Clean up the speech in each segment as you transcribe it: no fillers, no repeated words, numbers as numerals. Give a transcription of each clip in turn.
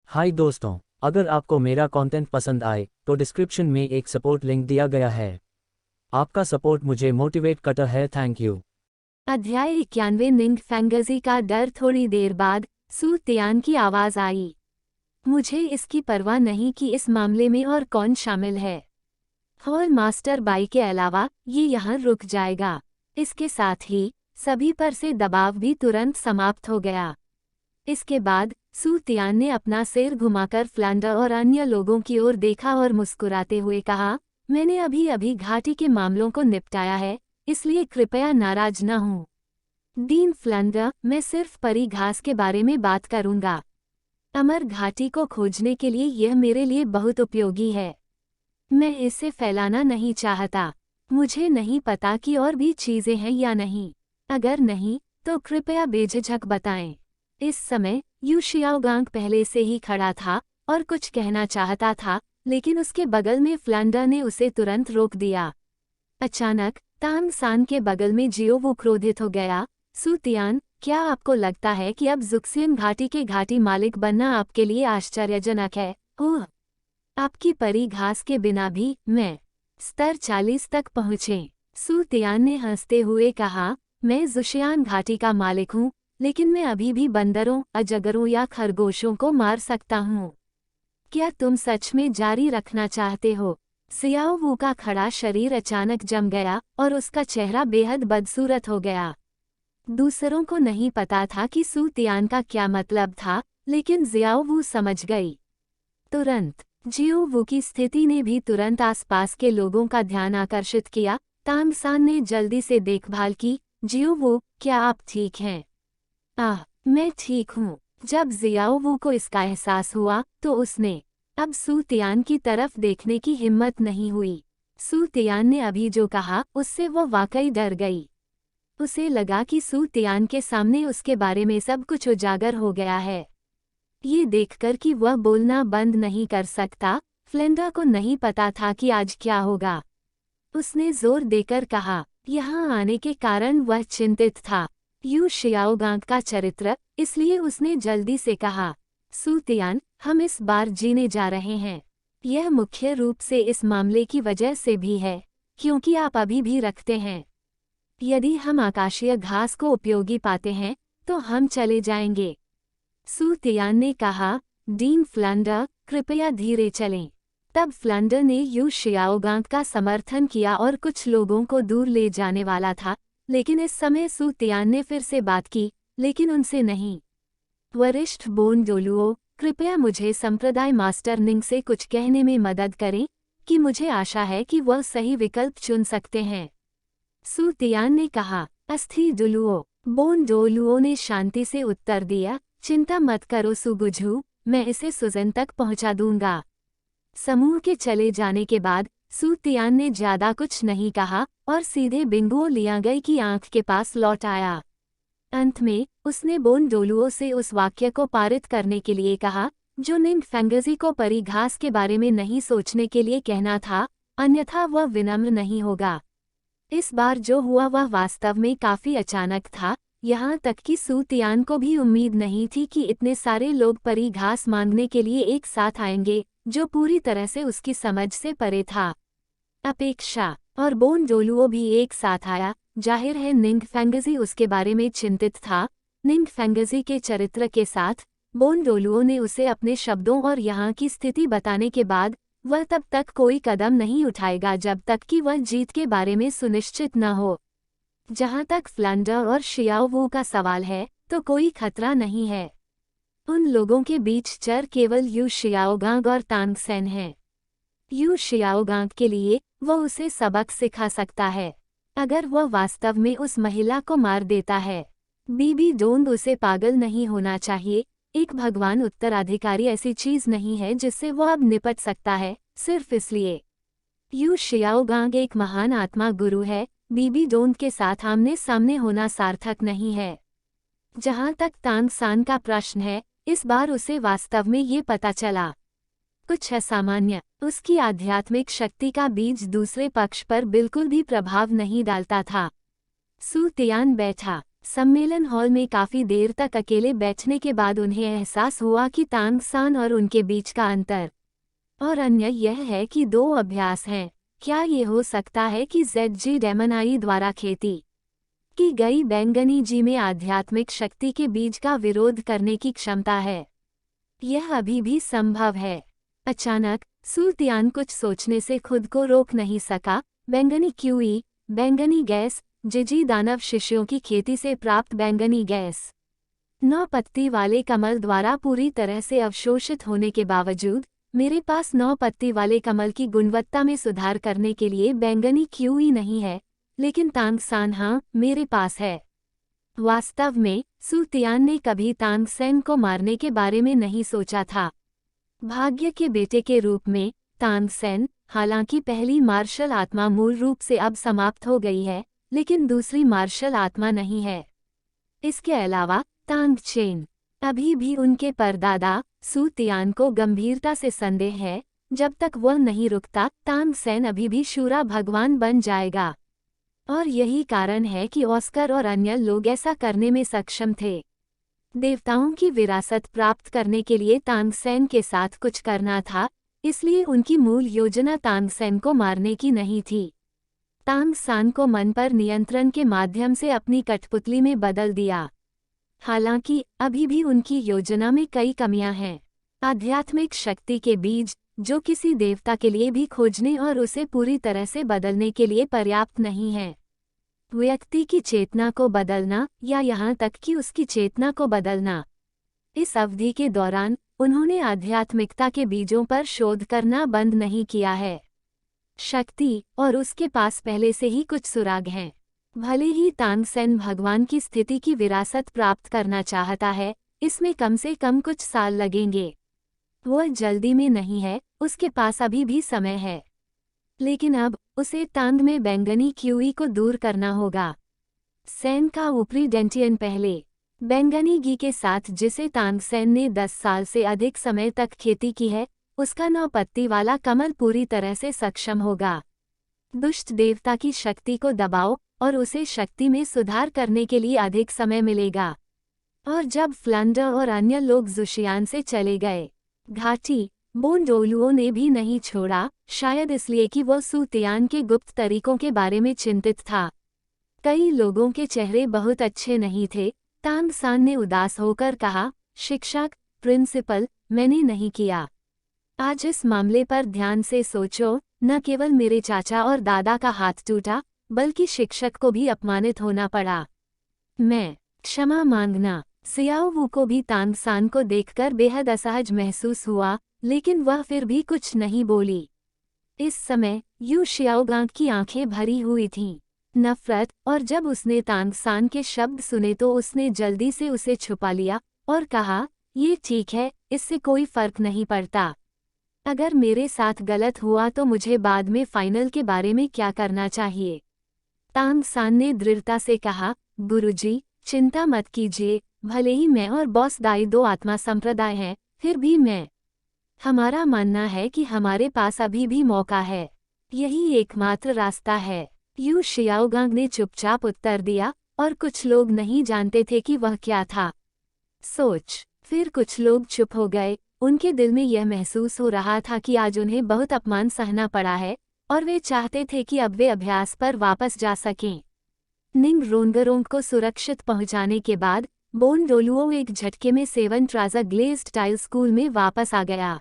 हाय दोस्तों, अगर आपको मेरा कंटेंट पसंद आए तो डिस्क्रिप्शन में एक सपोर्ट लिंक दिया गया है। आपका सपोर्ट मुझे मोटिवेट करता है। Thank you. अध्याय 91 निंग फैंगजी का डर। थोड़ी देर बाद सू तियान की आवाज आई। मुझे इसकी परवाह नहीं कि इस मामले में और कौन शामिल है। हॉल मास्टर बाई के अलावा ये यहाँ रुक जाएगा। इसके साथ ही सभी पर से दबाव भी तुरंत समाप्त हो गया। इसके बाद सू तियान ने अपना सिर घुमाकर फ्लैंडर और अन्य लोगों की ओर देखा और मुस्कुराते हुए कहा, मैंने अभी अभी घाटी के मामलों को निपटाया है, इसलिए कृपया नाराज न हों। डीन फ्लैंडर, मैं सिर्फ परी घास के बारे में बात करूंगा। अमर घाटी को खोजने के लिए यह मेरे लिए बहुत उपयोगी है। मैं इसे फैलाना नहीं चाहता। मुझे नहीं पता कि और भी चीजें हैं या नहीं। अगर नहीं तो कृपया बेझिझक बताएं। इस समय यू शियाओगांग पहले से ही खड़ा था और कुछ कहना चाहता था, लेकिन उसके बगल में फ्लैंडर ने उसे तुरंत रोक दिया। अचानक तांग सान के बगल में जियो वो क्रोधित हो गया। सू तियान, क्या आपको लगता है कि अब जुक्सियन घाटी के घाटी मालिक बनना आपके लिए आश्चर्यजनक है? ओह, आपकी परी घास के बिना भी मैं स्तर 40 तक पहुँचे। सू तियान ने हंसते हुए कहा, मैं जुशियान घाटी का मालिक हूँ, लेकिन मैं अभी भी बंदरों, अजगरों या खरगोशों को मार सकता हूँ। क्या तुम सच में जारी रखना चाहते हो? सियाओ वू का खड़ा शरीर अचानक जम गया और उसका चेहरा बेहद बदसूरत हो गया। दूसरों को नहीं पता था कि सू तियान का क्या मतलब था, लेकिन जियाओ वू समझ गई। तुरंत जियो वू की स्थिति ने भी तुरंत आसपास के लोगों का ध्यान आकर्षित किया। तांग सान ने जल्दी से देखभाल की। जियो वू, क्या आप ठीक हैं? आह, मैं ठीक हूँ। जब जियाओ वू को इसका एहसास हुआ तो उसने अब सू तियान की तरफ देखने की हिम्मत नहीं हुई। सू तियान ने अभी जो कहा उससे वो वाकई डर गई। उसे लगा कि सू तियान के सामने उसके बारे में सब कुछ उजागर हो गया है। ये देखकर कि वह बोलना बंद नहीं कर सकता, फ्लेंडर को नहीं पता था कि आज क्या होगा। उसने जोर देकर कहा, यहाँ आने के कारण वह चिंतित था। यू शियाओगांग का चरित्र, इसलिए उसने जल्दी से कहा, सू तियान, हम इस बार जीने जा रहे हैं। यह मुख्य रूप से इस मामले की वजह से भी है, क्योंकि आप अभी भी रखते हैं। यदि हम आकाशीय घास को उपयोगी पाते हैं तो हम चले जाएंगे। सू तियान ने कहा, डीन फ्लैंडर, कृपया धीरे चलें। तब फ्लैंडर ने यू शियाओगांग का समर्थन किया और कुछ लोगों को दूर ले जाने वाला था, लेकिन इस समय सू तियान ने फिर से बात की, लेकिन उनसे नहीं। वरिष्ठ बोन डोलुओ, कृपया मुझे संप्रदाय मास्टर निंग से कुछ कहने में मदद करें कि मुझे आशा है कि वह सही विकल्प चुन सकते हैं। सू तियान ने कहा, अस्थि डुलुओ। बोन डोलुओ ने शांति से उत्तर दिया, चिंता मत करो सुगुझू, मैं इसे सुजन तक पहुंचा दूंगा। समूह के चले जाने के बाद सू तियान ने ज्यादा कुछ नहीं कहा और सीधे बिंगुओ लियांगई की आंख के पास लौट आया। अंत में उसने बोन डोलुओ से उस वाक्य को पारित करने के लिए कहा जो निंग फैंगजी को परी घास के बारे में नहीं सोचने के लिए कहना था, अन्यथा वह विनम्र नहीं होगा। इस बार जो हुआ वह वास्तव में काफी अचानक था, यहाँ तक कि सू तियान को भी उम्मीद नहीं थी कि इतने सारे लोग परी घास मांगने के लिए एक साथ आएंगे, जो पूरी तरह से उसकी समझ से परे था। अपेक्षा और बोन डोलुओ भी एक साथ आया। जाहिर है निंग फैंगजी उसके बारे में चिंतित था। निंग फैंगजी के चरित्र के साथ बोन डोलुओ ने उसे अपने शब्दों और यहाँ की स्थिति बताने के बाद वह तब तक कोई कदम नहीं उठाएगा जब तक कि वह जीत के बारे में सुनिश्चित न हो। जहाँ तक फ्लैंडर और शियाओ वू का सवाल है तो कोई खतरा नहीं है। उन लोगों के बीच चर केवल यू शियाओगांग और तांग सेन हैं। यू शियाओगांग के लिए वह उसे सबक सिखा सकता है, अगर वह वास्तव में उस महिला को मार देता है। बीबी डोंग उसे पागल नहीं होना चाहिए। एक भगवान उत्तराधिकारी ऐसी चीज नहीं है जिससे वह अब निपट सकता है, सिर्फ इसलिए। यू शियाओगांग एक महान आत्मा गुरु है। बीबी डोंग के साथ आमने सामने होना सार्थक नहीं है। जहाँ तक तांग सान का प्रश्न है, इस बार उसे वास्तव में ये पता चला कुछ असामान्य। उसकी आध्यात्मिक शक्ति का बीज दूसरे पक्ष पर बिल्कुल भी प्रभाव नहीं डालता था। सू तियान बैठा। सम्मेलन हॉल में काफी देर तक अकेले बैठने के बाद उन्हें एहसास हुआ कि तांग सान और उनके बीच का अंतर और अन्य यह है कि दो अभ्यास हैं। क्या ये हो सकता है कि ZG डेमनाई द्वारा खेती की गई बैंगनी जी में आध्यात्मिक शक्ति के बीज का विरोध करने की क्षमता है? यह अभी भी संभव है। अचानक सू तियान कुछ सोचने से खुद को रोक नहीं सका। बैंगनी क्यूई, बैंगनी गैस, जिजी दानव शिष्यों की खेती से प्राप्त बैंगनी गैस 9 पत्ती वाले कमल द्वारा पूरी तरह से अवशोषित होने के बावजूद मेरे पास 9 पत्ती वाले कमल की गुणवत्ता में सुधार करने के लिए बैंगनी क्यूई नहीं है, लेकिन तांग सान हाँ, मेरे पास है। वास्तव में सू तियान ने कभी तांग सेन को मारने के बारे में नहीं सोचा था। भाग्य के बेटे के रूप में तांग सेन, हालांकि पहली मार्शल आत्मा मूल रूप से अब समाप्त हो गई है, लेकिन दूसरी मार्शल आत्मा नहीं है। इसके अलावा तांग चेन, अभी भी उनके परदादा सू तियान को गंभीरता से संदेह है। जब तक वह नहीं रुकता, तांग सेन अभी भी शूरा भगवान बन जाएगा। और यही कारण है कि ऑस्कर और अन्य लोग ऐसा करने में सक्षम थे। देवताओं की विरासत प्राप्त करने के लिए तांग सेन के साथ कुछ करना था, इसलिए उनकी मूल योजना तांग सेन को मारने की नहीं थी। तांग सान को मन पर नियंत्रण के माध्यम से अपनी कठपुतली में बदल दिया। हालांकि अभी भी उनकी योजना में कई कमियां हैं। आध्यात्मिक शक्ति के बीज, जो किसी देवता के लिए भी खोजने और उसे पूरी तरह से बदलने के लिए पर्याप्त नहीं है। व्यक्ति की चेतना को बदलना या यहाँ तक कि उसकी चेतना को बदलना। इस अवधि के दौरान उन्होंने आध्यात्मिकता के बीजों पर शोध करना बंद नहीं किया है। शक्ति और उसके पास पहले से ही कुछ सुराग हैं। भले ही तांग सेन भगवान की स्थिति की विरासत प्राप्त करना चाहता है, इसमें कम से कम कुछ साल लगेंगे। वह जल्दी में नहीं है, उसके पास अभी भी समय है। लेकिन अब उसे तांग में बैंगनी क्यूई को दूर करना होगा। सेन का ऊपरी डेंटियन पहले बैंगनी घी के साथ, जिसे तांग सेन ने 10 साल से अधिक समय तक खेती की है, उसका 9 पत्ती वाला कमल पूरी तरह से सक्षम होगा। दुष्ट देवता की शक्ति को दबाओ और उसे शक्ति में सुधार करने के लिए अधिक समय मिलेगा। और जब फ्लंडर और अन्य लोग जुशियान से चले गए, घाटी बोनडोलुओ ने भी नहीं छोड़ा, शायद इसलिए कि वह सू तियान के गुप्त तरीकों के बारे में चिंतित था। कई लोगों के चेहरे बहुत अच्छे नहीं थे। तांग सान ने उदास होकर कहा, शिक्षक, प्रिंसिपल, मैंने नहीं किया। आज इस मामले पर ध्यान से सोचो। न केवल मेरे चाचा और दादा का हाथ टूटा, बल्कि शिक्षक को भी अपमानित होना पड़ा। मैं क्षमा मांगना। सियाओ वू को भी तांग सान को देखकर बेहद असहज महसूस हुआ, लेकिन वह फिर भी कुछ नहीं बोली। इस समय यू शियाओगांग की आंखें भरी हुई थीं, नफरत, और जब उसने तांग सान के शब्द सुने तो उसने जल्दी से उसे छुपा लिया और कहा, ये ठीक है, इससे कोई फर्क नहीं पड़ता। अगर मेरे साथ गलत हुआ तो मुझे बाद में फाइनल के बारे में क्या करना चाहिए? तांग सान ने दृढ़ता से कहा, गुरुजी, चिंता मत कीजिए। भले ही मैं और बॉस दाई 2 आत्मा संप्रदाय हैं, फिर भी हमारा मानना है कि हमारे पास अभी भी मौका है। यही एकमात्र रास्ता है। यू शियाओगांग ने चुपचाप उत्तर दिया, और कुछ लोग नहीं जानते थे कि वह क्या था। सोच। फिर कुछ लोग चुप हो गए। उनके दिल में यह महसूस हो रहा था कि आज उन्हें बहुत अपमान सहना पड़ा है, और वे चाहते थे कि अब वे अभ्यास पर वापस जा सकें। निंग रोंगरोंग को सुरक्षित पहुंचाने के बाद बोनडोलुओ एक झटके में 7 ट्राजा ग्लेज्ड टाइल स्कूल में वापस आ गया।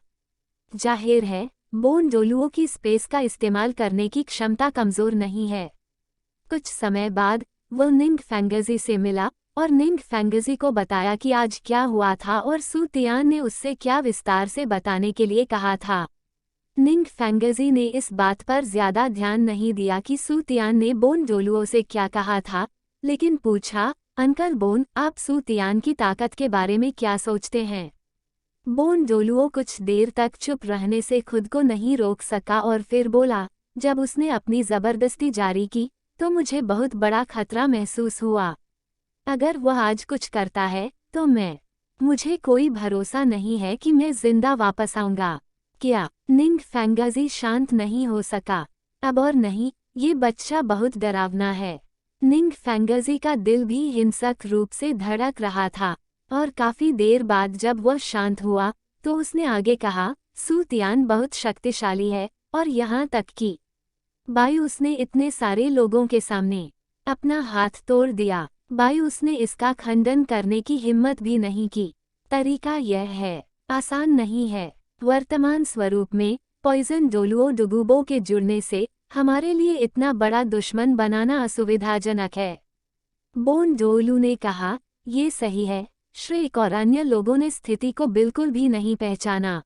जाहिर है, बोनडोलुओ की स्पेस का इस्तेमाल करने की क्षमता कमजोर नहीं है। कुछ समय बाद वो निंग फैंगजी से मिला और निंग फैंगजी को बताया कि आज क्या हुआ था और सू तियान ने उससे क्या विस्तार से बताने के लिए कहा था। निंग फैंगजी ने इस बात पर ज्यादा ध्यान नहीं दिया कि सू तियान ने बोनडोलुओ से क्या कहा था, लेकिन पूछा, अंकल बोन, आप सू तियान की ताकत के बारे में क्या सोचते हैं? बोनडोलुओ कुछ देर तक चुप रहने से खुद को नहीं रोक सका और फिर बोला, जब उसने अपनी जबरदस्ती जारी की तो मुझे बहुत बड़ा खतरा महसूस हुआ। अगर वह आज कुछ करता है तो मुझे कोई भरोसा नहीं है कि मैं जिंदा वापस आऊंगा। क्या? निंग फैंगजी शांत नहीं हो सका। अब और नहीं, ये बच्चा बहुत डरावना है। निंग फेंगजी का दिल भी हिंसक रूप से धड़क रहा था, और काफी देर बाद जब वह शांत हुआ तो उसने आगे कहा, सू तियान बहुत शक्तिशाली है, और यहाँ तक कि बायूस ने इतने सारे लोगों के सामने अपना हाथ तोड़ दिया। बायूस ने इसका खंडन करने की हिम्मत भी नहीं की। तरीका यह है, आसान नहीं है। वर्तमान स्वरूप में पॉइजन डोलुओ डुगुबो के जुड़ने से हमारे लिए इतना बड़ा दुश्मन बनाना असुविधाजनक है। बोन डोलू ने कहा, ये सही है। श्रेक और अन्य लोगों ने स्थिति को बिल्कुल भी नहीं पहचाना,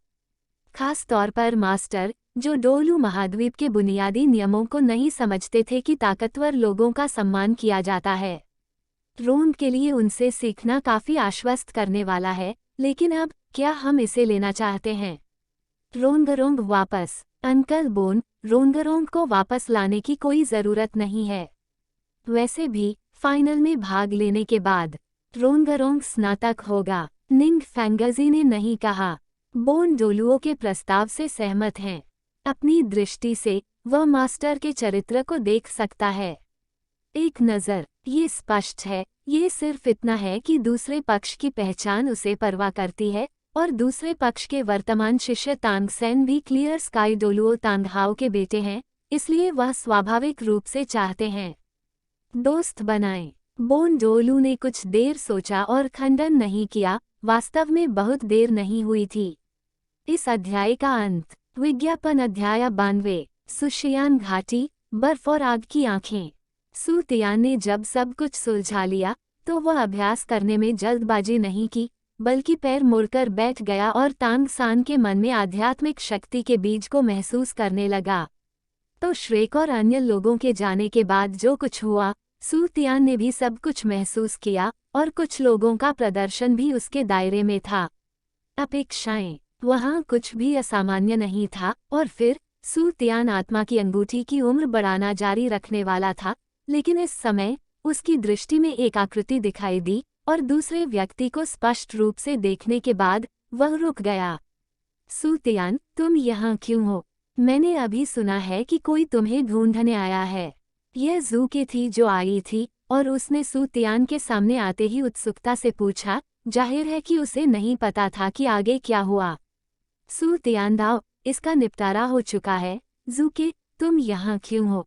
खास तौर पर मास्टर, जो डोलू महाद्वीप के बुनियादी नियमों को नहीं समझते थे कि ताकतवर लोगों का सम्मान किया जाता है। रोंग के लिए उनसे सीखना काफी आश्वस्त करने वाला है, लेकिन अब क्या हम इसे लेना चाहते हैं? रोंगरोंग वापस। अंकल बोन, रोंगरोंग को वापस लाने की कोई जरूरत नहीं है। वैसे भी फाइनल में भाग लेने के बाद रोंगरोंग स्नातक होगा। निंग फेंगजी ने नहीं कहा। बोन डोलुओ के प्रस्ताव से सहमत हैं। अपनी दृष्टि से वह मास्टर के चरित्र को देख सकता है। एक नज़र, ये स्पष्ट है, ये सिर्फ इतना है कि दूसरे पक्ष की पहचान उसे परवाह करती है, और दूसरे पक्ष के वर्तमान शिष्य तांगसेन भी क्लियर स्काई डोलुओ तांगहाओ के बेटे हैं, इसलिए वह स्वाभाविक रूप से चाहते हैं दोस्त बनाएं। बोन डोलू ने कुछ देर सोचा और खंडन नहीं किया। वास्तव में बहुत देर नहीं हुई थी। इस अध्याय का अंत। विज्ञापन अध्याय 92। सुशियान घाटी, बर्फ और आग की आंखें। सू तियान ने जब सब कुछ सुलझा लिया तो वह अभ्यास करने में जल्दबाजी नहीं की, बल्कि पैर मुड़कर बैठ गया और तांग सान के मन में आध्यात्मिक शक्ति के बीज को महसूस करने लगा। तो श्रेक और अन्य लोगों के जाने के बाद जो कुछ हुआ, सू तियान ने भी सब कुछ महसूस किया, और कुछ लोगों का प्रदर्शन भी उसके दायरे में था। अपेक्षाएं, वहाँ कुछ भी असामान्य नहीं था। और फिर सू तियान आत्मा की अंगूठी की उम्र बढ़ाना जारी रखने वाला था, लेकिन इस समय उसकी दृष्टि में एक आकृति दिखाई दी, और दूसरे व्यक्ति को स्पष्ट रूप से देखने के बाद वह रुक गया। सू तियान, तुम यहाँ क्यों हो? मैंने अभी सुना है कि कोई तुम्हें ढूंढने आया है। यह ज़ूके थी जो आई थी, और उसने सू तियान के सामने आते ही उत्सुकता से पूछा। जाहिर है कि उसे नहीं पता था कि आगे क्या हुआ। सू तियान दाओ, इसका निपटारा हो चुका है। ज़ूके, तुम यहाँ क्यों हो?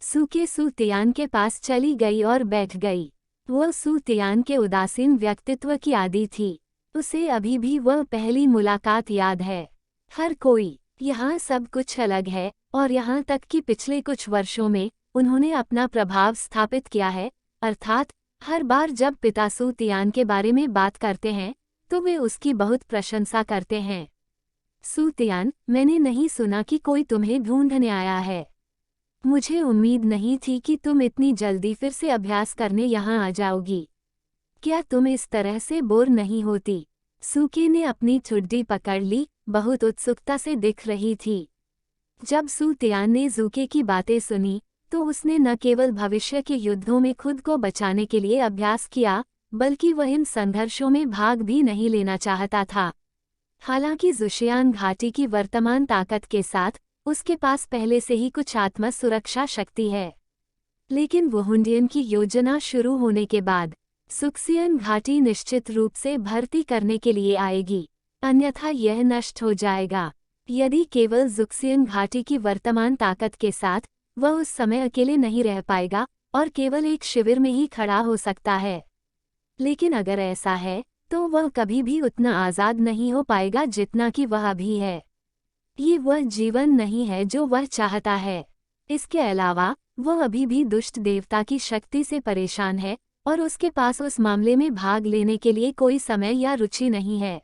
सूके सू तियान के पास चली गई और बैठ गई। वह सू तियान के उदासीन व्यक्तित्व की आदी थी। उसे अभी भी वह पहली मुलाकात याद है। हर कोई, यहाँ सब कुछ अलग है, और यहाँ तक कि पिछले कुछ वर्षों में उन्होंने अपना प्रभाव स्थापित किया है। अर्थात हर बार जब पिता सू तियान के बारे में बात करते हैं तो वे उसकी बहुत प्रशंसा करते हैं। सू तियान, मैंने नहीं सुना कि कोई तुम्हें ढूंढने आया है। मुझे उम्मीद नहीं थी कि तुम इतनी जल्दी फिर से अभ्यास करने यहाँ आ जाओगी। क्या तुम इस तरह से बोर नहीं होती? सूके ने अपनी ठुड्डी पकड़ ली, बहुत उत्सुकता से दिख रही थी। जब सू तियान ने ज़ूके की बातें सुनी तो उसने न केवल भविष्य के युद्धों में खुद को बचाने के लिए अभ्यास किया, बल्कि वह इन संघर्षों में भाग भी नहीं लेना चाहता था। हालांकि ज़ुशियान घाटी की वर्तमान ताकत के साथ उसके पास पहले से ही कुछ आत्म सुरक्षा शक्ति है, लेकिन वुहुंडियन की योजना शुरू होने के बाद सुक्सियन घाटी निश्चित रूप से भर्ती करने के लिए आएगी, अन्यथा यह नष्ट हो जाएगा। यदि केवल जुक्सियन घाटी की वर्तमान ताकत के साथ वह उस समय अकेले नहीं रह पाएगा और केवल एक शिविर में ही खड़ा हो सकता है, लेकिन अगर ऐसा है तो वह कभी भी उतना आज़ाद नहीं हो पाएगा जितना कि वह अभी है। ये वह जीवन नहीं है जो वह चाहता है। इसके अलावा वह अभी भी दुष्ट देवता की शक्ति से परेशान है और उसके पास उस मामले में भाग लेने के लिए कोई समय या रुचि नहीं है।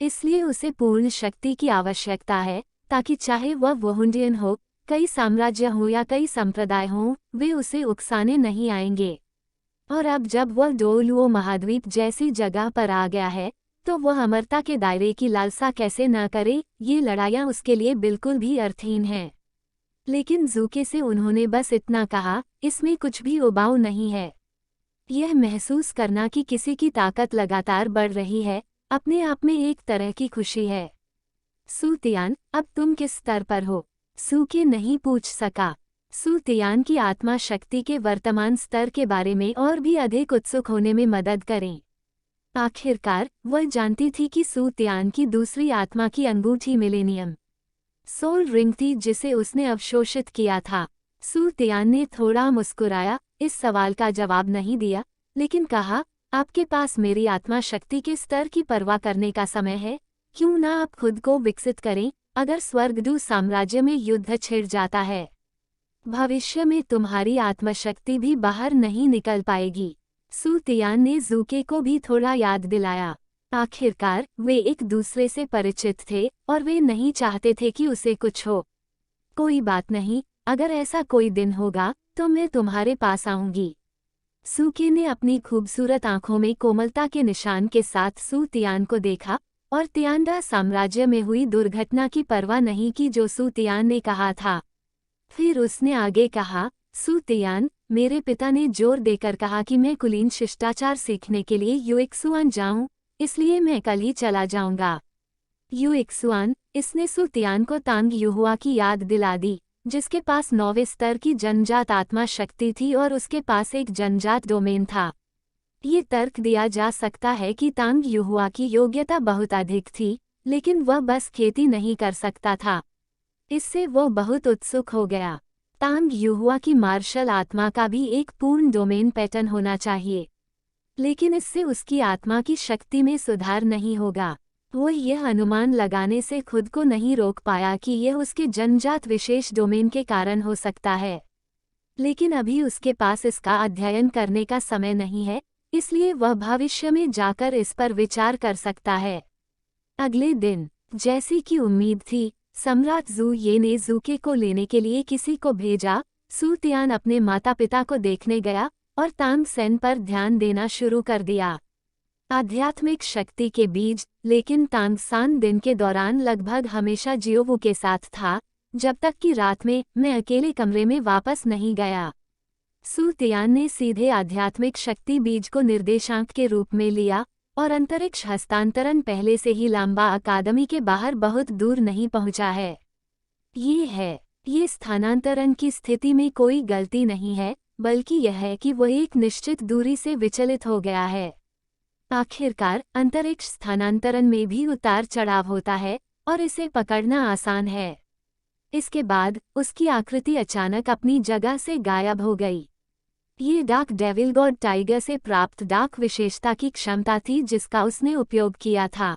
इसलिए उसे पूर्ण शक्ति की आवश्यकता है, ताकि चाहे वह वुहुंडियन हो, कई साम्राज्य हो या कई संप्रदाय हों, वे उसे उकसाने नहीं आएंगे। और अब जब वह डोलुओ महाद्वीप जैसी जगह पर आ गया है तो वह अमरता के दायरे की लालसा कैसे न करे। ये लड़ाइयाँ उसके लिए बिल्कुल भी अर्थहीन हैं। लेकिन ज़ूके से उन्होंने बस इतना कहा, इसमें कुछ भी उबाऊ नहीं है। यह महसूस करना कि किसी की ताकत लगातार बढ़ रही है, अपने आप में एक तरह की खुशी है। सू तियान, अब तुम किस स्तर पर हो? सूके नहीं पूछ सका। सू तियान की आत्मा शक्ति के वर्तमान स्तर के बारे में और भी अधिक उत्सुक होने में मदद करें। आखिरकार वह जानती थी कि सू तियान की दूसरी आत्मा की अंगूठी मिलेनियम सोल रिंग थी जिसे उसने अवशोषित किया था। सू तियान ने थोड़ा मुस्कुराया, इस सवाल का जवाब नहीं दिया, लेकिन कहा, आपके पास मेरी आत्मा शक्ति के स्तर की परवाह करने का समय है, क्यों ना आप खुद को विकसित करें। अगर स्वर्गदूत साम्राज्य में युद्ध छिड़ जाता है, भविष्य में तुम्हारी आत्मशक्ति भी बाहर नहीं निकल पाएगी। सू तियान ने ज़ूके को भी थोड़ा याद दिलाया। आखिरकार वे एक दूसरे से परिचित थे और वे नहीं चाहते थे कि उसे कुछ हो। कोई बात नहीं, अगर ऐसा कोई दिन होगा तो मैं तुम्हारे पास आऊंगी। सूके ने अपनी खूबसूरत आंखों में कोमलता के निशान के साथ सू तियान को देखा और तियानडा साम्राज्य में हुई दुर्घटना की परवाह नहीं की जो सू तियान ने कहा था। फिर उसने आगे कहा, सू तियान, मेरे पिता ने जोर देकर कहा कि मैं कुलीन शिष्टाचार सीखने के लिए युएक्सुआन जाऊं, इसलिए मैं कल ही चला जाऊंगा। युएक्सुआन, इसने सू तियान को तांग युहुआ की याद दिला दी, जिसके पास 9वें स्तर की जन्मजात आत्मा शक्ति थी और उसके पास एक जन्मजात डोमेन था। ये तर्क दिया जा सकता है कि तांग युहुआ की योग्यता बहुत अधिक थी, लेकिन वह बस खेती नहीं कर सकता था। इससे वो बहुत उत्सुक हो गया। तांग युहुआ की मार्शल आत्मा का भी एक पूर्ण डोमेन पैटर्न होना चाहिए, लेकिन इससे उसकी आत्मा की शक्ति में सुधार नहीं होगा। वो यह अनुमान लगाने से खुद को नहीं रोक पाया कि यह उसके जन्मजात विशेष डोमेन के कारण हो सकता है, लेकिन अभी उसके पास इसका अध्ययन करने का समय नहीं है, इसलिए वह भविष्य में जाकर इस पर विचार कर सकता है। अगले दिन, जैसी कि उम्मीद थी, सम्राट जू ये ने ज़ूके को लेने के लिए किसी को भेजा। सू तियान अपने माता पिता को देखने गया और तांग सेन पर ध्यान देना शुरू कर दिया। आध्यात्मिक शक्ति के बीज। लेकिन तांग सान दिन के दौरान लगभग हमेशा जियोवू के साथ था, जब तक कि रात में मैं अकेले कमरे में वापस नहीं गया। सू तियान ने सीधे आध्यात्मिक शक्ति बीज को निर्देशांक के रूप में लिया और अंतरिक्ष हस्तांतरण पहले से ही लांबा अकादमी के बाहर बहुत दूर नहीं पहुंचा है। ये स्थानांतरण की स्थिति में कोई गलती नहीं है, बल्कि यह है कि वह एक निश्चित दूरी से विचलित हो गया है। आखिरकार अंतरिक्ष स्थानांतरण में भी उतार चढ़ाव होता है और इसे पकड़ना आसान है। इसके बाद उसकी आकृति अचानक अपनी जगह से गायब हो गई। ये डार्क डेविल गॉड टाइगर से प्राप्त डार्क विशेषता की क्षमता थी जिसका उसने उपयोग किया था।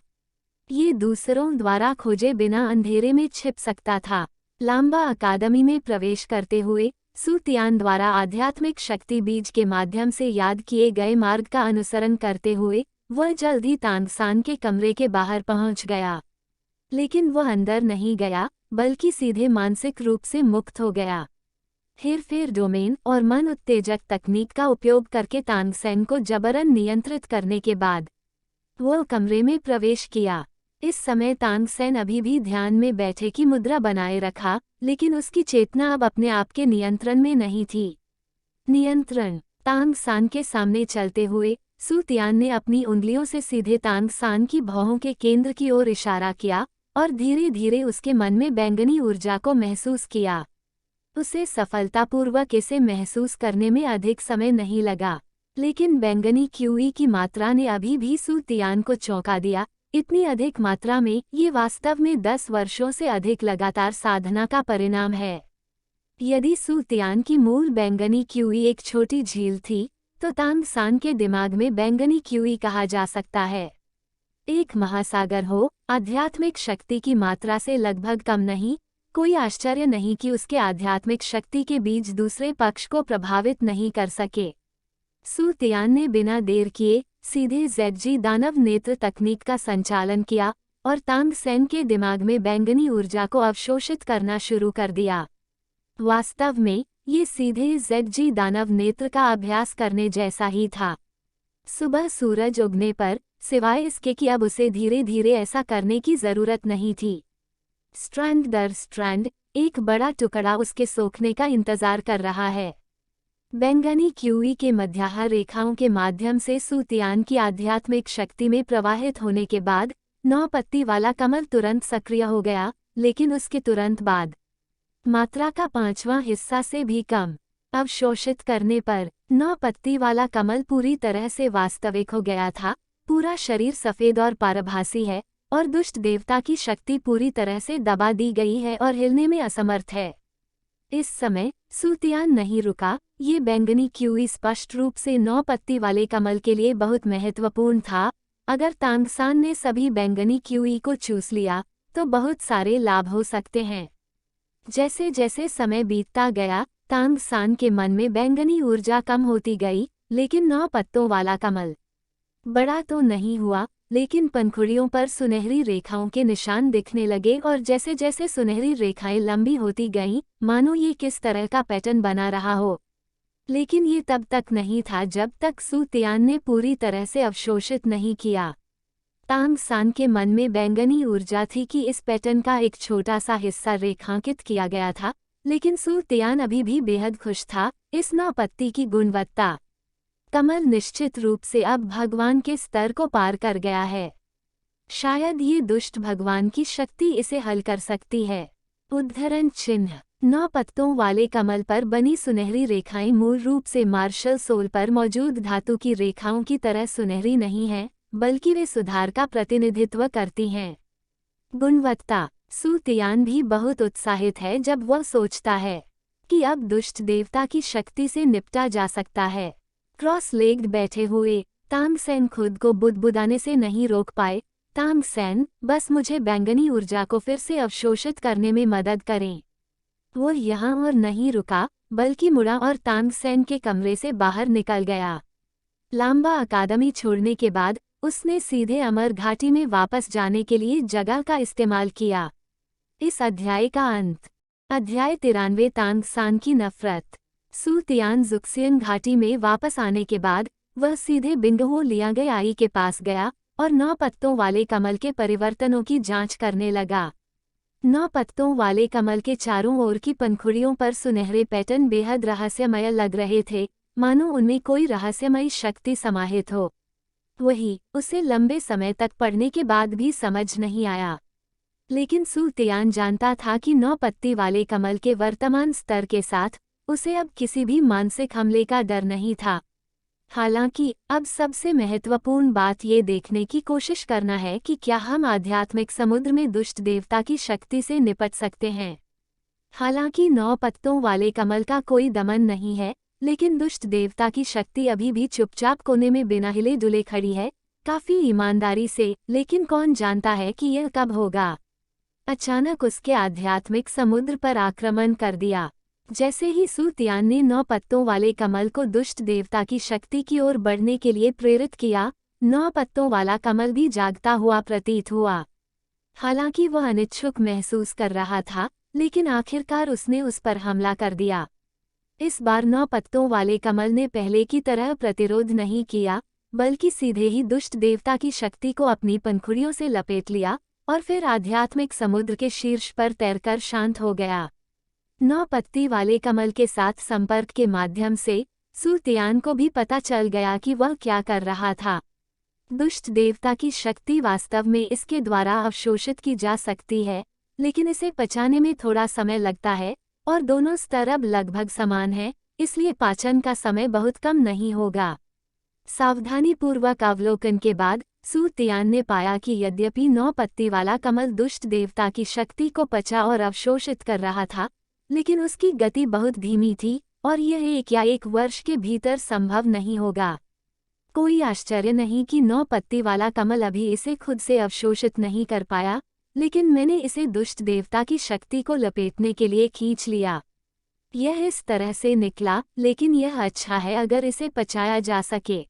ये दूसरों द्वारा खोजे बिना अंधेरे में छिप सकता था। लांबा अकादमी में प्रवेश करते हुए सू तियान द्वारा आध्यात्मिक शक्ति बीज के माध्यम से याद किए गए मार्ग का अनुसरण करते हुए वह जल्द ही तांग सान के कमरे के बाहर पहुंच गया। लेकिन वह अंदर नहीं गया, बल्कि सीधे मानसिक रूप से मुक्त हो गया। हेरफेर डोमेन और मन उत्तेजक तकनीक का उपयोग करके तांग सेन को जबरन नियंत्रित करने के बाद वह कमरे में प्रवेश किया। इस समय तांग सेन अभी भी ध्यान में बैठे की मुद्रा बनाए रखा, लेकिन उसकी चेतना अब अपने आप के नियंत्रण में नहीं थी। नियंत्रण। तांग सान के सामने चलते हुए सू तियान ने अपनी उंगलियों से सीधे तांग सान की भौहों के केंद्र की ओर इशारा किया और धीरे धीरे उसके मन में बैंगनी ऊर्जा को महसूस किया। उसे सफलतापूर्वक इसे महसूस करने में अधिक समय नहीं लगा, लेकिन बैंगनी क्यूई की मात्रा ने अभी भी सू तियान को चौंका दिया। इतनी अधिक मात्रा में ये वास्तव में 10 वर्षों से अधिक लगातार साधना का परिणाम है। यदि सू तियान की मूल बैंगनी क्यूई एक छोटी झील थी, तो तांग सान के दिमाग में बैंगनी क्यूई कहा जा सकता है। एक महासागर हो, आध्यात्मिक शक्ति की मात्रा से लगभग कम नहीं। कोई आश्चर्य नहीं कि उसके आध्यात्मिक शक्ति के बीज दूसरे पक्ष को प्रभावित नहीं कर सके। सू तियान ने बिना देर किए सीधे ज़ेडजी दानव नेत्र तकनीक का संचालन किया और तांग सेन के दिमाग में बैंगनी ऊर्जा को अवशोषित करना शुरू कर दिया। वास्तव में ये सीधे ज़ेडजी दानव नेत्र का अभ्यास करने जैसा ही था। सुबह सूरज उगने पर, सिवाय इसके कि अब उसे धीरे धीरे ऐसा करने की जरूरत नहीं थी, स्ट्रैंड दर स्ट्रैंड एक बड़ा टुकड़ा उसके सोखने का इंतजार कर रहा है। बैंगनी क्यूई के मध्याह्न रेखाओं के माध्यम से सू तियान की आध्यात्मिक शक्ति में प्रवाहित होने के बाद 9 पत्ती वाला कमल तुरंत सक्रिय हो गया, लेकिन उसके तुरंत बाद मात्रा का 5वां हिस्सा से भी कम। अवशोषित करने पर 9 पत्ती वाला कमल पूरी तरह से वास्तविक हो गया था। पूरा शरीर सफेद और पारभासी है और दुष्ट देवता की शक्ति पूरी तरह से दबा दी गई है और हिलने में असमर्थ है। इस समय सूतियान नहीं रुका। ये बैंगनी क्यूई स्पष्ट रूप से 9 पत्ती वाले कमल के लिए बहुत महत्वपूर्ण था। अगर तांगसान ने सभी बैंगनी क्यूई को चूस लिया तो बहुत सारे लाभ हो सकते हैं। जैसे जैसे समय बीतता गया, तांगसान के मन में बैंगनी ऊर्जा कम होती गई, लेकिन 9 पत्तों वाला कमल बड़ा तो नहीं हुआ, लेकिन पंखुड़ियों पर सुनहरी रेखाओं के निशान दिखने लगे और जैसे जैसे सुनहरी रेखाएं लंबी होती गईं, मानो ये किस तरह का पैटर्न बना रहा हो। लेकिन ये तब तक नहीं था जब तक सूतियान ने पूरी तरह से अवशोषित नहीं किया। तांगसान के मन में बैंगनी ऊर्जा थी कि इस पैटर्न का एक छोटा सा हिस्सा रेखांकित किया गया था, लेकिन सूतियान अभी भी बेहद खुश था। इस 9 पत्ती की गुणवत्ता कमल निश्चित रूप से अब भगवान के स्तर को पार कर गया है। शायद ये दुष्ट भगवान की शक्ति इसे हल कर सकती है। उद्धरण चिन्ह 9 पत्तों वाले कमल पर बनी सुनहरी रेखाएं मूल रूप से मार्शल सोल पर मौजूद धातु की रेखाओं की तरह सुनहरी नहीं हैं, बल्कि वे सुधार का प्रतिनिधित्व करती हैं। गुणवत्ता सूतियान भी बहुत उत्साहित है जब वह सोचता है कि अब दुष्ट देवता की शक्ति से निपटा जा सकता है। क्रॉस लेग्ड बैठे हुए तांगसेन खुद को बुदबुदाने से नहीं रोक पाए। तांगसेन, बस मुझे बैंगनी ऊर्जा को फिर से अवशोषित करने में मदद करें। वो यहाँ और नहीं रुका, बल्कि मुड़ा और तांगसेन के कमरे से बाहर निकल गया। लांबा अकादमी छोड़ने के बाद उसने सीधे अमर घाटी में वापस जाने के लिए जगह का इस्तेमाल किया। इस अध्याय का अंत। अध्याय 93 तांगसान की नफरत। सूतियान जुक्सियन घाटी में वापस आने के बाद वह सीधे बिंगहो लियांगआई के पास गया और 9 पत्तों वाले कमल के परिवर्तनों की जांच करने लगा। 9 पत्तों वाले कमल के चारों ओर की पंखुड़ियों पर सुनहरे पैटर्न बेहद रहस्यमय लग रहे थे, मानो उनमें कोई रहस्यमयी शक्ति समाहित हो। वही उसे लंबे समय तक पढ़ने के बाद भी समझ नहीं आया। लेकिन सूतियान जानता था कि 9 पत्ती वाले कमल के वर्तमान स्तर के साथ उसे अब किसी भी मानसिक हमले का डर नहीं था। हालांकि अब सबसे महत्वपूर्ण बात ये देखने की कोशिश करना है कि क्या हम आध्यात्मिक समुद्र में दुष्ट देवता की शक्ति से निपट सकते हैं। हालांकि 9 पत्तों वाले कमल का कोई दमन नहीं है, लेकिन दुष्ट देवता की शक्ति अभी भी चुपचाप कोने में बिना हिले डुले खड़ी है, काफी ईमानदारी से। लेकिन कौन जानता है कि यह कब होगा। अचानक उसके आध्यात्मिक समुद्र पर आक्रमण कर दिया। जैसे ही सूतियान ने 9 पत्तों वाले कमल को दुष्ट देवता की शक्ति की ओर बढ़ने के लिए प्रेरित किया, 9 पत्तों वाला कमल भी जागता हुआ प्रतीत हुआ। हालांकि वह अनिच्छुक महसूस कर रहा था, लेकिन आखिरकार उसने उस पर हमला कर दिया। इस बार 9 पत्तों वाले कमल ने पहले की तरह प्रतिरोध नहीं किया, बल्कि सीधे ही दुष्ट देवता की शक्ति को अपनी पंखुड़ियों से लपेट लिया और फिर आध्यात्मिक समुद्र के शीर्ष पर तैरकर शांत हो गया। 9 पत्ती वाले कमल के साथ संपर्क के माध्यम से सूतियान को भी पता चल गया कि वह क्या कर रहा था। दुष्ट देवता की शक्ति वास्तव में इसके द्वारा अवशोषित की जा सकती है, लेकिन इसे पचाने में थोड़ा समय लगता है और दोनों स्तर अब लगभग समान हैं, इसलिए पाचन का समय बहुत कम नहीं होगा। सावधानीपूर्वक अवलोकन के बाद सूतियान ने पाया कि यद्यपि 9 पत्ती वाला कमल दुष्ट देवता की शक्ति को पचा और अवशोषित कर रहा था, लेकिन उसकी गति बहुत धीमी थी और यह 1 या 1 वर्ष के भीतर संभव नहीं होगा। कोई आश्चर्य नहीं कि 9 पत्ती वाला कमल अभी इसे खुद से अवशोषित नहीं कर पाया, लेकिन मैंने इसे दुष्ट देवता की शक्ति को लपेटने के लिए खींच लिया। यह इस तरह से निकला, लेकिन यह अच्छा है अगर इसे पचाया जा सके।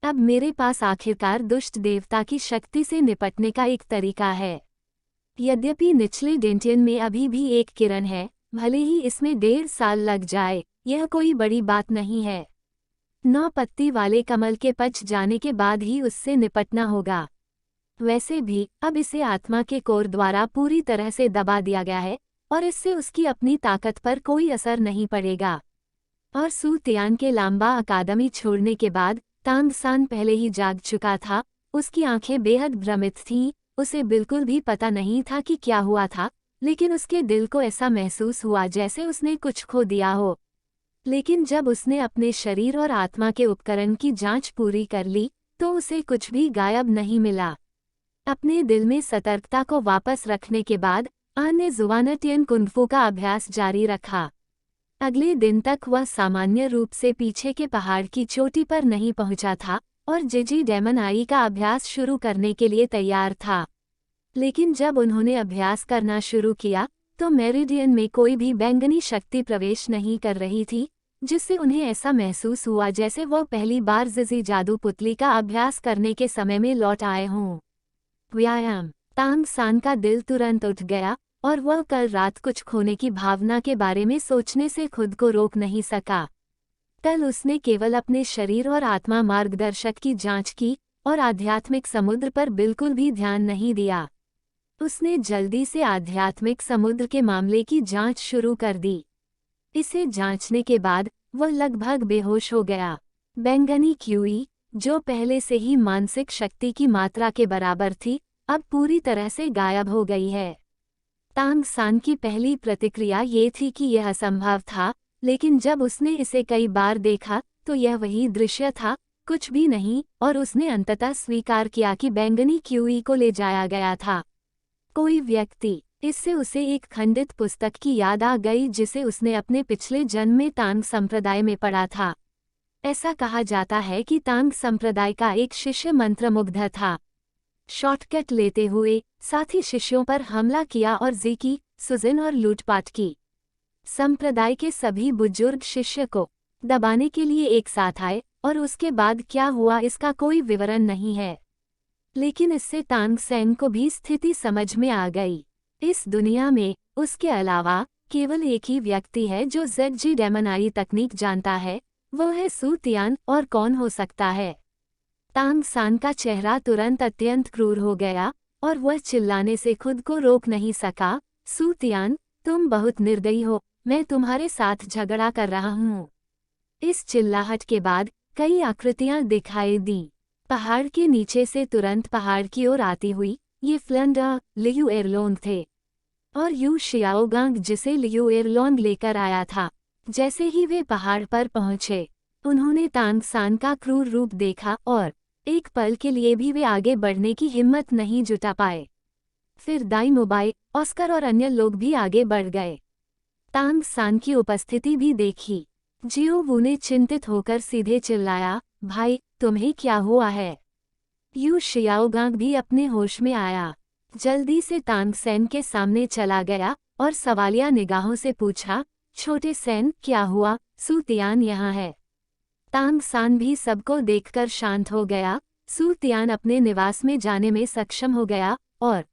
अब मेरे पास आखिरकार दुष्ट देवता की शक्ति से निपटने का एक तरीका है। यद्यपि निचले डेंटियन में अभी भी एक किरण है, भले ही इसमें 1.5 साल लग जाए, यह कोई बड़ी बात नहीं है। 9 पत्ती वाले कमल के पच जाने के बाद ही उससे निपटना होगा। वैसे भी अब इसे आत्मा के कोर द्वारा पूरी तरह से दबा दिया गया है और इससे उसकी अपनी ताकत पर कोई असर नहीं पड़ेगा। और सूतियान के लांबा अकादमी छोड़ने के बाद तांगसान पहले ही जाग चुका था। उसकी आंखें बेहद भ्रमित थीं, उसे बिल्कुल भी पता नहीं था कि क्या हुआ था, लेकिन उसके दिल को ऐसा महसूस हुआ जैसे उसने कुछ खो दिया हो। लेकिन जब उसने अपने शरीर और आत्मा के उपकरण की जांच पूरी कर ली, तो उसे कुछ भी गायब नहीं मिला। अपने दिल में सतर्कता को वापस रखने के बाद आन ने जुआनटियन कुंफू का अभ्यास जारी रखा। अगले दिन तक वह सामान्य रूप से पीछे के पहाड़ की चोटी पर नहीं पहुंचा था और जिजी डेमन आई का अभ्यास शुरू करने के लिए तैयार था। लेकिन जब उन्होंने अभ्यास करना शुरू किया तो मेरिडियन में कोई भी बैंगनी शक्ति प्रवेश नहीं कर रही थी, जिससे उन्हें ऐसा महसूस हुआ जैसे वह पहली बार जिजी जादू पुतली का अभ्यास करने के समय में लौट आए हों। व्यायाम। तांग सान का दिल तुरंत उठ गया और वह कल रात कुछ खोने की भावना के बारे में सोचने से खुद को रोक नहीं सका। कल उसने केवल अपने शरीर और आत्मा मार्गदर्शक की जांच की और आध्यात्मिक समुद्र पर बिल्कुल भी ध्यान नहीं दिया। उसने जल्दी से आध्यात्मिक समुद्र के मामले की जांच शुरू कर दी। इसे जांचने के बाद वह लगभग बेहोश हो गया। बैंगनी क्यूई, जो पहले से ही मानसिक शक्ति की मात्रा के बराबर थी, अब पूरी तरह से गायब हो गई है। तांग सान की पहली प्रतिक्रिया ये थी कि यह असंभव था, लेकिन जब उसने इसे कई बार देखा तो यह वही दृश्य था, कुछ भी नहीं, और उसने अंततः स्वीकार किया कि बैंगनी क्यूई को ले जाया गया था कोई व्यक्ति। इससे उसे एक खंडित पुस्तक की याद आ गई जिसे उसने अपने पिछले जन्म में तांग संप्रदाय में पढ़ा था। ऐसा कहा जाता है कि तांग संप्रदाय का एक शिष्य मंत्रमुग्ध था। शॉर्टकट लेते हुए साथी शिष्यों पर हमला किया और ज़िकी, सुजिन और लूटपाट की। संप्रदाय के सभी बुजुर्ग शिष्य को दबाने के लिए एक साथ आए और उसके बाद क्या हुआ इसका कोई विवरण नहीं है। लेकिन इससे तांग सेन को भी स्थिति समझ में आ गई। इस दुनिया में उसके अलावा केवल एक ही व्यक्ति है जो ज़ेजी डेमन आई तकनीक जानता है, वह है सू तियान, और कौन हो सकता है। तांग सान का चेहरा तुरंत अत्यंत क्रूर हो गया और वह चिल्लाने से खुद को रोक नहीं सका। सू तियान, तुम बहुत निर्दयी हो, मैं तुम्हारे साथ झगड़ा कर रहा हूँ। इस चिल्लाहट के बाद कई आकृतियां दिखाई दी। पहाड़ के नीचे से तुरंत पहाड़ की ओर आती हुई ये फ्लंडर लियू एरलोंग थे और यू शियाओगांग जिसे लियू एरलोंग लेकर आया था। जैसे ही वे पहाड़ पर पहुंचे, उन्होंने तांग सान का क्रूर रूप देखा और एक पल के लिए भी वे आगे बढ़ने की हिम्मत नहीं जुटा पाए। फिर दाई मोबाई, ऑस्कर और अन्य लोग भी आगे बढ़ गए। तांग सान की उपस्थिति भी देखी। जियो वू ने चिंतित होकर सीधे चिल्लाया, भाई तुम्हें क्या हुआ है? यू शियाओगांग भी अपने होश में आया। जल्दी से तांग सेन के सामने चला गया और सवालिया निगाहों से पूछा, छोटे सेन क्या हुआ? सू तियान यहाँ है। तांग सान भी सबको देखकर शांत हो गया। सू तियान अपने निवास में जाने में सक्षम हो गया और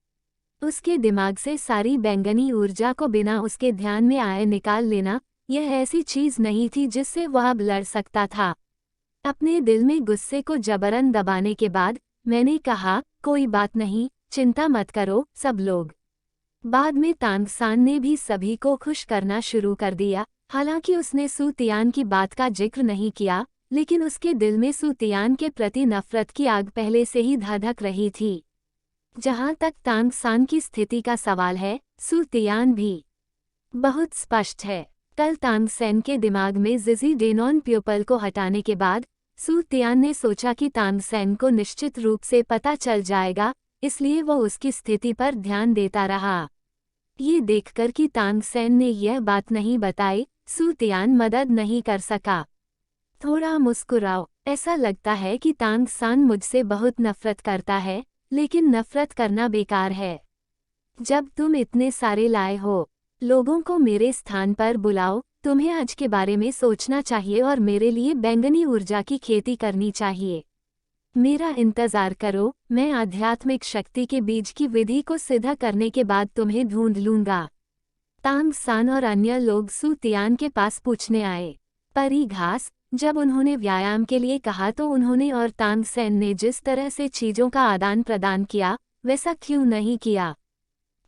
उसके दिमाग से सारी बैंगनी ऊर्जा को बिना उसके ध्यान में आए निकाल लेना, यह ऐसी चीज नहीं थी जिससे वह अब लड़ सकता था। अपने दिल में गुस्से को जबरन दबाने के बाद मैंने कहा, कोई बात नहीं, चिंता मत करो सब लोग। बाद में तांग सान ने भी सभी को खुश करना शुरू कर दिया। हालांकि उसने सू तियान की बात का जिक्र नहीं किया, लेकिन उसके दिल में सू तियान के प्रति नफरत की आग पहले से ही धधक रही थी। जहां तक तांग सान की स्थिति का सवाल है, सू तियान भी बहुत स्पष्ट है। कल तांग सेन के दिमाग में जिजी डेनॉन प्यूपल को हटाने के बाद सू तियान ने सोचा कि तांग सेन को निश्चित रूप से पता चल जाएगा, इसलिए वह उसकी स्थिति पर ध्यान देता रहा। ये देखकर कि तांग सेन ने यह बात नहीं बताई, सू तियान मदद नहीं कर सका। थोड़ा मुस्कुराओ, ऐसा लगता है कि तांग सान मुझसे बहुत नफरत करता है, लेकिन नफरत करना बेकार है। जब तुम इतने सारे लाए हो, लोगों को मेरे स्थान पर बुलाओ, तुम्हें आज के बारे में सोचना चाहिए और मेरे लिए बैंगनी ऊर्जा की खेती करनी चाहिए। मेरा इंतजार करो, मैं आध्यात्मिक शक्ति के बीज की विधि को सिद्ध करने के बाद तुम्हें ढूंढ लूंगा। तांग सान और अन्य लोग सू तियान के पास पूछने आए। परी घास, जब उन्होंने व्यायाम के लिए कहा तो उन्होंने और तांग सेन ने जिस तरह से चीजों का आदान प्रदान किया, वैसा क्यों नहीं किया?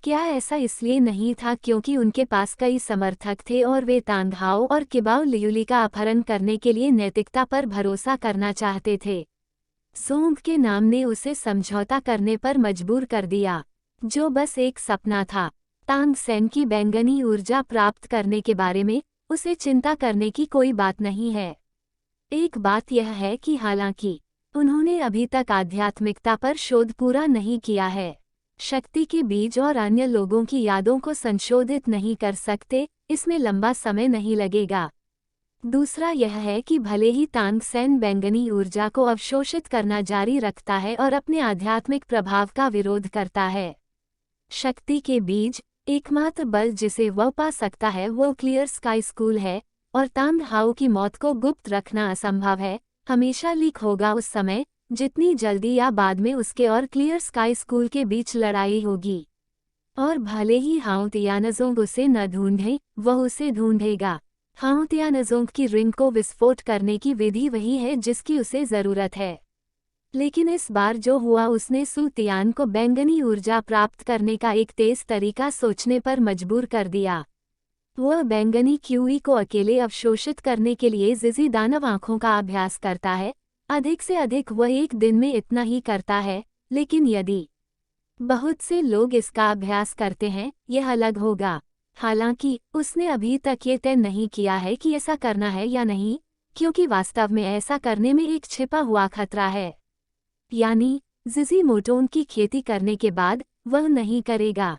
क्या ऐसा इसलिए नहीं था क्योंकि उनके पास कई समर्थक थे और वे तांग हाओ और किबाओ लियुली का अपहरण करने के लिए नैतिकता पर भरोसा करना चाहते थे? सोंग के नाम ने उसे समझौता करने पर मजबूर कर दिया, जो बस एक सपना था। तांग सेन की बैंगनी ऊर्जा प्राप्त करने के बारे में उसे चिंता करने की कोई बात नहीं है। एक बात यह है कि हालांकि उन्होंने अभी तक आध्यात्मिकता पर शोध पूरा नहीं किया है, शक्ति के बीज और अन्य लोगों की यादों को संशोधित नहीं कर सकते, इसमें लंबा समय नहीं लगेगा। दूसरा यह है कि भले ही तांग सेन बैंगनी ऊर्जा को अवशोषित करना जारी रखता है और अपने आध्यात्मिक प्रभाव का विरोध करता है, शक्ति के बीज, एकमात्र बल जिसे वह पा सकता है वो क्लियर स्काई स्कूल है, और तांग हाउ की मौत को गुप्त रखना असंभव है, हमेशा लीक होगा उस समय जितनी जल्दी या बाद में उसके और क्लियर स्काई स्कूल के बीच लड़ाई होगी। और भले ही हाउ तियानजोंग उसे न ढूंढे, वह उसे ढूंढेगा। हाउ तियानजोंग की रिंग को विस्फोट करने की विधि वही है जिसकी उसे जरूरत है। लेकिन इस बार जो हुआ उसने सू तियान को बैंगनी ऊर्जा प्राप्त करने का एक तेज तरीका सोचने पर मजबूर कर दिया। वह बैंगनी क्यूई को अकेले अवशोषित करने के लिए जिजी दानव आंखों का अभ्यास करता है। अधिक से अधिक वह एक दिन में इतना ही करता है, लेकिन यदि बहुत से लोग इसका अभ्यास करते हैं यह अलग होगा। हालांकि उसने अभी तक ये तय नहीं किया है कि ऐसा करना है या नहीं, क्योंकि वास्तव में ऐसा करने में एक छिपा हुआ खतरा है, यानी जिजी मोटोन की खेती करने के बाद वह नहीं करेगा।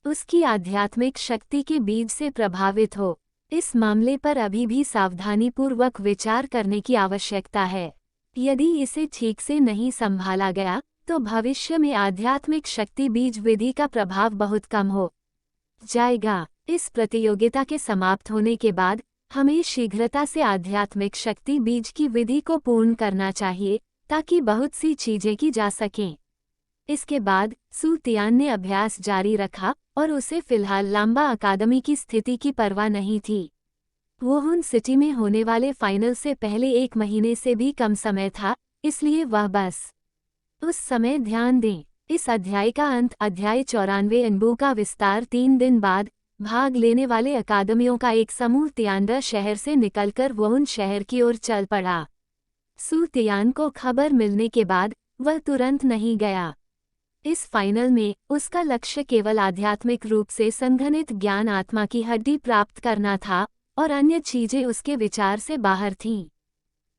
उसकी आध्यात्मिक शक्ति के बीज से प्रभावित हो। इस मामले पर अभी भी सावधानीपूर्वक विचार करने की आवश्यकता है। यदि इसे ठीक से नहीं संभाला गया तो भविष्य में आध्यात्मिक शक्ति बीज विधि का प्रभाव बहुत कम हो जाएगा। इस प्रतियोगिता के समाप्त होने के बाद हमें शीघ्रता से आध्यात्मिक शक्ति बीज की विधि को पूर्ण करना चाहिए ताकि बहुत सी चीजें की जा सकें। इसके बाद सू तियान ने अभ्यास जारी रखा और उसे फिलहाल लांबा अकादमी की स्थिति की परवाह नहीं थी। वुहान सिटी में होने वाले फाइनल से पहले 1 महीने से भी कम समय था, इसलिए वह बस उस समय ध्यान दें। इस अध्याय का अंत अध्याय 94 अनबू का विस्तार 3 दिन बाद भाग लेने वाले अकादमियों का एक समूह तियानडा शहर से निकलकर वुहान शहर की ओर चल पड़ा। सू तियान को खबर मिलने के बाद वह तुरंत नहीं गया। इस फाइनल में उसका लक्ष्य केवल आध्यात्मिक रूप से संघनित ज्ञान आत्मा की हड्डी प्राप्त करना था और अन्य चीजें उसके विचार से बाहर थीं।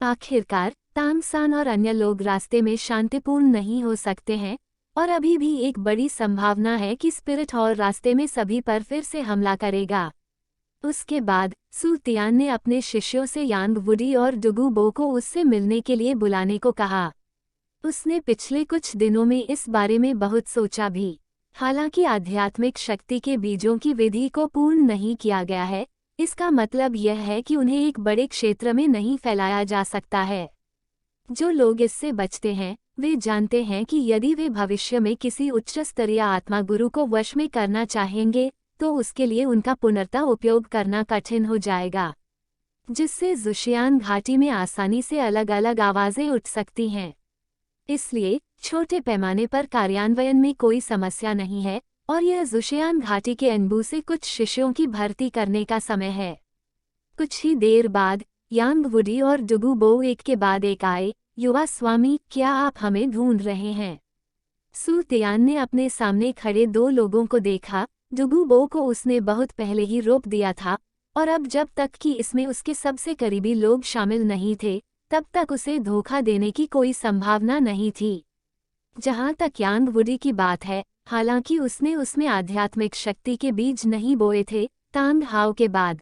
आखिरकार तांग सान और अन्य लोग रास्ते में शांतिपूर्ण नहीं हो सकते हैं और अभी भी एक बड़ी संभावना है कि स्पिरिट हॉल रास्ते में सभी पर फिर से हमला करेगा। उसके बाद सू तियान ने अपने शिष्यों से यांग वुडी और डुगू बो को उससे मिलने के लिए बुलाने को कहा। उसने पिछले कुछ दिनों में इस बारे में बहुत सोचा भी। हालांकि आध्यात्मिक शक्ति के बीजों की विधि को पूर्ण नहीं किया गया है, इसका मतलब यह है कि उन्हें एक बड़े क्षेत्र में नहीं फैलाया जा सकता है। जो लोग इससे बचते हैं वे जानते हैं कि यदि वे भविष्य में किसी उच्च स्तरीय आत्मा गुरु को वश में करना चाहेंगे तो उसके लिए उनका पुनर्तः उपयोग करना कठिन हो जाएगा, जिससे ज़ुशियान घाटी में आसानी से अलग अलग आवाज़ें उठ सकती हैं। इसलिए छोटे पैमाने पर कार्यान्वयन में कोई समस्या नहीं है और यह ज़ुशियान घाटी के अनबू से कुछ शिष्यों की भर्ती करने का समय है। कुछ ही देर बाद यांग वुडी और डुगू बो एक के बाद एक आए। युवा स्वामी, क्या आप हमें ढूंढ रहे हैं? सू तियान ने अपने सामने खड़े 2 लोगों को देखा। डुगू बो को उसने बहुत पहले ही रोक दिया था और अब जब तक कि इसमें उसके सबसे करीबी लोग शामिल नहीं थे तब तक उसे धोखा देने की कोई संभावना नहीं थी। जहां तक यांग वुडी की बात है, हालांकि उसने उसमें आध्यात्मिक शक्ति के बीज नहीं बोए थे, तांग हाउ के बाद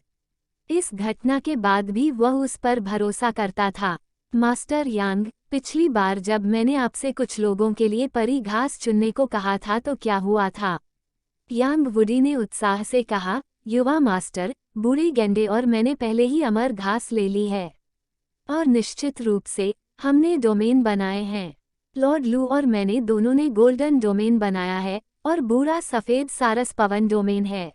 इस घटना के बाद भी वह उस पर भरोसा करता था। मास्टर यांग, पिछली बार जब मैंने आपसे कुछ लोगों के लिए परी घास चुनने को कहा था तो क्या हुआ था? यांग वुडी ने उत्साह से कहा, युवा मास्टर, बूढ़े गेंडे और मैंने पहले ही अमर घास ले ली है और निश्चित रूप से हमने डोमेन बनाए हैं। लॉर्ड लू और मैंने दोनों ने गोल्डन डोमेन बनाया है और बूढ़ा सफ़ेद सारस पवन डोमेन है।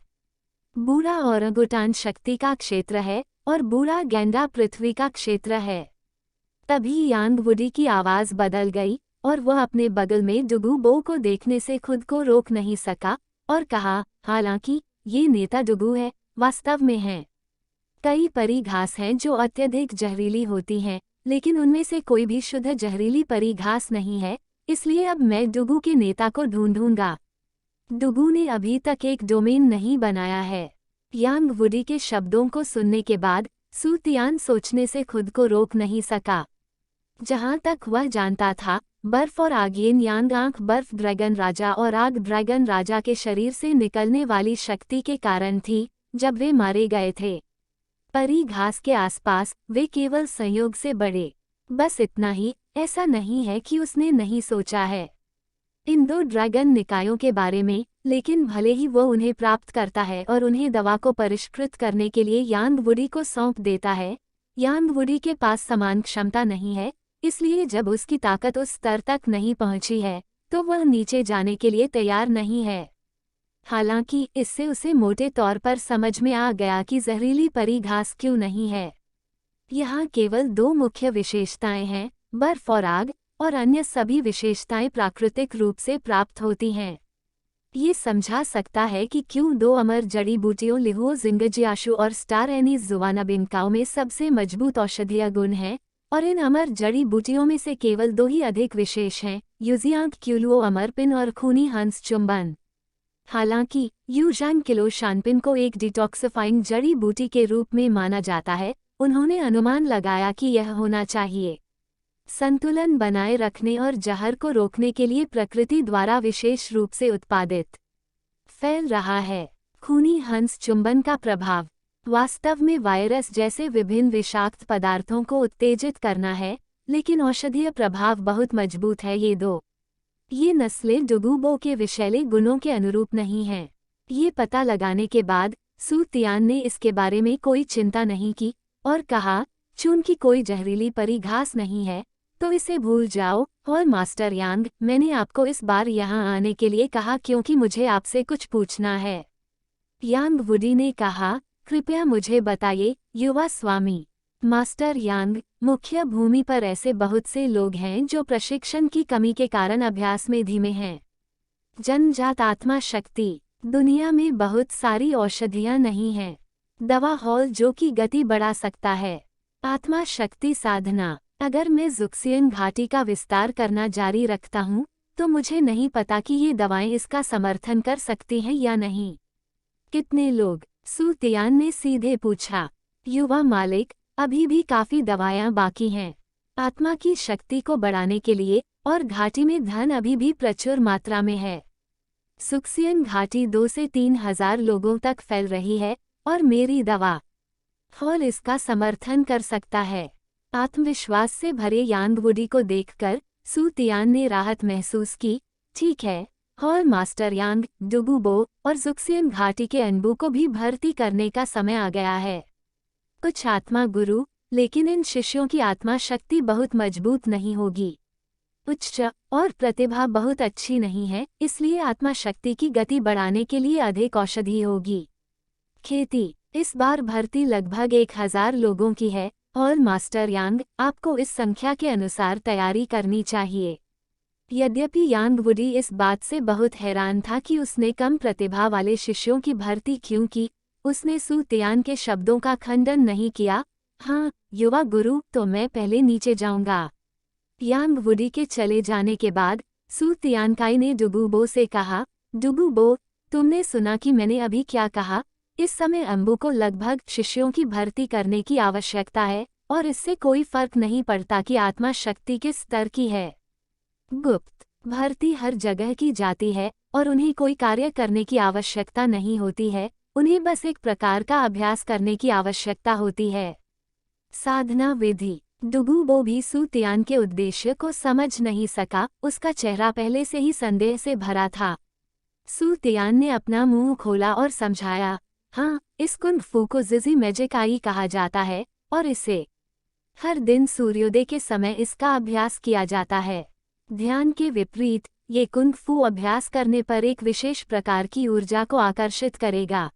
बूढ़ा ओरंगुटान शक्ति का क्षेत्र है और बूढ़ा गेंडा पृथ्वी का क्षेत्र है। तभी यांग वुडी की आवाज़ बदल गई और वह अपने बगल में डुगू बो को देखने से खुद को रोक नहीं सका और कहा, हालांकि ये नेता डुगू है, वास्तव में है। कई परी घास हैं जो अत्यधिक जहरीली होती हैं, लेकिन उनमें से कोई भी शुद्ध जहरीली परी घास नहीं है, इसलिए अब मैं डुगू के नेता को ढूंढूंगा। डुगू ने अभी तक एक डोमेन नहीं बनाया है। यांग वुडी के शब्दों को सुनने के बाद सू तियान सोचने से खुद को रोक नहीं सका। जहां तक वह जानता था, बर्फ और आगियन यांग आंख बर्फ ड्रैगन राजा और आग ड्रैगन राजा के शरीर से निकलने वाली शक्ति के कारण थी जब वे मारे गए थे। परी घास के आसपास वे केवल संयोग से बढ़े। बस इतना ही, ऐसा नहीं है कि उसने नहीं सोचा है इन दो ड्रैगन निकायों के बारे में, लेकिन भले ही वो उन्हें प्राप्त करता है और उन्हें दवा को परिष्कृत करने के लिए यांग वुडी को सौंप देता है, यांग वुडी के पास समान क्षमता नहीं है, इसलिए जब उसकी ताकत उस स्तर तक नहीं पहुंची है तो वह नीचे जाने के लिए तैयार नहीं है। हालांकि इससे उसे मोटे तौर पर समझ में आ गया कि जहरीली परी घास क्यों नहीं है। यहाँ केवल दो मुख्य विशेषताएं हैं, बर्फ और आग, और अन्य सभी विशेषताएं प्राकृतिक रूप से प्राप्त होती हैं। ये समझा सकता है कि क्यों दो अमर जड़ी बूटियों लिहुओ जिंगजियाशु और स्टार एनीज जुवानाबिनकाओ में सबसे मजबूत औषधीय गुण हैं, और इन अमर जड़ी बूटियों में से केवल दो ही अधिक विशेष हैं, यूजियांग क्यूलुओ अमरपिन और खूनी हंस चुंबन। हालांकि यूजांग किलो शानपिन को एक डिटॉक्सिफाइंग जड़ी बूटी के रूप में माना जाता है, उन्होंने अनुमान लगाया कि यह होना चाहिए संतुलन बनाए रखने और जहर को रोकने के लिए प्रकृति द्वारा विशेष रूप से उत्पादित फैल रहा है। खूनी हंस चुंबन का प्रभाव वास्तव में वायरस जैसे विभिन्न विषाक्त पदार्थों को उत्तेजित करना है, लेकिन औषधीय प्रभाव बहुत मजबूत है। ये नस्लें डुगूबो के विषैले गुणों के अनुरूप नहीं हैं। ये पता लगाने के बाद सू तियान ने इसके बारे में कोई चिंता नहीं की और कहा, चूंकि कोई जहरीली परी घास नहीं है तो इसे भूल जाओ। और मास्टर यांग, मैंने आपको इस बार यहाँ आने के लिए कहा क्योंकि मुझे आपसे कुछ पूछना है। यांग वुडी ने कहा, कृपया मुझे बताइए युवा स्वामी। मास्टर यांग, मुख्य भूमि पर ऐसे बहुत से लोग हैं जो प्रशिक्षण की कमी के कारण अभ्यास में धीमे हैं। जनजात आत्मा शक्ति, दुनिया में बहुत सारी औषधियाँ नहीं हैं। दवा हॉल जो कि गति बढ़ा सकता है। आत्मा शक्ति साधना, अगर मैं जुक्सियन घाटी का विस्तार करना जारी रखता हूँ तो मुझे नहीं पता कि ये दवाएं इसका समर्थन कर सकती हैं या नहीं। कितने लोग? सू तियान ने सीधे पूछा। युवा मालिक, अभी भी काफी दवाएं बाकी हैं आत्मा की शक्ति को बढ़ाने के लिए, और घाटी में धन अभी भी प्रचुर मात्रा में है। सुक्सियन घाटी 2 से 3 हजार लोगों तक फैल रही है और मेरी दवा हॉल इसका समर्थन कर सकता है। आत्मविश्वास से भरे यांग वुडी को देखकर सू तियान ने राहत महसूस की। ठीक है, हॉल मास्टर यांग, डुगूबो और जुक्सियन घाटी के अनबू को भी भर्ती करने का समय आ गया है। कुछ आत्मा गुरु, लेकिन इन शिष्यों की आत्मा शक्ति बहुत मजबूत नहीं होगी। उच्च और प्रतिभा बहुत अच्छी नहीं है, इसलिए आत्मा शक्ति की गति बढ़ाने के लिए अधिक औषधि होगी। खेती, इस बार भर्ती लगभग 1000 लोगों की है। और मास्टर यांग, आपको इस संख्या के अनुसार तैयारी करनी चाहिए। यद्यपि यांग वुडी इस बात से बहुत हैरान था कि उसने कम प्रतिभा वाले शिष्यों की भर्ती क्यों की, उसने सू तियान के शब्दों का खंडन नहीं किया। हाँ युवा गुरु, तो मैं पहले नीचे जाऊंगा। यांग वुडी के चले जाने के बाद सू तियानकाई ने डुगूबो से कहा, डुगूबो, तुमने सुना कि मैंने अभी क्या कहा? इस समय अम्बू को लगभग शिष्यों की भर्ती करने की आवश्यकता है, और इससे कोई फर्क नहीं पड़ता कि आत्मा शक्ति किस स्तर की है। गुप्त भर्ती हर जगह की जाती है और उन्हें कोई कार्य करने की आवश्यकता नहीं होती है, उन्हें बस एक प्रकार का अभ्यास करने की आवश्यकता होती है। साधना विधि, डुगूबो भी सू तियान के उद्देश्य को समझ नहीं सका, उसका चेहरा पहले से ही संदेह से भरा था। सू तियान ने अपना मुंह खोला और समझाया, हाँ, इस कुंग फू को जिजी मैजिक आई कहा जाता है और इसे हर दिन सूर्योदय के समय इसका अभ्यास किया जाता है। ध्यान के विपरीत, ये कुंग फू अभ्यास करने पर एक विशेष प्रकार की ऊर्जा को आकर्षित करेगा।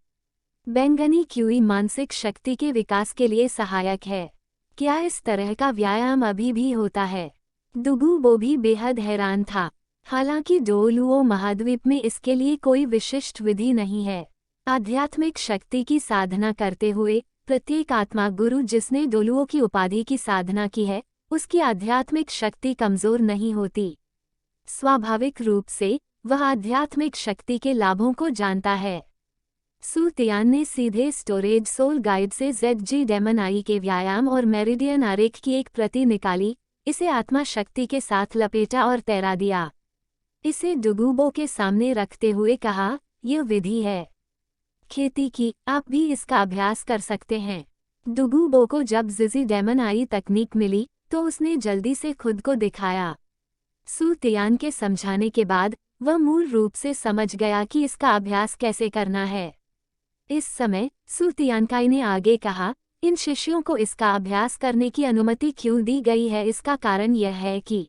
बैंगनी क्यूई मानसिक शक्ति के विकास के लिए सहायक है। क्या इस तरह का व्यायाम अभी भी होता है? डुगूबो भी बेहद हैरान था। हालांकि डोलुओ महाद्वीप में इसके लिए कोई विशिष्ट विधि नहीं है। आध्यात्मिक शक्ति की साधना करते हुए प्रत्येक आत्मा गुरु जिसने डोलुओ की उपाधि की साधना की है, उसकी आध्यात्मिक शक्ति कमजोर नहीं होती। स्वाभाविक रूप से वह आध्यात्मिक शक्ति के लाभों को जानता है। सू तियान ने सीधे स्टोरेज सोल गाइड से ZG डेमन आई के व्यायाम और मेरिडियन आरेख की एक प्रति निकाली, इसे आत्मा शक्ति के साथ लपेटा और तैरा दिया। इसे डुगुबो के सामने रखते हुए कहा, यह विधि है खेती की, आप भी इसका अभ्यास कर सकते हैं। डुगुबो को जब जिजी डेमन आई तकनीक मिली तो उसने जल्दी से खुद को दिखाया। सू तियान के समझाने के बाद वह मूल रूप से समझ गया कि इसका अभ्यास कैसे करना है। इस समय सू तियानकाई ने आगे कहा, इन शिष्यों को इसका अभ्यास करने की अनुमति क्यों दी गई है? इसका कारण यह है कि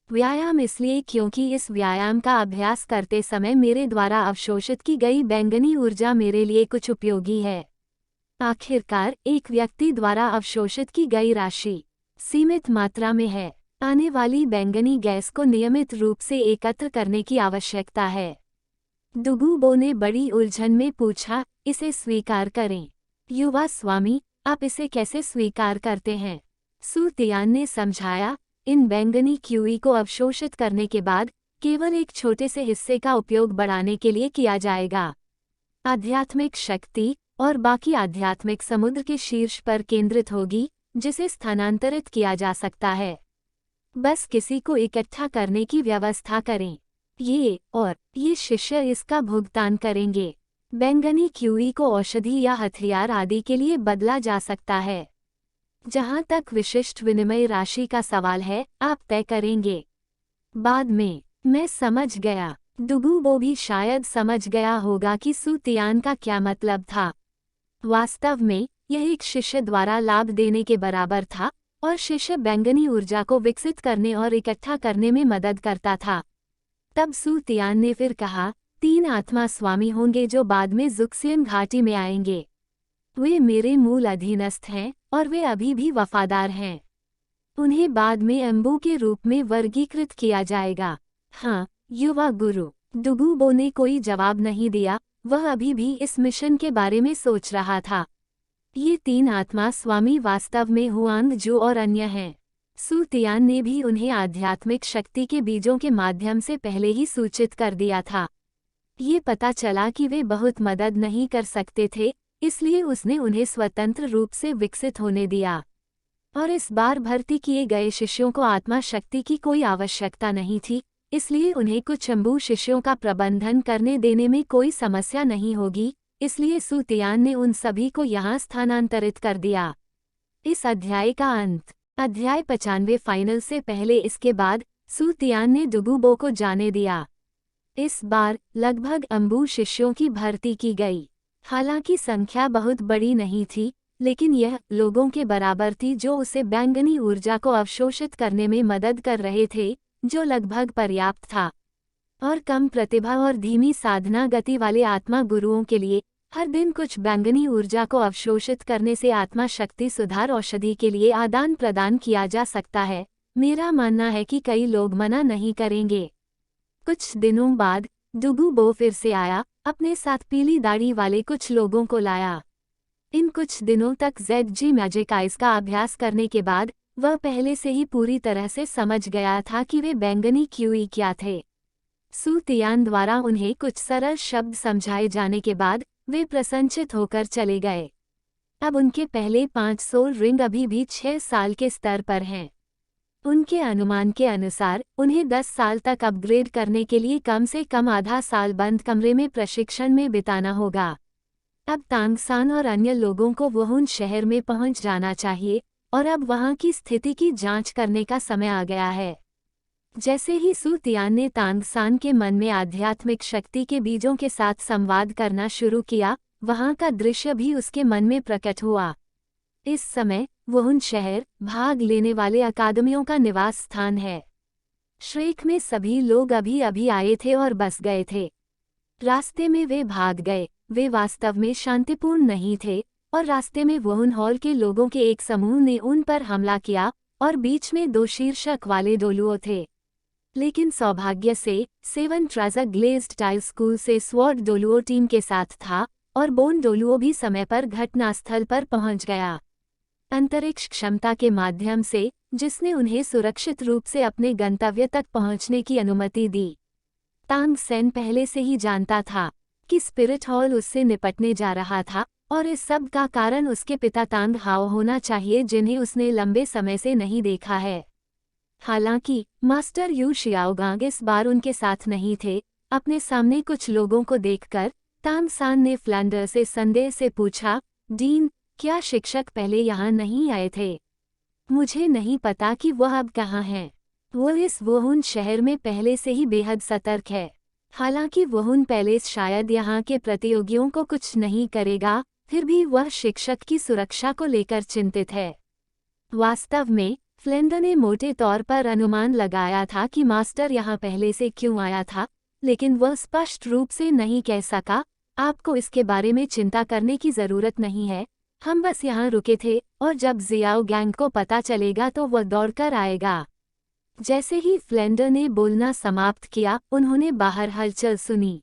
व्यायाम इसलिए क्योंकि इस व्यायाम का अभ्यास करते समय मेरे द्वारा अवशोषित की गई बैंगनी ऊर्जा मेरे लिए कुछ उपयोगी है। आखिरकार एक व्यक्ति द्वारा अवशोषित की गई राशि सीमित मात्रा में है। आने वाली बैंगनी गैस को नियमित रूप से एकत्र करने की आवश्यकता है। डुगुबो ने बड़ी उलझन में पूछा, इसे स्वीकार करें? युवा स्वामी, आप इसे कैसे स्वीकार करते हैं? सू तियान ने समझाया, इन बैंगनी क्यूई को अवशोषित करने के बाद केवल एक छोटे से हिस्से का उपयोग बढ़ाने के लिए किया जाएगा। आध्यात्मिक शक्ति और बाकी आध्यात्मिक समुद्र के शीर्ष पर केंद्रित होगी, जिसे स्थानांतरित किया जा सकता है। बस किसी को इकट्ठा करने की व्यवस्था करें। ये शिष्य इसका भुगतान करेंगे। बैंगनी क्यूई को औषधि या हथियार आदि के लिए बदला जा सकता है। जहां तक विशिष्ट विनिमय राशि का सवाल है, आप तय करेंगे। बाद में मैं समझ गया। डुगुबो भी शायद समझ गया होगा कि सू तियान का क्या मतलब था। वास्तव में यह एक शिष्य द्वारा लाभ देने के बराबर था और शिष्य बैंगनी ऊर्जा को विकसित करने और इकट्ठा करने में मदद करता था। तब सू तियान ने फिर कहा, 3 आत्मा स्वामी होंगे जो बाद में जुक्सियन घाटी में आएंगे। वे मेरे मूल अधीनस्थ हैं और वे अभी भी वफादार हैं। उन्हें बाद में अम्बू के रूप में वर्गीकृत किया जाएगा। हाँ, युवा गुरु। डुगुबो ने कोई जवाब नहीं दिया, वह अभी भी इस मिशन के बारे में सोच रहा था। ये 3 आत्मा स्वामी वास्तव में हुआंग जू और अन्य हैं। सू तियान ने भी उन्हें आध्यात्मिक शक्ति के बीजों के माध्यम से पहले ही सूचित कर दिया था। ये पता चला कि वे बहुत मदद नहीं कर सकते थे, इसलिए उसने उन्हें स्वतंत्र रूप से विकसित होने दिया। और इस बार भर्ती किए गए शिष्यों को आत्मा शक्ति की कोई आवश्यकता नहीं थी, इसलिए उन्हें कुछ अम्बू शिष्यों का प्रबंधन करने देने में कोई समस्या नहीं होगी, इसलिए सू तियान ने उन सभी को यहाँ स्थानांतरित कर दिया। इस अध्याय का अंत। अध्याय 95 फाइनल से पहले इसके बाद सू तियान ने डुगुबो को जाने दिया। इस बार लगभग अम्बू शिष्यों की भर्ती की गई। हालांकि संख्या बहुत बड़ी नहीं थी, लेकिन यह लोगों के बराबर थी जो उसे बैंगनी ऊर्जा को अवशोषित करने में मदद कर रहे थे, जो लगभग पर्याप्त था। और कम प्रतिभा और धीमी साधना गति वाले आत्मा गुरुओं के लिए हर दिन कुछ बैंगनी ऊर्जा को अवशोषित करने से आत्मा शक्ति सुधार औषधि के लिए आदान प्रदान किया जा सकता है। मेरा मानना है कि कई लोग मना नहीं करेंगे। कुछ दिनों बाद डुगुबो फिर से आया, अपने साथ पीली दाढ़ी वाले कुछ लोगों को लाया। इन कुछ दिनों तक ZG मैजिक आइज का अभ्यास करने के बाद वह पहले से ही पूरी तरह से समझ गया था कि वे बैंगनी क्यूई क्या थे। सू तियान द्वारा उन्हें कुछ सरल शब्द समझाए जाने के बाद वे प्रसन्नचित होकर चले गए। अब उनके पहले 5 सोल रिंग अभी भी 6 साल के स्तर पर हैं। उनके अनुमान के अनुसार उन्हें 10 साल तक अपग्रेड करने के लिए कम से कम आधा साल बंद कमरे में प्रशिक्षण में बिताना होगा। अब तांगसान और अन्य लोगों को वुहान शहर में पहुंच जाना चाहिए और अब वहां की स्थिति की जांच करने का समय आ गया है। जैसे ही सू तियान ने तांगसान के मन में आध्यात्मिक शक्ति के बीजों के साथ संवाद करना शुरू किया, वहां का दृश्य भी उसके मन में प्रकट हुआ। इस समय वुहान शहर भाग लेने वाले अकादमियों का निवास स्थान है। श्रेक में सभी लोग अभी अभी आए थे और बस गए थे। रास्ते में वे भाग गए। वे वास्तव में शांतिपूर्ण नहीं थे और रास्ते में वुहान हॉल के लोगों के एक समूह ने उन पर हमला किया और बीच में 2 शीर्षक वाले डोलुओ थे। लेकिन सौभाग्य से 7 ट्राजा ग्लेज्ड टाइल स्कूल से स्वॉर्ड डोलुओ टीम के साथ था और बोन डोलुओ भी समय पर घटनास्थल पर पहुंच गया। अंतरिक्ष क्षमता के माध्यम से, जिसने उन्हें सुरक्षित रूप से अपने गंतव्य तक पहुंचने की अनुमति दी। तांग सेन पहले से ही जानता था कि स्पिरिट हॉल उससे निपटने जा रहा था और इस सब का कारण उसके पिता तांग हाओ होना चाहिए, जिन्हें उसने लंबे समय से नहीं देखा है। हालांकि मास्टर यू शियाओगांग इस बार उनके साथ नहीं थे। अपने सामने कुछ लोगों को देखकर तांग सान ने फ्लैंडर से संदेह से पूछा, डीन, क्या शिक्षक पहले यहाँ नहीं आए थे? मुझे नहीं पता कि वह अब कहाँ हैं। वो इस वुहुन शहर में पहले से ही बेहद सतर्क है। हालांकि वुहुन पैलेस शायद यहाँ के प्रतियोगियों को कुछ नहीं करेगा, फिर भी वह शिक्षक की सुरक्षा को लेकर चिंतित है। वास्तव में फ्लेंडर ने मोटे तौर पर अनुमान लगाया था कि मास्टर यहाँ पहले से क्यों आया था, लेकिन वह स्पष्ट रूप से नहीं कह सका। आपको इसके बारे में चिंता करने की जरूरत नहीं है, हम बस यहाँ रुके थे और जब जियाओ गैंग को पता चलेगा तो वह दौड़कर आएगा। जैसे ही फ्लेंडर ने बोलना समाप्त किया, उन्होंने बाहर हलचल सुनी।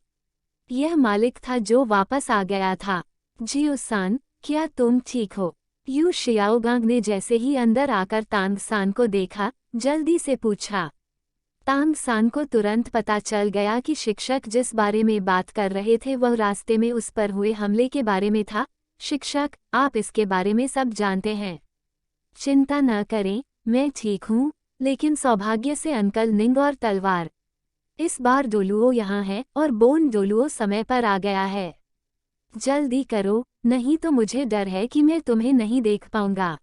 यह मालिक था जो वापस आ गया था। जियो-सान, क्या तुम ठीक हो? यू शियाओगांग ने जैसे ही अंदर आकर तांग सान को देखा, जल्दी से पूछा। तांग सान को तुरंत पता चल गया कि शिक्षक जिस बारे में बात कर रहे थे वह रास्ते में उस पर हुए हमले के बारे में था। शिक्षक, आप इसके बारे में सब जानते हैं। चिंता न करें, मैं ठीक हूँ, लेकिन सौभाग्य से अंकल निंग और तलवार इस बार डोलुओ यहाँ है और बोन डोलुओ समय पर आ गया है। जल्दी करो, नहीं तो मुझे डर है कि मैं तुम्हें नहीं देख पाऊंगा।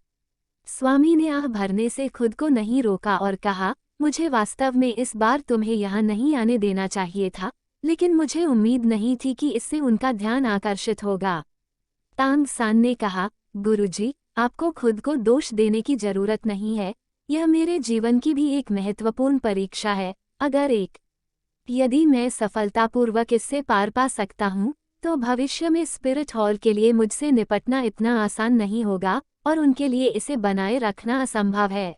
स्वामी ने आह भरने से खुद को नहीं रोका और कहा, मुझे वास्तव में इस बार तुम्हें यहाँ नहीं आने देना चाहिए था, लेकिन मुझे उम्मीद नहीं थी कि इससे उनका ध्यान आकर्षित होगा। तांग सान ने कहा, गुरुजी, आपको खुद को दोष देने की जरूरत नहीं है। यह मेरे जीवन की भी एक महत्वपूर्ण परीक्षा है। यदि मैं सफलतापूर्वक इससे पार पा सकता हूँ, तो भविष्य में स्पिरिट हॉल के लिए मुझसे निपटना इतना आसान नहीं होगा और उनके लिए इसे बनाए रखना असंभव है।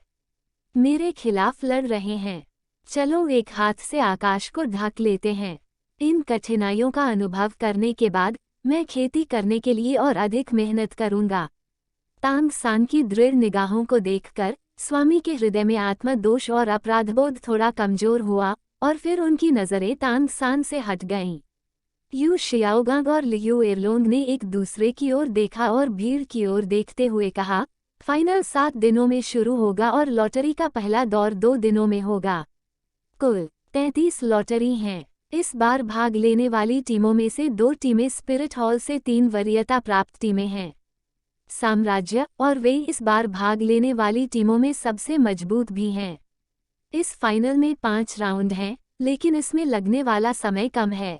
मेरे खिलाफ लड़ रहे हैं। चलो एक हाथ से आकाश को ढक लेते हैं। इन कठिनाइयों का अनुभव करने के बाद मैं खेती करने के लिए और अधिक मेहनत करूंगा। तांग सान की दृढ़ निगाहों को देखकर स्वामी के हृदय में आत्मदोष और अपराधबोध थोड़ा कमजोर हुआ और फिर उनकी नजरें तांग सान से हट गईं। यू शियाओगांग और लियू एरलोंग ने एक दूसरे की ओर देखा और भीड़ की ओर देखते हुए कहा, फाइनल 7 दिनों में शुरू होगा और लॉटरी का पहला दौर 2 दिनों में होगा। कुल 33 लॉटरी हैं। इस बार भाग लेने वाली टीमों में से 2 टीमें स्पिरिट हॉल से 3 वरीयता प्राप्त टीमें हैं। साम्राज्य और वे इस बार भाग लेने वाली टीमों में सबसे मजबूत भी हैं। इस फाइनल में 5 राउंड हैं, लेकिन इसमें लगने वाला समय कम है।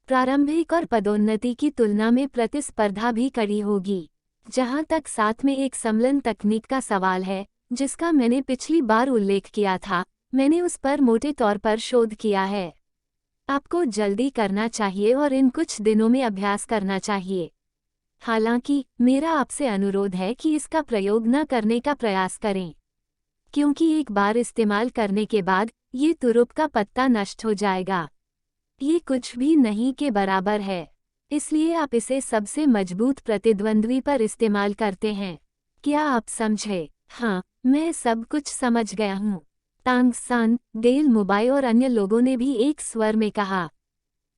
प्रारंभिक और पदोन्नति की तुलना में प्रतिस्पर्धा भी कड़ी होगी। जहां तक साथ में एक सम्मेलन तकनीक का सवाल है, जिसका मैंने पिछली बार उल्लेख किया था, मैंने उस पर मोटे तौर पर शोध किया है। आपको जल्दी करना चाहिए और इन कुछ दिनों में अभ्यास करना चाहिए। हालांकि मेरा आपसे अनुरोध है कि इसका प्रयोग न करने का प्रयास करें, क्योंकि एक बार इस्तेमाल करने के बाद ये तुरुप का पत्ता नष्ट हो जाएगा। ये कुछ भी नहीं के बराबर है, इसलिए आप इसे सबसे मजबूत प्रतिद्वंद्वी पर इस्तेमाल करते हैं। क्या आप समझे? हाँ, मैं सब कुछ समझ गया हूँ। तांग सान, डेल मुबाई और अन्य लोगों ने भी एक स्वर में कहा।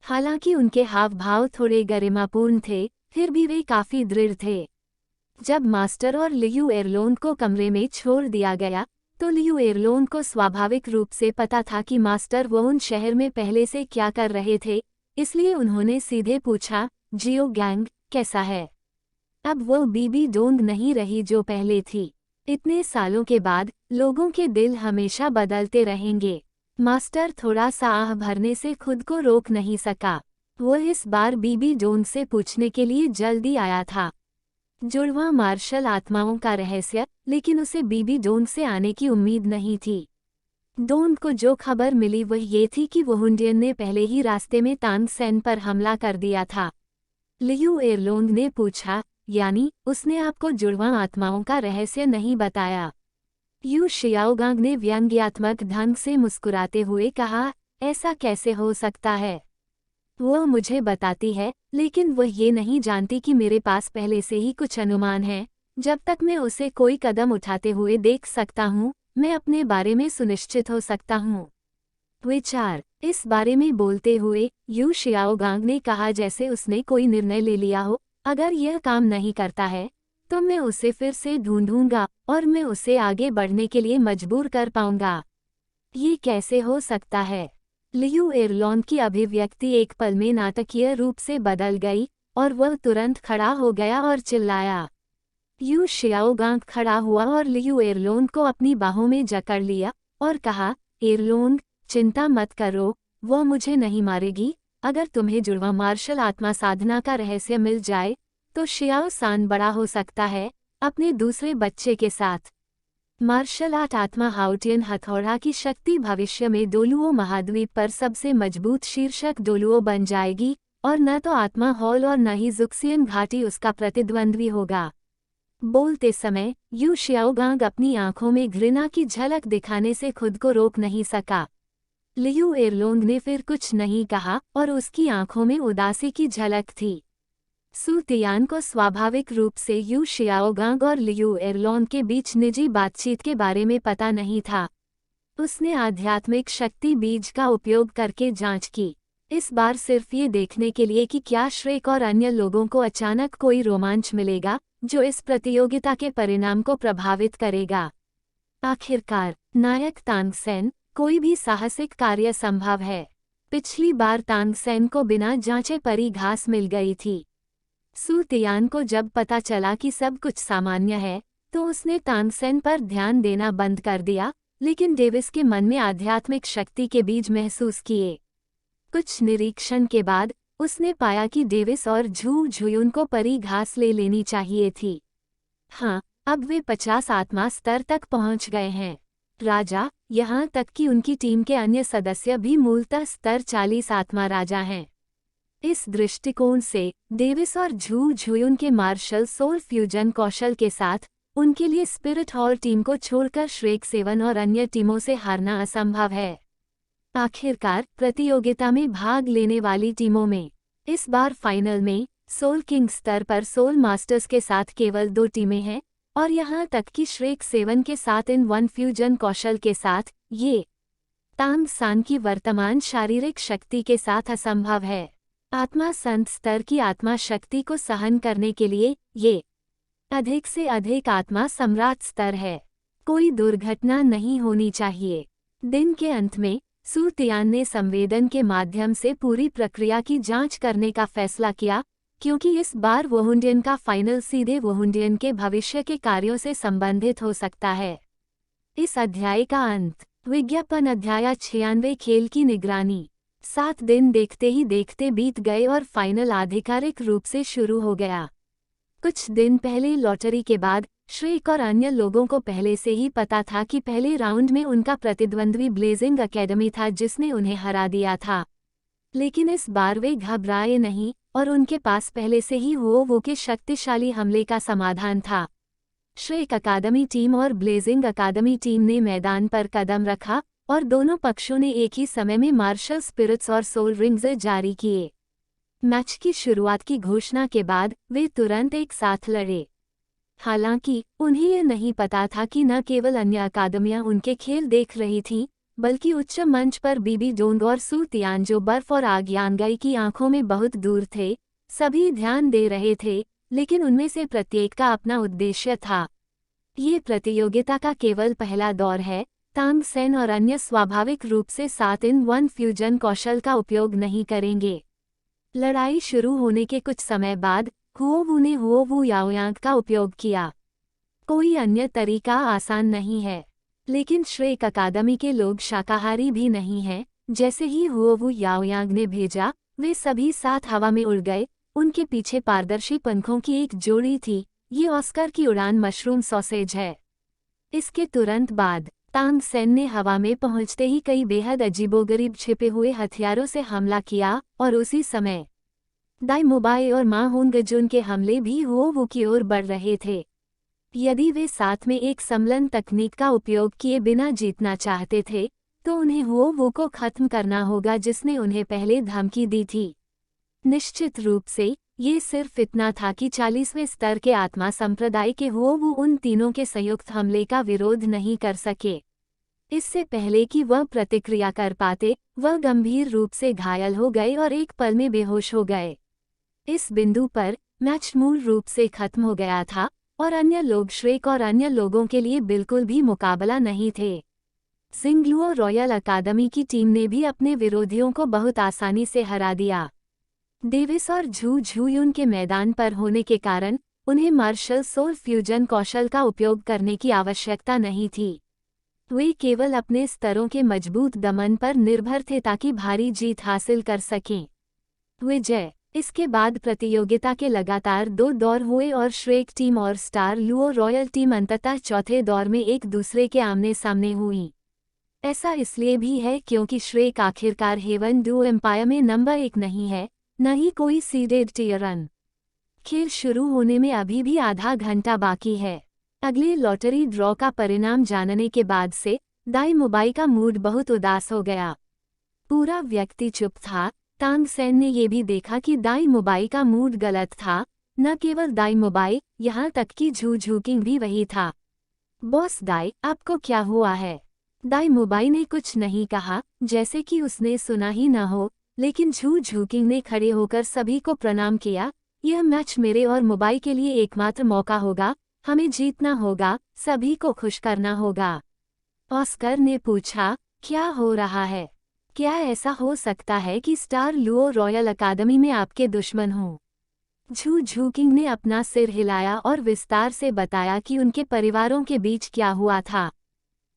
हालांकि उनके हाव भाव थोड़े गरिमापूर्ण थे, फिर भी वे काफी दृढ़ थे। जब मास्टर और लियू एरलोन को कमरे में छोड़ दिया गया, तो लियू एरलोन को स्वाभाविक रूप से पता था कि मास्टर वो उन शहर में पहले से क्या कर रहे थे, इसलिए उन्होंने सीधे पूछा, जियो गैंग कैसा है? अब वो बीबी डोंग नहीं रही जो पहले थी। इतने सालों के बाद लोगों के दिल हमेशा बदलते रहेंगे। मास्टर थोड़ा सा आह भरने से खुद को रोक नहीं सका। वो इस बार बीबी डोंग से पूछने के लिए जल्दी आया था। जुड़वां मार्शल आत्माओं का रहस्य, लेकिन उसे बीबी डोंग से आने की उम्मीद नहीं थी। डोंग को जो खबर मिली वह ये थी कि वुहुंडियन ने पहले ही रास्ते में तांग सेन पर हमला कर दिया था। लियू एरलोंग ने पूछा, यानी उसने आपको जुड़वां आत्माओं का रहस्य नहीं बताया? यू शियाओगांग ने व्यंग्यात्मक ढंग से मुस्कुराते हुए कहा, ऐसा कैसे हो सकता है? वह मुझे बताती है, लेकिन वह ये नहीं जानती कि मेरे पास पहले से ही कुछ अनुमान है। जब तक मैं उसे कोई कदम उठाते हुए देख सकता हूँ, मैं अपने बारे में सुनिश्चित हो सकता हूँ। विचार। इस बारे में बोलते हुए यू शियाओगांग ने कहा जैसे उसने कोई निर्णय ले लिया हो, अगर यह काम नहीं करता है तो मैं उसे फिर से ढूंढूंगा और मैं उसे आगे बढ़ने के लिए मजबूर कर पाऊंगा। ये कैसे हो सकता है? लियू एरलॉन की अभिव्यक्ति एक पल में नाटकीय रूप से बदल गई और वह तुरंत खड़ा हो गया और चिल्लाया। यू शियाओगांग खड़ा हुआ और लियू एरलोन को अपनी बाहों में जकड़ लिया और कहा, एरलोन, चिंता मत करो, वह मुझे नहीं मारेगी। अगर तुम्हें जुड़वा मार्शल आत्मा साधना का रहस्य मिल जाए तो शियाओ सान बड़ा हो सकता है अपने दूसरे बच्चे के साथ। मार्शल आर्ट आत्मा हाउटियन हथौड़ा की शक्ति भविष्य में डोलुओ महाद्वीप पर सबसे मजबूत शीर्षक डोलुओ बन जाएगी और न तो आत्मा हॉल और न ही जुक्सियन घाटी उसका प्रतिद्वंद्वी होगा। बोलते समय यू शियाओगांग अपनी आंखों में घृणा की झलक दिखाने से खुद को रोक नहीं सका। लियू एरलोंग ने फिर कुछ नहीं कहा और उसकी आंखों में उदासी की झलक थी। सू तियान को स्वाभाविक रूप से यू शियाओगांग और लियू एरलोंग के बीच निजी बातचीत के बारे में पता नहीं था। उसने आध्यात्मिक शक्ति बीज का उपयोग करके जांच की, इस बार सिर्फ ये देखने के लिए कि क्या श्रेक और अन्य लोगों को अचानक कोई रोमांच मिलेगा जो इस प्रतियोगिता के परिणाम को प्रभावित करेगा। आखिरकार नायक तांगसेन, कोई भी साहसिक कार्य संभव है। पिछली बार तांगसेन को बिना जांचे परी घास मिल गई थी। सू तियान को जब पता चला कि सब कुछ सामान्य है तो उसने तांगसेन पर ध्यान देना बंद कर दिया, लेकिन डेविस के मन में आध्यात्मिक शक्ति के बीज महसूस किए। कुछ निरीक्षण के बाद उसने पाया कि डेविस और झू झुयुन को परी घास ले लेनी चाहिए थी। हाँ, अब वे 50 आत्मा स्तर तक पहुंच गए हैं। राजा, यहाँ तक कि उनकी टीम के अन्य सदस्य भी मूलतः स्तर 40 आत्मा राजा हैं। इस दृष्टिकोण से डेविस और झू झुयुन के मार्शल सोल फ्यूजन कौशल के साथ उनके लिए स्पिरिट हॉल टीम को छोड़कर श्रेक 7 और अन्य टीमों से हारना असंभव है। आखिरकार प्रतियोगिता में भाग लेने वाली टीमों में इस बार फाइनल में सोल किंग स्तर पर सोल मास्टर्स के साथ केवल 2 टीमें हैं और यहाँ तक कि श्रेक 7 के साथ इन 1 फ्यूजन कौशल के साथ ये तांग सान की वर्तमान शारीरिक शक्ति के साथ असंभव है। आत्मा संत स्तर की आत्मा शक्ति को सहन करने के लिए ये अधिक से अधिक आत्मा सम्राट स्तर है। कोई दुर्घटना नहीं होनी चाहिए। दिन के अंत में सू तियान ने संवेदन के माध्यम से पूरी प्रक्रिया की जांच करने का फैसला किया, क्योंकि इस बार वुहुंडियन का फाइनल सीधे वुहुंडियन के भविष्य के कार्यों से संबंधित हो सकता है। इस अध्याय का अंत। विज्ञापन अध्याय 96 खेल की निगरानी। 7 दिन देखते ही देखते बीत गए और फाइनल आधिकारिक रूप से शुरू हो गया। कुछ दिन पहले लॉटरी के बाद श्रेक और अन्य लोगों को पहले से ही पता था कि पहले राउंड में उनका प्रतिद्वंद्वी ब्लेजिंग एकेडमी था जिसने उन्हें हरा दिया था। लेकिन इस बार वे घबराए नहीं और उनके पास पहले से ही वो के शक्तिशाली हमले का समाधान था। श्रेक अकादमी टीम और ब्लेजिंग अकादमी टीम ने मैदान पर कदम रखा और दोनों पक्षों ने एक ही समय में मार्शल स्पिरिट्स और सोल रिंग्स जारी किए। मैच की शुरुआत की घोषणा के बाद वे तुरंत एक साथ लड़े। हालांकि उन्हें यह नहीं पता था कि न केवल अन्य अकादमियां उनके खेल देख रही थीं, बल्कि उच्च मंच पर बीबी डोंग और सू तियान जो बर्फ और आग यानगाई की आंखों में बहुत दूर थे, सभी ध्यान दे रहे थे, लेकिन उनमें से प्रत्येक का अपना उद्देश्य था। ये प्रतियोगिता का केवल पहला दौर है। तांग सेन और अन्य स्वाभाविक रूप से 7-in-1 फ्यूजन कौशल का उपयोग नहीं करेंगे। लड़ाई शुरू होने के कुछ समय बाद हुओवू ने हुओवू याओयांग का उपयोग किया। कोई अन्य तरीका आसान नहीं है, लेकिन श्रेक अकादमी के लोग शाकाहारी भी नहीं हैं। जैसे ही हुओवू याओयांग ने भेजा, वे सभी 7 हवा में उड़ गए। उनके पीछे पारदर्शी पंखों की एक जोड़ी थी। ये ऑस्कर की उड़ान मशरूम सॉसेज है। इसके तुरंत बाद तांग सेन ने हवा में पहुंचते ही कई बेहद अजीबोगरीब छिपे हुए हथियारों से हमला किया और उसी समय दाई मोबाई और मा होंगजुन के हमले भी हुओवू की ओर बढ़ रहे थे। यदि वे साथ में एक सम्मलन तकनीक का उपयोग किए बिना जीतना चाहते थे, तो उन्हें हुओवू को खत्म करना होगा जिसने उन्हें पहले धमकी दी थी। निश्चित रूप से ये सिर्फ इतना था कि 40वें स्तर के आत्मा संप्रदाय के हुओवू उन तीनों के संयुक्त हमले का विरोध नहीं कर सके। इससे पहले कि वह प्रतिक्रिया कर पाते, वह गंभीर रूप से घायल हो गए और एक पल में बेहोश हो गए। इस बिंदु पर मैच मूल रूप से खत्म हो गया था और अन्य लोग श्रेक और अन्य लोगों के लिए बिल्कुल भी मुकाबला नहीं थे। सिंगलुओ रॉयल अकादमी की टीम ने भी अपने विरोधियों को बहुत आसानी से हरा दिया। डेविस और झू झूयुन के मैदान पर होने के कारण उन्हें मार्शल सोल फ्यूजन कौशल का उपयोग करने की आवश्यकता नहीं थी। वे केवल अपने स्तरों के मजबूत दमन पर निर्भर थे ताकि भारी जीत हासिल कर सकें। विजय। इसके बाद प्रतियोगिता के लगातार 2 दौर हुए और श्रेक टीम और स्टार लुओ रॉयल टीम अंततः चौथे दौर में एक दूसरे के आमने सामने हुई। ऐसा इसलिए भी है क्योंकि श्रेक आखिरकार हेवन डू एम्पायर में नंबर 1 नहीं है, न ही कोई सीडेड टियर। खेल शुरू होने में अभी भी आधा घंटा बाकी है। अगले लॉटरी ड्रॉ का परिणाम जानने के बाद से दाई मुबाई का मूड बहुत उदास हो गया। पूरा व्यक्ति चुप था। तांग सेन ने यह भी देखा कि दाई मुबाई का मूड गलत था। न केवल दाई मुबाई, यहाँ तक कि झू झूकिंग भी वही था। बॉस दाई, आपको क्या हुआ है? दाई मुबाई ने कुछ नहीं कहा, जैसे कि उसने सुना ही न हो, लेकिन झू झूकिंग ने खड़े होकर सभी को प्रणाम किया। यह मैच मेरे और मुबाई के लिए एकमात्र मौका होगा, हमें जीतना होगा, सभी को खुश करना होगा। ऑस्कर ने पूछा, क्या हो रहा है? क्या ऐसा हो सकता है कि स्टार लुओ रॉयल अकादमी में आपके दुश्मन हों? झू झूकिंग ने अपना सिर हिलाया और विस्तार से बताया कि उनके परिवारों के बीच क्या हुआ था।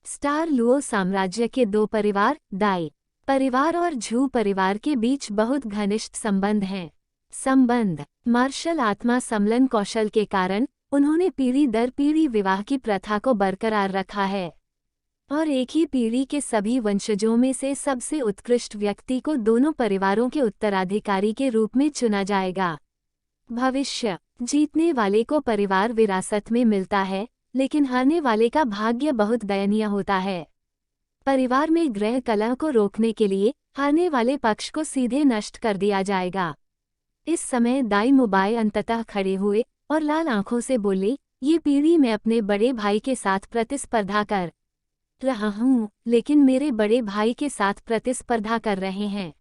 स्टार लुओ साम्राज्य के 2 परिवार, दाई परिवार और झू परिवार के बीच बहुत घनिष्ठ संबंध हैं। संबंध मार्शल आत्मा सम्लन कौशल के कारण उन्होंने पीढ़ी दर पीढ़ी विवाह की प्रथा को बरकरार रखा है और एक ही पीढ़ी के सभी वंशजों में से सबसे उत्कृष्ट व्यक्ति को दोनों परिवारों के उत्तराधिकारी के रूप में चुना जाएगा। भविष्य जीतने वाले को परिवार विरासत में मिलता है, लेकिन हारने वाले का भाग्य बहुत दयनीय होता है। परिवार में गृह कलह को रोकने के लिए हारने वाले पक्ष को सीधे नष्ट कर दिया जाएगा। इस समय दाई मुबाई अंततः खड़े हुए और लाल आंखों से बोले, ये पीढ़ी मैं अपने बड़े भाई के साथ प्रतिस्पर्धा कर रहा हूँ, लेकिन मेरे बड़े भाई के साथ प्रतिस्पर्धा कर रहे हैं।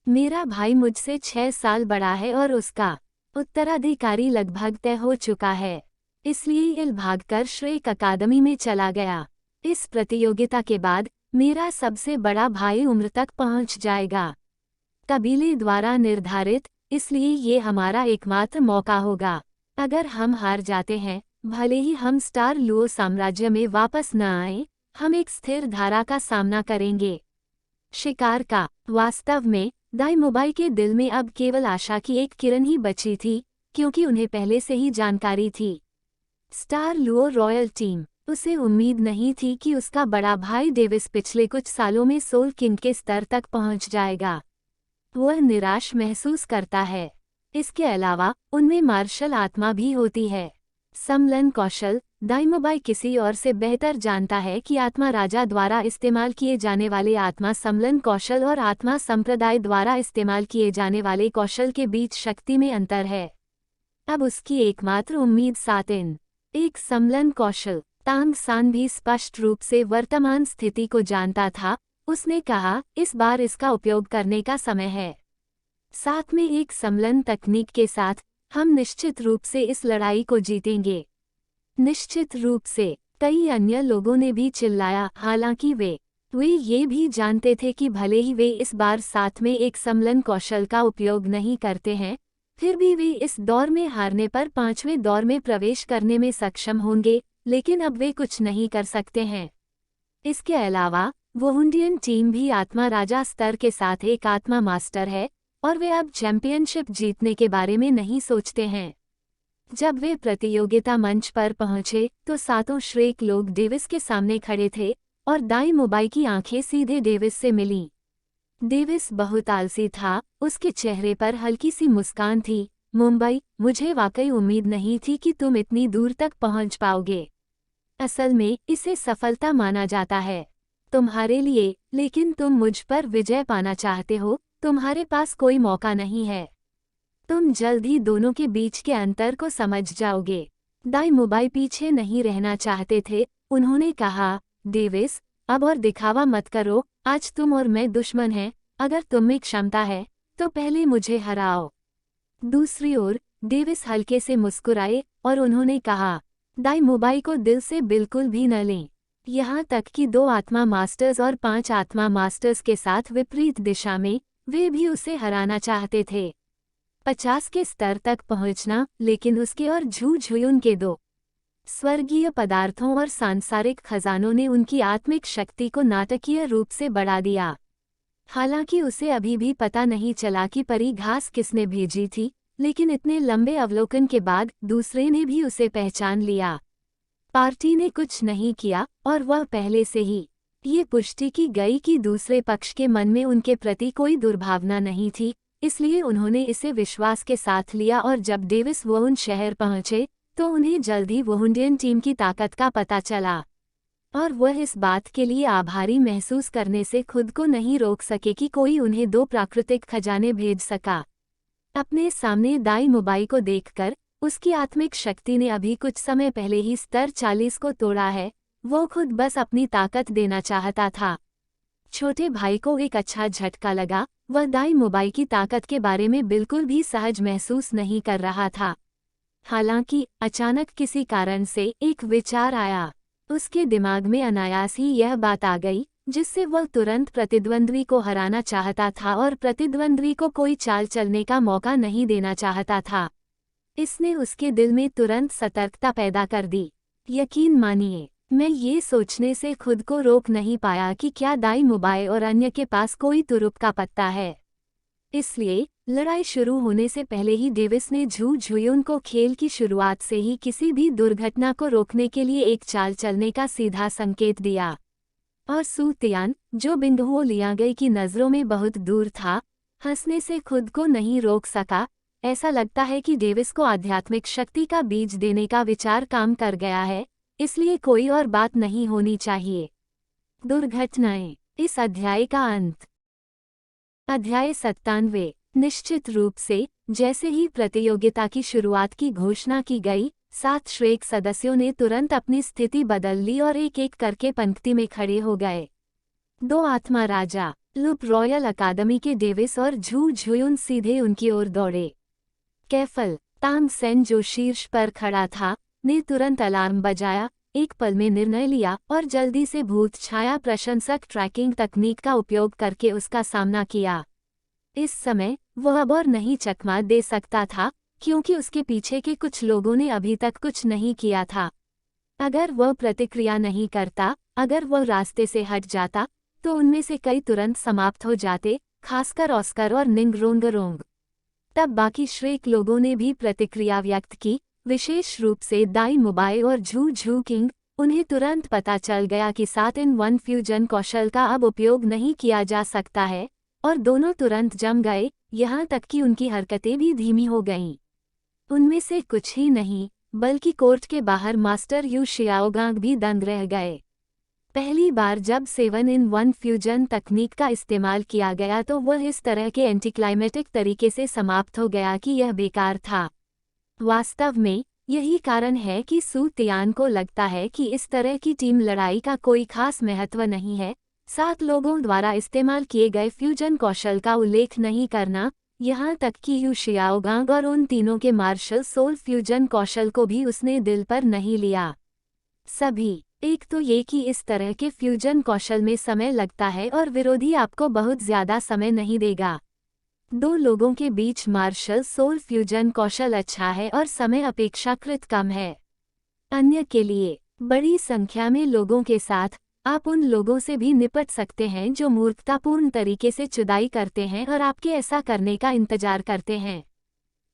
मेरा भाई मुझसे 6 साल बड़ा है और उसका उत्तराधिकारी लगभग तय हो चुका है, इसलिए इल भागकर श्रेक अकादमी में चला गया। इस प्रतियोगिता के बाद मेरा सबसे बड़ा भाई उम्र तक पहुंच जाएगा। कबीले द्वारा निर्धारित, इसलिए ये हमारा एकमात्र मौका होगा। अगर हम हार जाते हैं, भले ही हम स्टार लुओ साम्राज्य में वापस न आए, हम एक स्थिर धारा का सामना करेंगे। शिकार का वास्तव में दाई मुबाई के दिल में अब केवल आशा की एक किरण ही बची थी, क्योंकि उन्हें पहले से ही जानकारी थी। स्टार लुओ रॉयल टीम, उसे उम्मीद नहीं थी कि उसका बड़ा भाई डेविस पिछले कुछ सालों में सोल किंग के स्तर तक पहुंच जाएगा। वह निराश महसूस करता है। इसके अलावा उनमें मार्शल आत्मा भी होती है। सम्लन कौशल दाई मुबाई किसी और से बेहतर जानता है कि आत्मा राजा द्वारा इस्तेमाल किए जाने वाले आत्मा सम्लन कौशल और आत्मा संप्रदाय द्वारा इस्तेमाल किए जाने वाले कौशल के बीच शक्ति में अंतर है। अब उसकी एकमात्र उम्मीद सातिन एक सम्लन कौशल। तांग सान भी स्पष्ट रूप से वर्तमान स्थिति को जानता था। उसने कहा, इस बार इसका उपयोग करने का समय है। साथ में एक सम्लन तकनीक के साथ हम निश्चित रूप से इस लड़ाई को जीतेंगे। निश्चित रूप से, कई अन्य लोगों ने भी चिल्लाया, हालांकि वे ये भी जानते थे कि भले ही वे इस बार साथ में एक सम्लन कौशल का उपयोग नहीं करते हैं, फिर भी वे इस दौर में हारने पर 5वें दौर में प्रवेश करने में सक्षम होंगे, लेकिन अब वे कुछ नहीं कर सकते हैं। इसके अलावा वुहुंडियन टीम भी आत्मा राजा स्तर के साथ एक आत्मा मास्टर है और वे अब चैंपियनशिप जीतने के बारे में नहीं सोचते हैं। जब वे प्रतियोगिता मंच पर पहुंचे तो सातों श्रेक लोग डेविस के सामने खड़े थे और दाई मुबाई की आंखें सीधे डेविस से मिलीं। डेविस बहुत आलसी था, उसके चेहरे पर हल्की सी मुस्कान थी। मुंबई, मुझे वाकई उम्मीद नहीं थी कि तुम इतनी दूर तक पहुंच पाओगे। असल में इसे सफलता माना जाता है तुम्हारे लिए, लेकिन तुम मुझ पर विजय पाना चाहते हो। तुम्हारे पास कोई मौका नहीं है। तुम जल्द ही दोनों के बीच के अंतर को समझ जाओगे। दाई मुबाई पीछे नहीं रहना चाहते थे। उन्होंने कहा, डेविस, अब और दिखावा मत करो, आज तुम और मैं दुश्मन हैं, अगर तुम में क्षमता है तो पहले मुझे हराओ। दूसरी ओर डेविस हल्के से मुस्कुराए और उन्होंने कहा, दाइमोबाई को दिल से बिल्कुल भी न लें। यहाँ तक कि 2 आत्मा मास्टर्स और 5 आत्मा मास्टर्स के साथ विपरीत दिशा में वे भी उसे हराना चाहते थे। 50 के स्तर तक पहुंचना, लेकिन उसके और झू झुयुन के 2 स्वर्गीय पदार्थों और सांसारिक खजानों ने उनकी आत्मिक शक्ति को नाटकीय रूप से बढ़ा दिया। हालांकि उसे अभी भी पता नहीं चला कि परी घास किसने भेजी थी, लेकिन इतने लंबे अवलोकन के बाद दूसरे ने भी उसे पहचान लिया। पार्टी ने कुछ नहीं किया और वह पहले से ही ये पुष्टि की गई कि दूसरे पक्ष के मन में उनके प्रति कोई दुर्भावना नहीं थी, इसलिए उन्होंने इसे विश्वास के साथ लिया। और जब डेविस वुहुन शहर पहुंचे तो उन्हें जल्द ही वुहुंडियन टीम की ताकत का पता चला और वह इस बात के लिए आभारी महसूस करने से खुद को नहीं रोक सके कि कोई उन्हें 2 प्राकृतिक खजाने भेज सका। अपने सामने दाइमोबाई को देखकर उसकी आत्मिक शक्ति ने अभी कुछ समय पहले ही स्तर 40 को तोड़ा है। वो खुद बस अपनी ताकत देना चाहता था। छोटे भाई को एक अच्छा झटका लगा। वह दाइमोबाई की ताकत के बारे में बिल्कुल भी सहज महसूस नहीं कर रहा था। हालांकि अचानक किसी कारण से एक विचार आया। उसके दिमाग में अनायास ही यह बात आ गई जिससे वह तुरंत प्रतिद्वंद्वी को हराना चाहता था और प्रतिद्वंद्वी को कोई चाल चलने का मौका नहीं देना चाहता था। इसने उसके दिल में तुरंत सतर्कता पैदा कर दी। यकीन मानिए, मैं ये सोचने से खुद को रोक नहीं पाया कि क्या दाइमोबाई और अन्य के पास कोई तुरुप का पत्ता है। इसलिए लड़ाई शुरू होने से पहले ही डेविस ने झू झुयुन को खेल की शुरुआत से ही किसी भी दुर्घटना को रोकने के लिए एक चाल चलने का सीधा संकेत दिया। और सू तियान, जो बिंदुओं लिया गई की नज़रों में बहुत दूर था, हंसने से खुद को नहीं रोक सका। ऐसा लगता है कि डेविस को आध्यात्मिक शक्ति का बीज देने का विचार काम कर गया है, इसलिए कोई और बात नहीं होनी चाहिए। दुर्घटनाएं। इस अध्याय का अंत। अध्याय 97। निश्चित रूप से जैसे ही प्रतियोगिता की शुरुआत की घोषणा की गई, 7 श्रेक सदस्यों ने तुरंत अपनी स्थिति बदल ली और एक एक करके पंक्ति में खड़े हो गए। 2 आत्मा राजा लूप रॉयल अकादमी के डेविस और झू झुयुन सीधे उनकी ओर दौड़े। कैफल तांग सेन, जो शीर्ष पर खड़ा था, ने तुरंत अलार्म बजाया, एक पल में निर्णय लिया और जल्दी से भूत छाया प्रशंसक ट्रैकिंग तकनीक का उपयोग करके उसका सामना किया। इस समय वह अब और नहीं चकमा दे सकता था, क्योंकि उसके पीछे के कुछ लोगों ने अभी तक कुछ नहीं किया था। अगर वह प्रतिक्रिया नहीं करता, अगर वह रास्ते से हट जाता, तो उनमें से कई तुरंत समाप्त हो जाते, खासकर ऑस्कर और निंगरोंगरोंग। तब बाकी श्रेक लोगों ने भी प्रतिक्रिया व्यक्त की, विशेष रूप से दाइमोबाई और झू झू किंग। उन्हें तुरंत पता चल गया कि 7-in-1 फ्यूजन कौशल का अब उपयोग नहीं किया जा सकता है, और दोनों तुरंत जम गए, यहाँ तक कि उनकी हरकतें भी धीमी हो गईं। उनमें से कुछ ही नहीं, बल्कि कोर्ट के बाहर मास्टर यू शियाओगांग भी दंग रह गए। पहली बार जब 7-in-1 फ्यूजन तकनीक का इस्तेमाल किया गया तो वह इस तरह के एंटीक्लाइमेटिक तरीके से समाप्त हो गया कि यह बेकार था। वास्तव में यही कारण है कि सू तियान को लगता है कि इस तरह की टीम लड़ाई का कोई खास महत्व नहीं है। 7 लोगों द्वारा इस्तेमाल किए गए फ्यूजन कौशल का उल्लेख नहीं करना, यहाँ तक कि यू शियाओगांग और उन तीनों के मार्शल सोल फ्यूजन कौशल को भी उसने दिल पर नहीं लिया। सभी, एक तो ये कि इस तरह के फ्यूजन कौशल में समय लगता है और विरोधी आपको बहुत ज्यादा समय नहीं देगा। 2 लोगों के बीच मार्शल सोल फ्यूजन कौशल अच्छा है और समय अपेक्षाकृत कम है। अन्य के लिए बड़ी संख्या में लोगों के साथ आप उन लोगों से भी निपट सकते हैं जो मूर्खतापूर्ण तरीके से चुदाई करते हैं और आपके ऐसा करने का इंतजार करते हैं।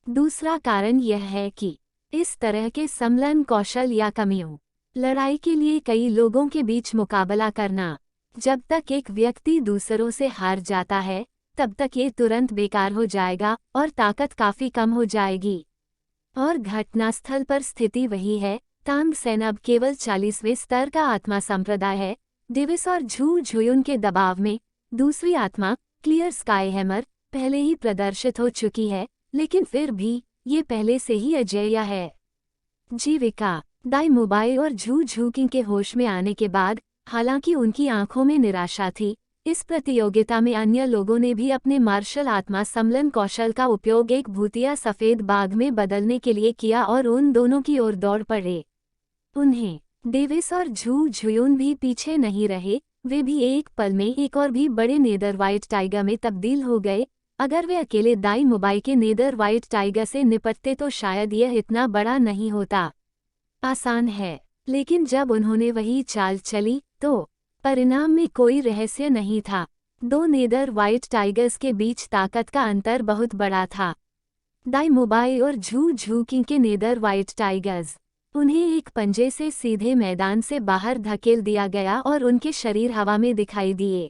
दूसरा कारण यह है कि इस तरह के सम्मेलन कौशल या कमियों लड़ाई के लिए कई लोगों के बीच मुकाबला करना, जब तक एक व्यक्ति दूसरों से हार जाता है तब तक ये तुरंत बेकार हो जाएगा और ताकत काफी कम हो जाएगी। और घटनास्थल पर स्थिति वही है। तांग सेन अब केवल 40वें स्तर का आत्मा संप्रदाय है। डेविस और झू झुयुन के दबाव में दूसरी आत्मा क्लियर स्काई हैमर पहले ही प्रदर्शित हो चुकी है, लेकिन फिर भी ये पहले से ही अजेय है। जीविका दाइमोबाई और झू झू किंग के होश में आने के बाद हालांकि उनकी आंखों में निराशा थी। इस प्रतियोगिता में अन्य लोगों ने भी अपने मार्शल आत्मा सम्मेलन कौशल का उपयोग एक भूतिया सफेद बाघ में बदलने के लिए किया और उन दोनों की ओर दौड़ पड़े। उन्हें डेविस और झू झुयून भी पीछे नहीं रहे, वे भी एक पल में एक और भी बड़े नेदर व्हाइट टाइगर में तब्दील हो गए। अगर वे अकेले दाई मुंबई के नेदर व्हाइट टाइगर से निपटते तो शायद यह इतना बड़ा नहीं होता। आसान है, लेकिन जब उन्होंने वही चाल चली तो परिणाम में कोई रहस्य नहीं था। दो नेदर व्हाइट टाइगर्स के बीच ताकत का अंतर बहुत बड़ा था। दाई मुंबई और झू झूकी के नेदर व्हाइट टाइगर्स, उन्हें एक पंजे से सीधे मैदान से बाहर धकेल दिया गया और उनके शरीर हवा में दिखाई दिए,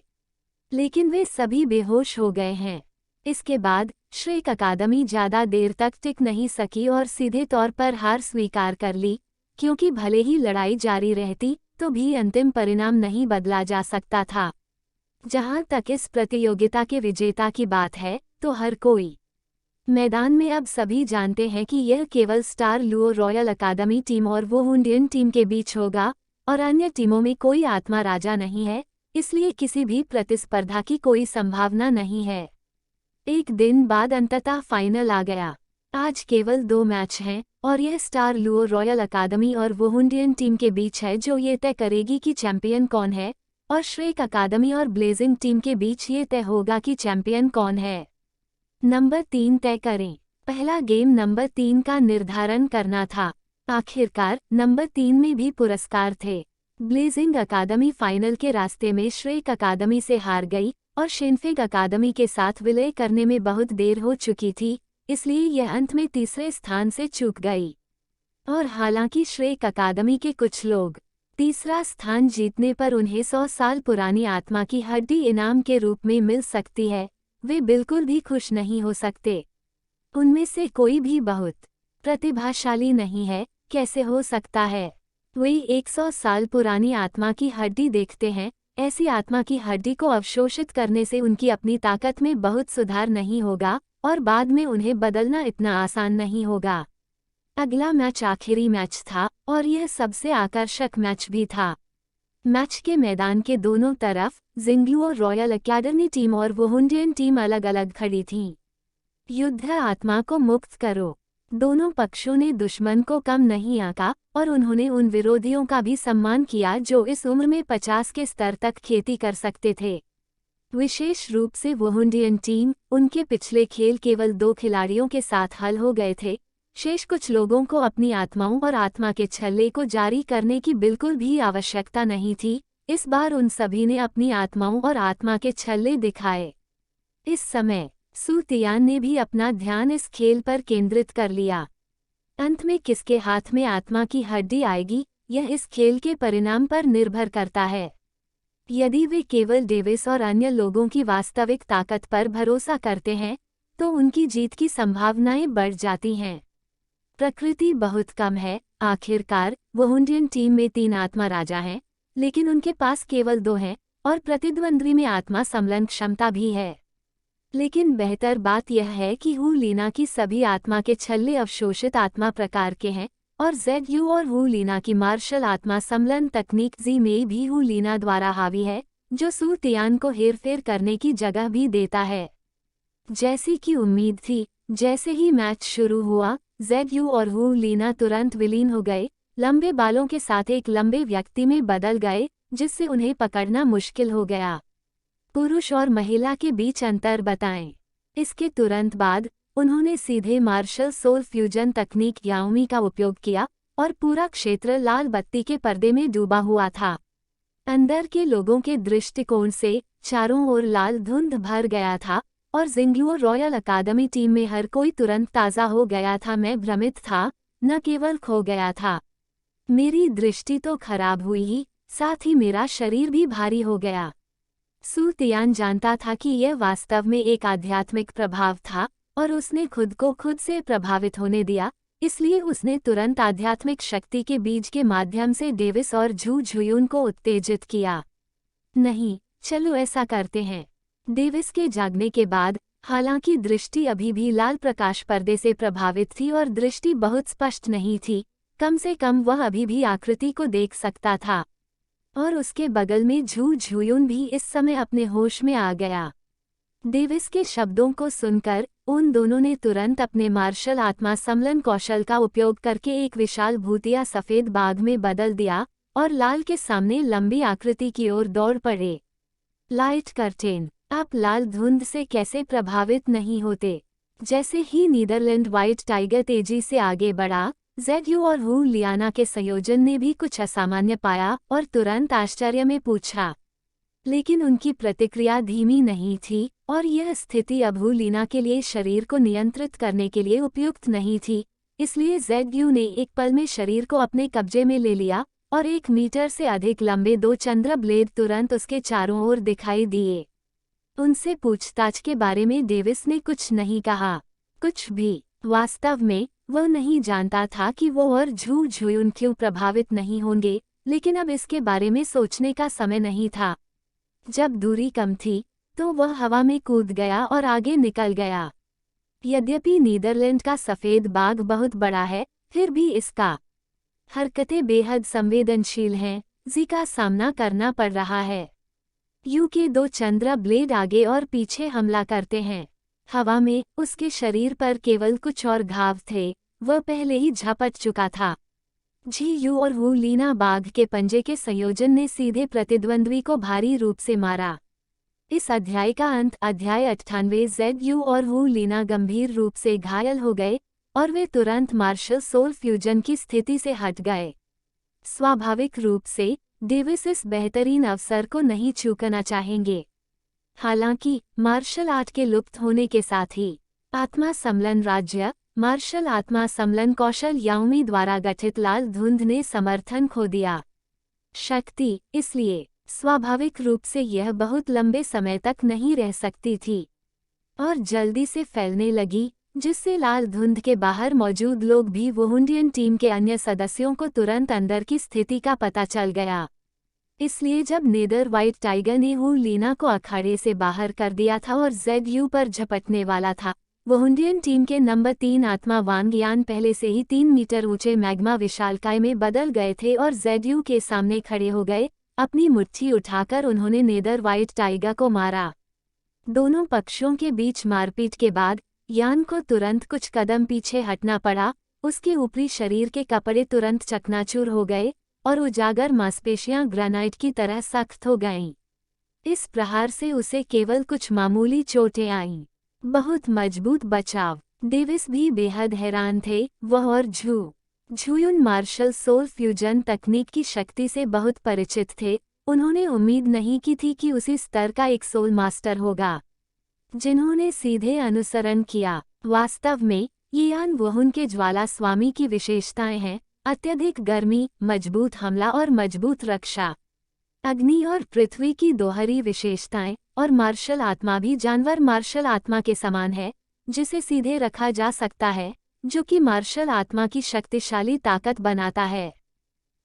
लेकिन वे सभी बेहोश हो गए हैं। इसके बाद श्रेक अकादमी ज्यादा देर तक टिक नहीं सकी और सीधे तौर पर हार स्वीकार कर ली, क्योंकि भले ही लड़ाई जारी रहती तो भी अंतिम परिणाम नहीं बदला जा सकता था। जहां तक इस प्रतियोगिता के विजेता की बात है तो हर कोई मैदान में अब सभी जानते हैं कि यह केवल स्टार लुओ रॉयल अकादमी टीम और वो इंडियन टीम के बीच होगा और अन्य टीमों में कोई आत्मा राजा नहीं है, इसलिए किसी भी प्रतिस्पर्धा की कोई संभावना नहीं है। एक दिन बाद अंततः फाइनल आ गया। आज केवल 2 मैच हैं और यह स्टार लुओ रॉयल अकादमी और वो इंडियन टीम के बीच है जो ये तय करेगी कि चैंपियन कौन है, और श्रेक अकादमी और ब्लेजिंग टीम के बीच ये तय होगा कि चैंपियन कौन है। नंबर 3 तय करें। पहला गेम नंबर 3 का निर्धारण करना था। आखिरकार नंबर 3 में भी पुरस्कार थे। ब्लेजिंग अकादमी फाइनल के रास्ते में श्रेक अकादमी से हार गई और शिनफिग अकादमी के साथ विलय करने में बहुत देर हो चुकी थी, इसलिए यह अंत में तीसरे स्थान से चूक गई। और हालांकि श्रेक अकादमी के कुछ लोग तीसरा स्थान जीतने पर उन्हें 100 साल पुरानी आत्मा की हड्डी इनाम के रूप में मिल सकती है, वे बिल्कुल भी खुश नहीं हो सकते। उनमें से कोई भी बहुत प्रतिभाशाली नहीं है, कैसे हो सकता है? वे 100 साल पुरानी आत्मा की हड्डी देखते हैं। ऐसी आत्मा की हड्डी को अवशोषित करने से उनकी अपनी ताकत में बहुत सुधार नहीं होगा और बाद में उन्हें बदलना इतना आसान नहीं होगा। अगला मैच आखिरी मैच था और यह सबसे आकर्षक मैच भी था। मैच के मैदान के दोनों तरफ जिंगलुओ रॉयल अकेडमी टीम और वो इंडियन टीम अलग अलग खड़ी थीं। युद्ध आत्मा को मुक्त करो। दोनों पक्षों ने दुश्मन को कम नहीं आंका और उन्होंने उन विरोधियों का भी सम्मान किया जो इस उम्र में 50 के स्तर तक खेती कर सकते थे। विशेष रूप से वो इंडियन टीम, उनके पिछले खेल केवल 2 खिलाड़ियों के साथ हल हो गए थे। शेष कुछ लोगों को अपनी आत्माओं और आत्मा के छल्ले को जारी करने की बिल्कुल भी आवश्यकता नहीं थी। इस बार उन सभी ने अपनी आत्माओं और आत्मा के छल्ले दिखाए। इस समय सू तियान ने भी अपना ध्यान इस खेल पर केंद्रित कर लिया। अंत में किसके हाथ में आत्मा की हड्डी आएगी, यह इस खेल के परिणाम पर निर्भर करता है। यदि वे केवल डेविस और अन्य लोगों की वास्तविक ताकत पर भरोसा करते हैं तो उनकी जीत की संभावनाएं बढ़ जाती हैं। प्रकृति बहुत कम है। आखिरकार वो इंडियन टीम में 3 आत्मा राजा हैं, लेकिन उनके पास केवल 2 हैं और प्रतिद्वंद्वी में आत्मा सम्मेलन क्षमता भी है। लेकिन बेहतर बात यह है कि हू लीना की सभी आत्मा के छल्ले अवशोषित आत्मा प्रकार के हैं और ZU और हू लीना की मार्शल आत्मा सम्मेलन तकनीक जी में भी हू लीना द्वारा हावी है, जो सू तियान को हेरफेर करने की जगह भी देता है। जैसी कि उम्मीद थी, जैसे ही मैच शुरू हुआ ZU और हू लीना तुरंत विलीन हो गए, लंबे बालों के साथ एक लंबे व्यक्ति में बदल गए, जिससे उन्हें पकड़ना मुश्किल हो गया। पुरुष और महिला के बीच अंतर बताएं। इसके तुरंत बाद उन्होंने सीधे मार्शल सोल फ्यूजन तकनीक याओमी का उपयोग किया और पूरा क्षेत्र लाल बत्ती के पर्दे में डूबा हुआ था। अंदर के लोगों के दृष्टिकोण से चारों ओर लाल धुंध भर गया था और जिंगलुओ रॉयल अकादमी टीम में हर कोई तुरंत ताज़ा हो गया था। मैं भ्रमित था, न केवल खो गया था। मेरी दृष्टि तो खराब हुई ही, साथ ही मेरा शरीर भी भारी हो गया। सू तियान जानता था कि यह वास्तव में एक आध्यात्मिक प्रभाव था और उसने खुद को खुद से प्रभावित होने दिया, इसलिए उसने तुरंत आध्यात्मिक शक्ति के बीज के माध्यम से डेविस और झू झुयून को उत्तेजित किया। नहीं, चलो ऐसा करते हैं। डेविस के जागने के बाद, हालांकि दृष्टि अभी भी लाल प्रकाश पर्दे से प्रभावित थी और दृष्टि बहुत स्पष्ट नहीं थी, कम से कम वह अभी भी आकृति को देख सकता था। और उसके बगल में झू झुयुन भी इस समय अपने होश में आ गया। डेविस के शब्दों को सुनकर उन दोनों ने तुरंत अपने मार्शल आत्मा सम्लन कौशल का उपयोग करके एक विशाल भूतिया सफेद बाघ में बदल दिया और लाल के सामने लंबी आकृति की ओर दौड़ पड़े। Light curtain. आप लाल धुंध से कैसे प्रभावित नहीं होते? जैसे ही नीदरलैंड व्हाइट टाइगर तेजी से आगे बढ़ा, जेडयू और वू लियाना के संयोजन ने भी कुछ असामान्य पाया और तुरंत आश्चर्य में पूछा। लेकिन उनकी प्रतिक्रिया धीमी नहीं थी और यह स्थिति अब वू लीना के लिए शरीर को नियंत्रित करने के लिए उपयुक्त नहीं थी, इसलिए जेडयू ने एक पल में शरीर को अपने कब्जे में ले लिया और 1 मीटर से अधिक लंबे 2 चंद्र ब्लेड तुरंत उसके चारों ओर दिखाई दिए। उनसे पूछताछ के बारे में डेविस ने कुछ नहीं कहा, कुछ भी। वास्तव में वह नहीं जानता था कि वो और झू झुयुन क्यों प्रभावित नहीं होंगे, लेकिन अब इसके बारे में सोचने का समय नहीं था। जब दूरी कम थी तो वह हवा में कूद गया और आगे निकल गया। यद्यपि नीदरलैंड का सफेद बाघ बहुत बड़ा है, फिर भी इसका हरकतें बेहद संवेदनशील हैं, जी का सामना करना पड़ रहा है। यू के 2 चंद्र ब्लेड आगे और पीछे हमला करते हैं। हवा में उसके शरीर पर केवल कुछ और घाव थे, वह पहले ही झपट चुका था। झीयू और वू लीना बाघ के पंजे के संयोजन ने सीधे प्रतिद्वंद्वी को भारी रूप से मारा। इस अध्याय का अंत अध्याय 98। जेडयू और वू लीना गंभीर रूप से घायल हो गए और वे तुरंत मार्शल सोल फ्यूजन की स्थिति से हट गए। स्वाभाविक रूप से डेविस इस बेहतरीन अवसर को नहीं चूकना चाहेंगे। हालांकि मार्शल आर्ट के लुप्त होने के साथ ही आत्मा सम्लन राज्य मार्शल आत्मा सम्लन कौशल याओमी द्वारा गठित लाल धुंध ने समर्थन खो दिया। शक्ति, इसलिए स्वाभाविक रूप से यह बहुत लंबे समय तक नहीं रह सकती थी और जल्दी से फैलने लगी, जिससे लाल धुंध के बाहर मौजूद लोग भी वुहुंडियन टीम के अन्य सदस्यों को तुरंत अंदर की स्थिति का पता चल गया। इसलिए जब नेदर व्हाइट टाइगर ने वू लीना को अखाड़े से बाहर कर दिया था और जेडयू पर झपटने वाला था, वुहुंडियन टीम के नंबर 3 आत्मा वांग यान पहले से ही 3 मीटर ऊंचे मैग्मा विशालकाय में बदल गए थे और जेडयू के सामने खड़े हो गए। अपनी मुट्ठी उठाकर उन्होंने नेदर व्हाइट टाइगर को मारा। दोनों पक्षों के बीच मारपीट के बाद यान को तुरंत कुछ कदम पीछे हटना पड़ा। उसके ऊपरी शरीर के कपड़े तुरंत चकनाचूर हो गए और उजागर मांसपेशियां ग्रेनाइट की तरह सख्त हो गईं। इस प्रहार से उसे केवल कुछ मामूली चोटें आईं। बहुत मजबूत बचाव। डेविस भी बेहद हैरान थे। वह और झुयुन मार्शल सोल फ्यूजन तकनीक की शक्ति से बहुत परिचित थे। उन्होंने उम्मीद नहीं की थी कि उसी स्तर का एक सोल मास्टर होगा जिन्होंने सीधे अनुसरण किया। वास्तव में ये यान वुहुन के ज्वाला स्वामी की विशेषताएं हैं: अत्यधिक गर्मी, मजबूत हमला और मजबूत रक्षा। अग्नि और पृथ्वी की दोहरी विशेषताएं, और मार्शल आत्मा भी जानवर मार्शल आत्मा के समान है, जिसे सीधे रखा जा सकता है, जो कि मार्शल आत्मा की शक्तिशाली ताकत बनाता है।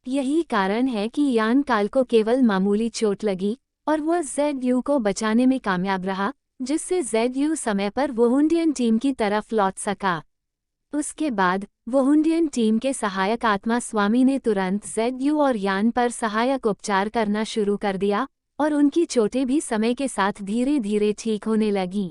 यही कारण है कि यान काल को केवल मामूली चोट लगी और वह जेडयू को बचाने में कामयाब रहा, जिससे जेडयू समय पर वुहुंडियन टीम की तरफ लौट सका। उसके बाद वुहुंडियन टीम के सहायक आत्मा स्वामी ने तुरंत जेडयू और यान पर सहायक उपचार करना शुरू कर दिया और उनकी चोटें भी समय के साथ धीरे धीरे ठीक होने लगीं।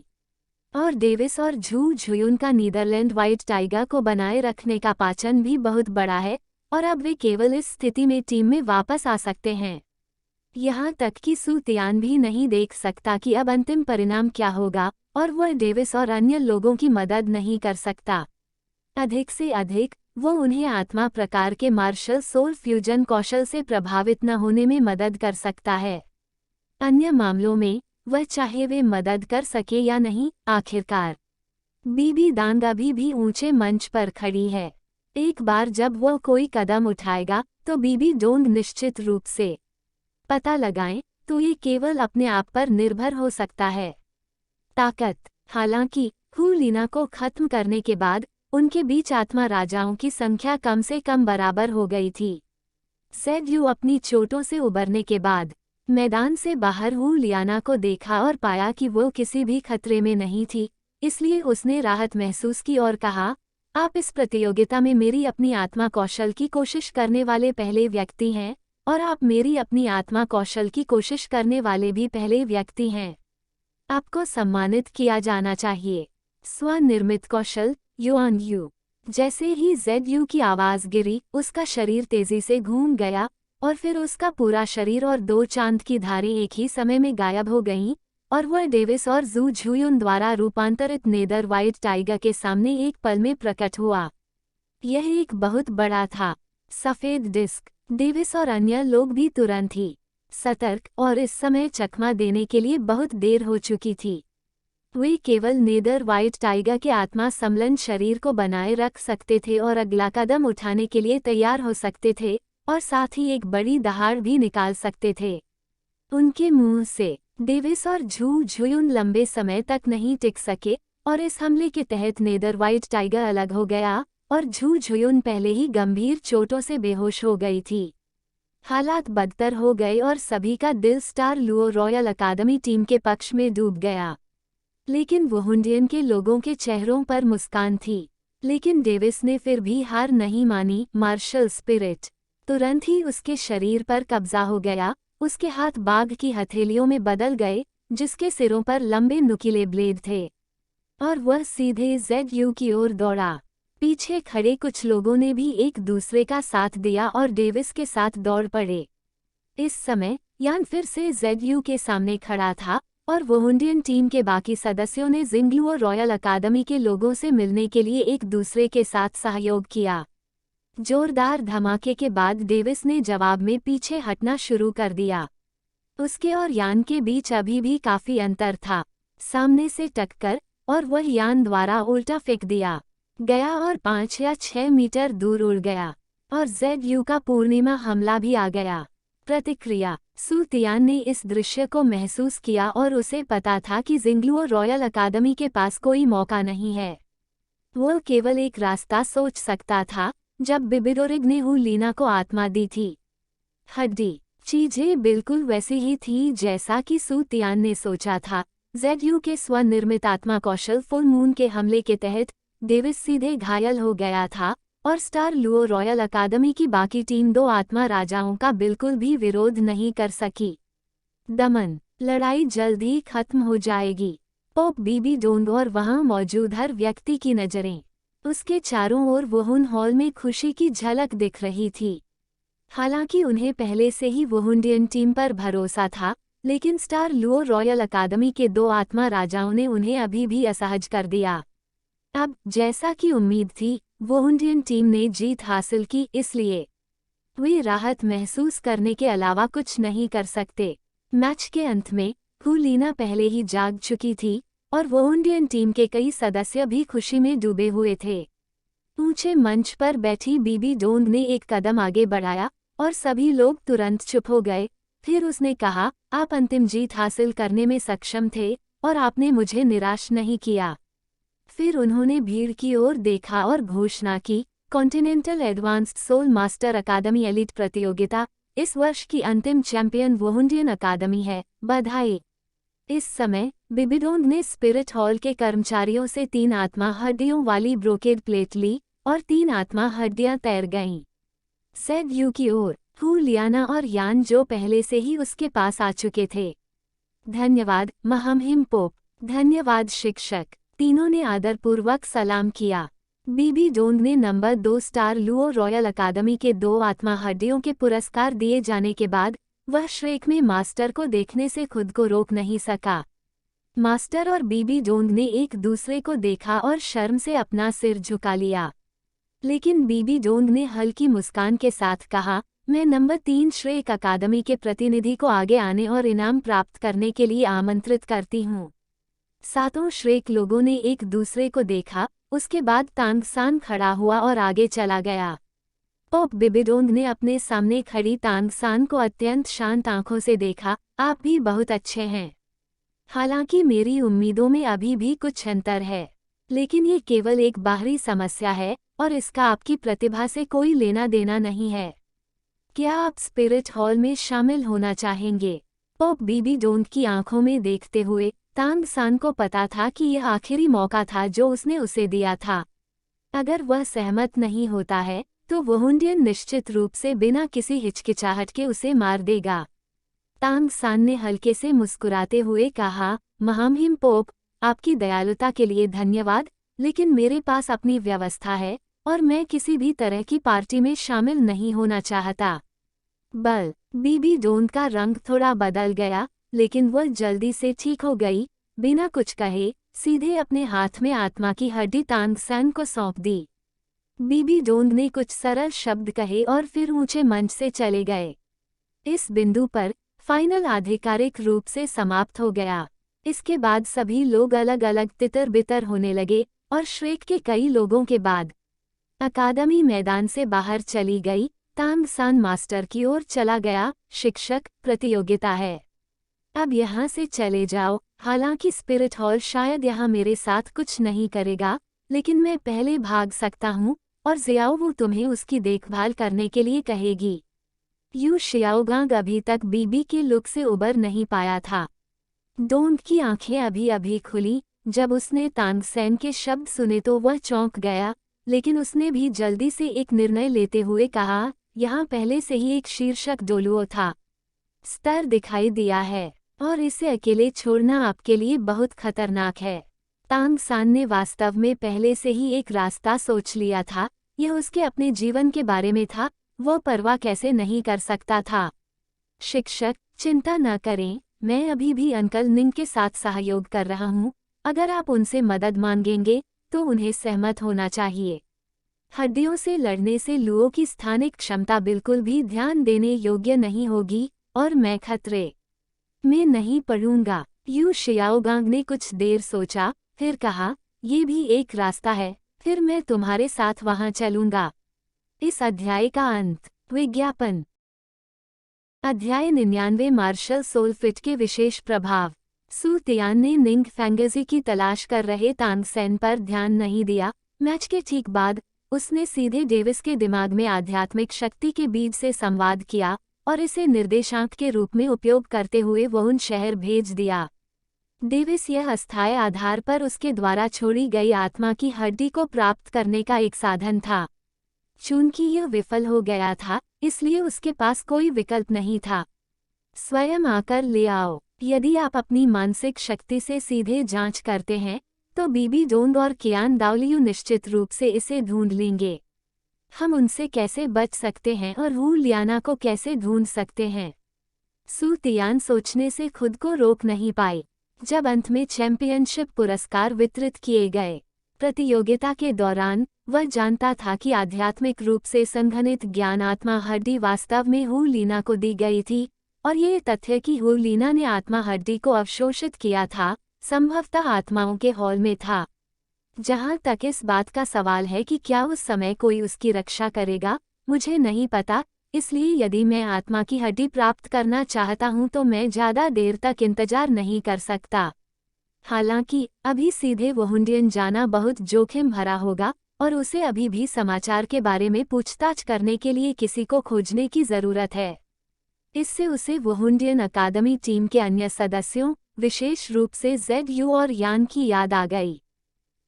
और डेविस और झुयुन का नीदरलैंड व्हाइट टाइगर को बनाए रखने का पाचन भी बहुत बड़ा है और अब वे केवल इस स्थिति में टीम में वापस आ सकते हैं। यहाँ तक कि सू तियान भी नहीं देख सकता कि अब अंतिम परिणाम क्या होगा और वह डेविस और अन्य लोगों की मदद नहीं कर सकता। अधिक से अधिक वो उन्हें आत्मा प्रकार के मार्शल सोल फ्यूजन कौशल से प्रभावित न होने में मदद कर सकता है। अन्य मामलों में वह चाहे वे मदद कर सके या नहीं, आखिरकार बीबी दांग अभी भी ऊंचे मंच पर खड़ी है। एक बार जब वह कोई कदम उठाएगा तो बीबी डोंग निश्चित रूप से पता लगाएं तो ये केवल अपने आप पर निर्भर हो सकता है। ताकत। हालांकि वू लीना को खत्म करने के बाद उनके बीच आत्मा राजाओं की संख्या कम से कम बराबर हो गई थी। जेडयू अपनी चोटों से उबरने के बाद मैदान से बाहर वू लियाना को देखा और पाया कि वो किसी भी खतरे में नहीं थी, इसलिए उसने राहत महसूस की और कहा, आप इस प्रतियोगिता में मेरी अपनी आत्मा कौशल की कोशिश करने वाले पहले व्यक्ति हैं। और आप मेरी अपनी आत्मा कौशल की कोशिश करने वाले भी पहले व्यक्ति हैं। आपको सम्मानित किया जाना चाहिए। स्वनिर्मित कौशल युआन यू। जैसे ही ZU की आवाज गिरी, उसका शरीर तेजी से घूम गया और फिर उसका पूरा शरीर और 2 चांद की धारें एक ही समय में गायब हो गईं और वह डेविस और जू झुयुन द्वारा रूपांतरित नेदर व्हाइट टाइगर के सामने एक पल में प्रकट हुआ। यह एक बहुत बड़ा था, सफेद डिस्क। डेविस और अन्य लोग भी तुरंत ही सतर्क और इस समय चकमा देने के लिए बहुत देर हो चुकी थी। वे केवल नेदर व्हाइट टाइगर के आत्मा सम्मिलन शरीर को बनाए रख सकते थे और अगला कदम उठाने के लिए तैयार हो सकते थे और साथ ही एक बड़ी दहाड़ भी निकाल सकते थे। उनके मुंह से डेविस और झू झुयुन लंबे समय तक नहीं टिक सके और इस हमले के तहत नेदर व्हाइट टाइगर अलग हो गया और झू झुयुन पहले ही गंभीर चोटों से बेहोश हो गई थी। हालात बदतर हो गए और सभी का दिल स्टार लुओ रॉयल अकादमी टीम के पक्ष में डूब गया। लेकिन वुहुंडियन के लोगों के चेहरों पर मुस्कान थी। लेकिन डेविस ने फिर भी हार नहीं मानी। Martial spirit. तुरंत ही उसके शरीर पर कब्जा हो गया। उसके हाथ बाघ की हथेलियों में बदल गए, जिसके सिरों पर लंबे नुकीले ब्लेड थे, और वह सीधे ZU की ओर दौड़ा। पीछे खड़े कुछ लोगों ने भी एक दूसरे का साथ दिया और डेविस के साथ दौड़ पड़े। इस समय यान फिर से ZU के सामने खड़ा था और वुहुंडियन टीम के बाकी सदस्यों ने जिंगलुओ रॉयल अकादमी के लोगों से मिलने के लिए एक दूसरे के साथ सहयोग किया। जोरदार धमाके के बाद डेविस ने जवाब में पीछे हटना शुरू कर दिया। उसके और यान के बीच अभी भी काफी अंतर था। सामने से टक्कर और वह यान द्वारा उल्टा फेंक दिया गया और 5 या 6 मीटर दूर उड़ गया और ZU का पूर्णिमा हमला भी आ गया। प्रतिक्रिया। सू तियान ने इस दृश्य को महसूस किया और उसे पता था कि जिंगलुओ रॉयल अकादमी के पास कोई मौका नहीं है। वो केवल एक रास्ता सोच सकता था जब बिबिडोरिग ने लीना को आत्मा दी थी। हड्डी। चीजें बिल्कुल वैसी ही थी जैसा कि सू तियान ने सोचा था। ZU के स्वनिर्मित आत्मा कौशल फुल मून के हमले के तहत डेविस सीधे घायल हो गया था और स्टार लुओ रॉयल अकादमी की बाकी टीम 2 आत्मा राजाओं का बिल्कुल भी विरोध नहीं कर सकी। दमन। लड़ाई जल्द ही खत्म हो जाएगी। पोप बीबी डोंग और वहां मौजूद हर व्यक्ति की नजरें उसके चारों ओर वुहुन हॉल में खुशी की झलक दिख रही थी। हालांकि उन्हें पहले से ही वुहुंडियन टीम पर भरोसा था, लेकिन स्टार लुओ रॉयल अकादमी के 2 आत्मा राजाओं ने उन्हें अभी भी असहज कर दिया। अब जैसा कि उम्मीद थी, वुहुंडियन टीम ने जीत हासिल की, इसलिए वे राहत महसूस करने के अलावा कुछ नहीं कर सकते। मैच के अंत में लीना पहले ही जाग चुकी थी और वुहुंडियन टीम के कई सदस्य भी खुशी में डूबे हुए थे। ऊंचे मंच पर बैठी बीबी डोंग ने एक कदम आगे बढ़ाया और सभी लोग तुरंत चुप हो गए। फिर उसने कहा, आप अंतिम जीत हासिल करने में सक्षम थे और आपने मुझे निराश नहीं किया। फिर उन्होंने भीड़ की ओर देखा और घोषणा की, कॉन्टिनेंटल एडवांस्ड सोल मास्टर अकादमी एलिट प्रतियोगिता इस वर्ष की अंतिम चैंपियन वुहुंडियन अकादमी है, बधाई। इस समय बिबिडोंग ने स्पिरिट हॉल के कर्मचारियों से 3 आत्मा हड्डियों वाली ब्रोकेड प्लेट ली और 3 आत्मा हड्डियां तैर गईं। ZU की ओर लियाना और यान जो पहले से ही उसके पास आ चुके थे। धन्यवाद महामहिम पोप। धन्यवाद शिक्षक। तीनों ने आदरपूर्वक सलाम किया। बीबी डोंग ने नंबर 2 स्टार लुओ रॉयल अकादमी के 2 आत्मा हड्डियों के पुरस्कार दिए जाने के बाद वह श्रेक में मास्टर को देखने से खुद को रोक नहीं सका। मास्टर और बीबी डोंग ने एक दूसरे को देखा और शर्म से अपना सिर झुका लिया। लेकिन बीबी डोंग ने हल्की मुस्कान के साथ कहा, मैं नंबर 3 श्रेक अकादमी के प्रतिनिधि को आगे आने और इनाम प्राप्त करने के लिए आमंत्रित करती हूँ। सातों श्रेक लोगों ने एक दूसरे को देखा। उसके बाद तांगसान खड़ा हुआ और आगे चला गया। पोप बिबिडोंग ने अपने सामने खड़ी तांगसान को अत्यंत शांत आंखों से देखा, आप भी बहुत अच्छे हैं। हालांकि मेरी उम्मीदों में अभी भी कुछ अंतर है, लेकिन ये केवल एक बाहरी समस्या है और इसका आपकी प्रतिभा से कोई लेना देना नहीं है। क्या आप स्पिरिट हॉल में शामिल होना चाहेंगे? पोप बीबी डोंग की आंखों में देखते हुए तांगसान को पता था कि यह आखिरी मौका था जो उसने उसे दिया था। अगर वह सहमत नहीं होता है तो वुहुंडियन निश्चित रूप से बिना किसी हिचकिचाहट के उसे मार देगा। तांग सान ने हल्के से मुस्कुराते हुए कहा, महामहिम पोप, आपकी दयालुता के लिए धन्यवाद, लेकिन मेरे पास अपनी व्यवस्था है और मैं किसी भी तरह की पार्टी में शामिल नहीं होना चाहता। बीबी डोंग का रंग थोड़ा बदल गया, लेकिन वह जल्दी से ठीक हो गई। बिना कुछ कहे सीधे अपने हाथ में आत्मा की हड्डी तांग सान को सौंप दी। बीबी डोंग ने कुछ सरल शब्द कहे और फिर ऊंचे मंच से चले गए। इस बिंदु पर फाइनल आधिकारिक रूप से समाप्त हो गया। इसके बाद सभी लोग अलग अलग तितर बितर होने लगे और श्रेक के कई लोगों के बाद अकादमी मैदान से बाहर चली गई। तांग सान मास्टर की ओर चला गया, शिक्षक, प्रतियोगिता है, अब यहाँ से चले जाओ। हालांकि स्पिरिट हॉल शायद यहाँ मेरे साथ कुछ नहीं करेगा, लेकिन मैं पहले भाग सकता हूँ और जियाओ वो तुम्हें उसकी देखभाल करने के लिए कहेगी। यू शियाओगांग अभी तक बीबी के लुक से उबर नहीं पाया था। डोंग की आंखें अभी अभी खुली। जब उसने तांग सैन के शब्द सुने तो वह चौंक गया, लेकिन उसने भी जल्दी से एक निर्णय लेते हुए कहा, यहाँ पहले से ही एक शीर्षक डोलुओ था। स्तर दिखाई दिया है और इसे अकेले छोड़ना आपके लिए बहुत खतरनाक है। तांग सान ने वास्तव में पहले से ही एक रास्ता सोच लिया था। यह उसके अपने जीवन के बारे में था, वह परवाह कैसे नहीं कर सकता था। शिक्षक, चिंता न करें, मैं अभी भी अंकल निंग के साथ सहयोग कर रहा हूँ। अगर आप उनसे मदद मांगेंगे तो उन्हें सहमत होना चाहिए। हड्डियों से लड़ने से लुओ की स्थानिक क्षमता बिल्कुल भी ध्यान देने योग्य नहीं होगी और मैं खतरे में नहीं पड़ूंगा। यू शियाओगांग ने कुछ देर सोचा, फिर कहा, ये भी एक रास्ता है, फिर मैं तुम्हारे साथ वहां चलूंगा। इस अध्याय का अंत। विज्ञापन। अध्याय 99 मार्शल सोलफिट के विशेष प्रभाव। सू तियान ने निंग फैंगजी की तलाश कर रहे तांग सैन पर ध्यान नहीं दिया। मैच के ठीक बाद उसने सीधे डेविस के दिमाग में आध्यात्मिक शक्ति के बीज से संवाद किया और इसे निर्देशांक के रूप में उपयोग करते हुए वुहुन शहर भेज दिया। डेविस यह अस्थायी आधार पर उसके द्वारा छोड़ी गई आत्मा की हड्डी को प्राप्त करने का एक साधन था। चूंकि यह विफल हो गया था, इसलिए उसके पास कोई विकल्प नहीं था। स्वयं आकर ले आओ। यदि आप अपनी मानसिक शक्ति से सीधे जांच करते हैं तो बीबी डोंग और कियान दाओलियू निश्चित रूप से इसे ढूंढ लेंगे। हम उनसे कैसे बच सकते हैं और वू लियाना को कैसे ढूंढ सकते हैं? सू तियान सोचने से खुद को रोक नहीं पाई। जब अंत में चैंपियनशिप पुरस्कार वितरित किए गए, प्रतियोगिता के दौरान वह जानता था कि आध्यात्मिक रूप से संघनित ज्ञान आत्मा हड्डी वास्तव में हू लीना को दी गई थी, और ये तथ्य कि हू लीना ने आत्मा हड्डी को अवशोषित किया था, संभवतः आत्माओं के हॉल में था। जहाँ तक इस बात का सवाल है कि क्या उस समय कोई उसकी रक्षा करेगा, मुझे नहीं पता। इसलिए यदि मैं आत्मा की हड्डी प्राप्त करना चाहता हूँ तो मैं ज़्यादा देर तक इंतजार नहीं कर सकता। हालांकि अभी सीधे वुहुंडियन जाना बहुत जोखिम भरा होगा और उसे अभी भी समाचार के बारे में पूछताछ करने के लिए किसी को खोजने की ज़रूरत है। इससे उसे वुहुंडियन अकादमी टीम के अन्य सदस्यों, विशेष रूप से ZU और यान की याद आ गई।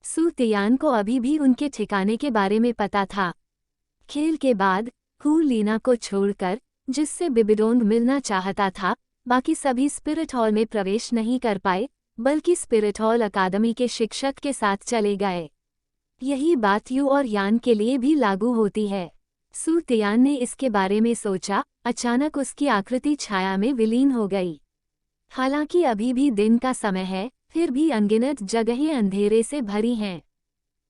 सू तियान को अभी भी उनके ठिकाने के बारे में पता था। खेल के बाद हू लीना को छोड़कर, जिससे बिबिडोंग मिलना चाहता था, बाकी सभी स्पिरिट हॉल में प्रवेश नहीं कर पाए, बल्कि स्पिरिट हॉल अकादमी के शिक्षक के साथ चले गए। यही बात यू और यान के लिए भी लागू होती है। सू तियान ने इसके बारे में सोचा। अचानक उसकी आकृति छाया में विलीन हो गई। हालांकि अभी भी दिन का समय है, फिर भी अनगिनत जगहें अंधेरे से भरी हैं।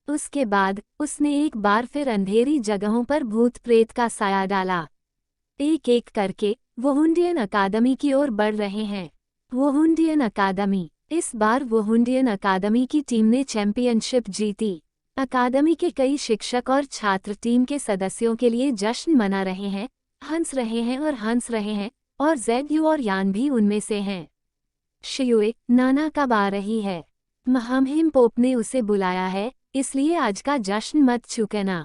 उसके बाद उसने एक बार फिर अंधेरी जगहों पर भूत प्रेत का साया डाला। एक एक करके वुहुंडियन अकादमी की ओर बढ़ रहे हैं। वुहुंडियन अकादमी। इस बार वुहुंडियन अकादमी की टीम ने चैंपियनशिप जीती। अकादमी के कई शिक्षक और छात्र टीम के सदस्यों के लिए जश्न मना रहे हैं, हंस रहे हैं और हंस रहे हैं, और ZU और यान भी उनमें से हैं। शियुए, नाना कब आ रही है? महामहिम पोप ने उसे बुलाया है, इसलिए आज का जश्न मत चूकना।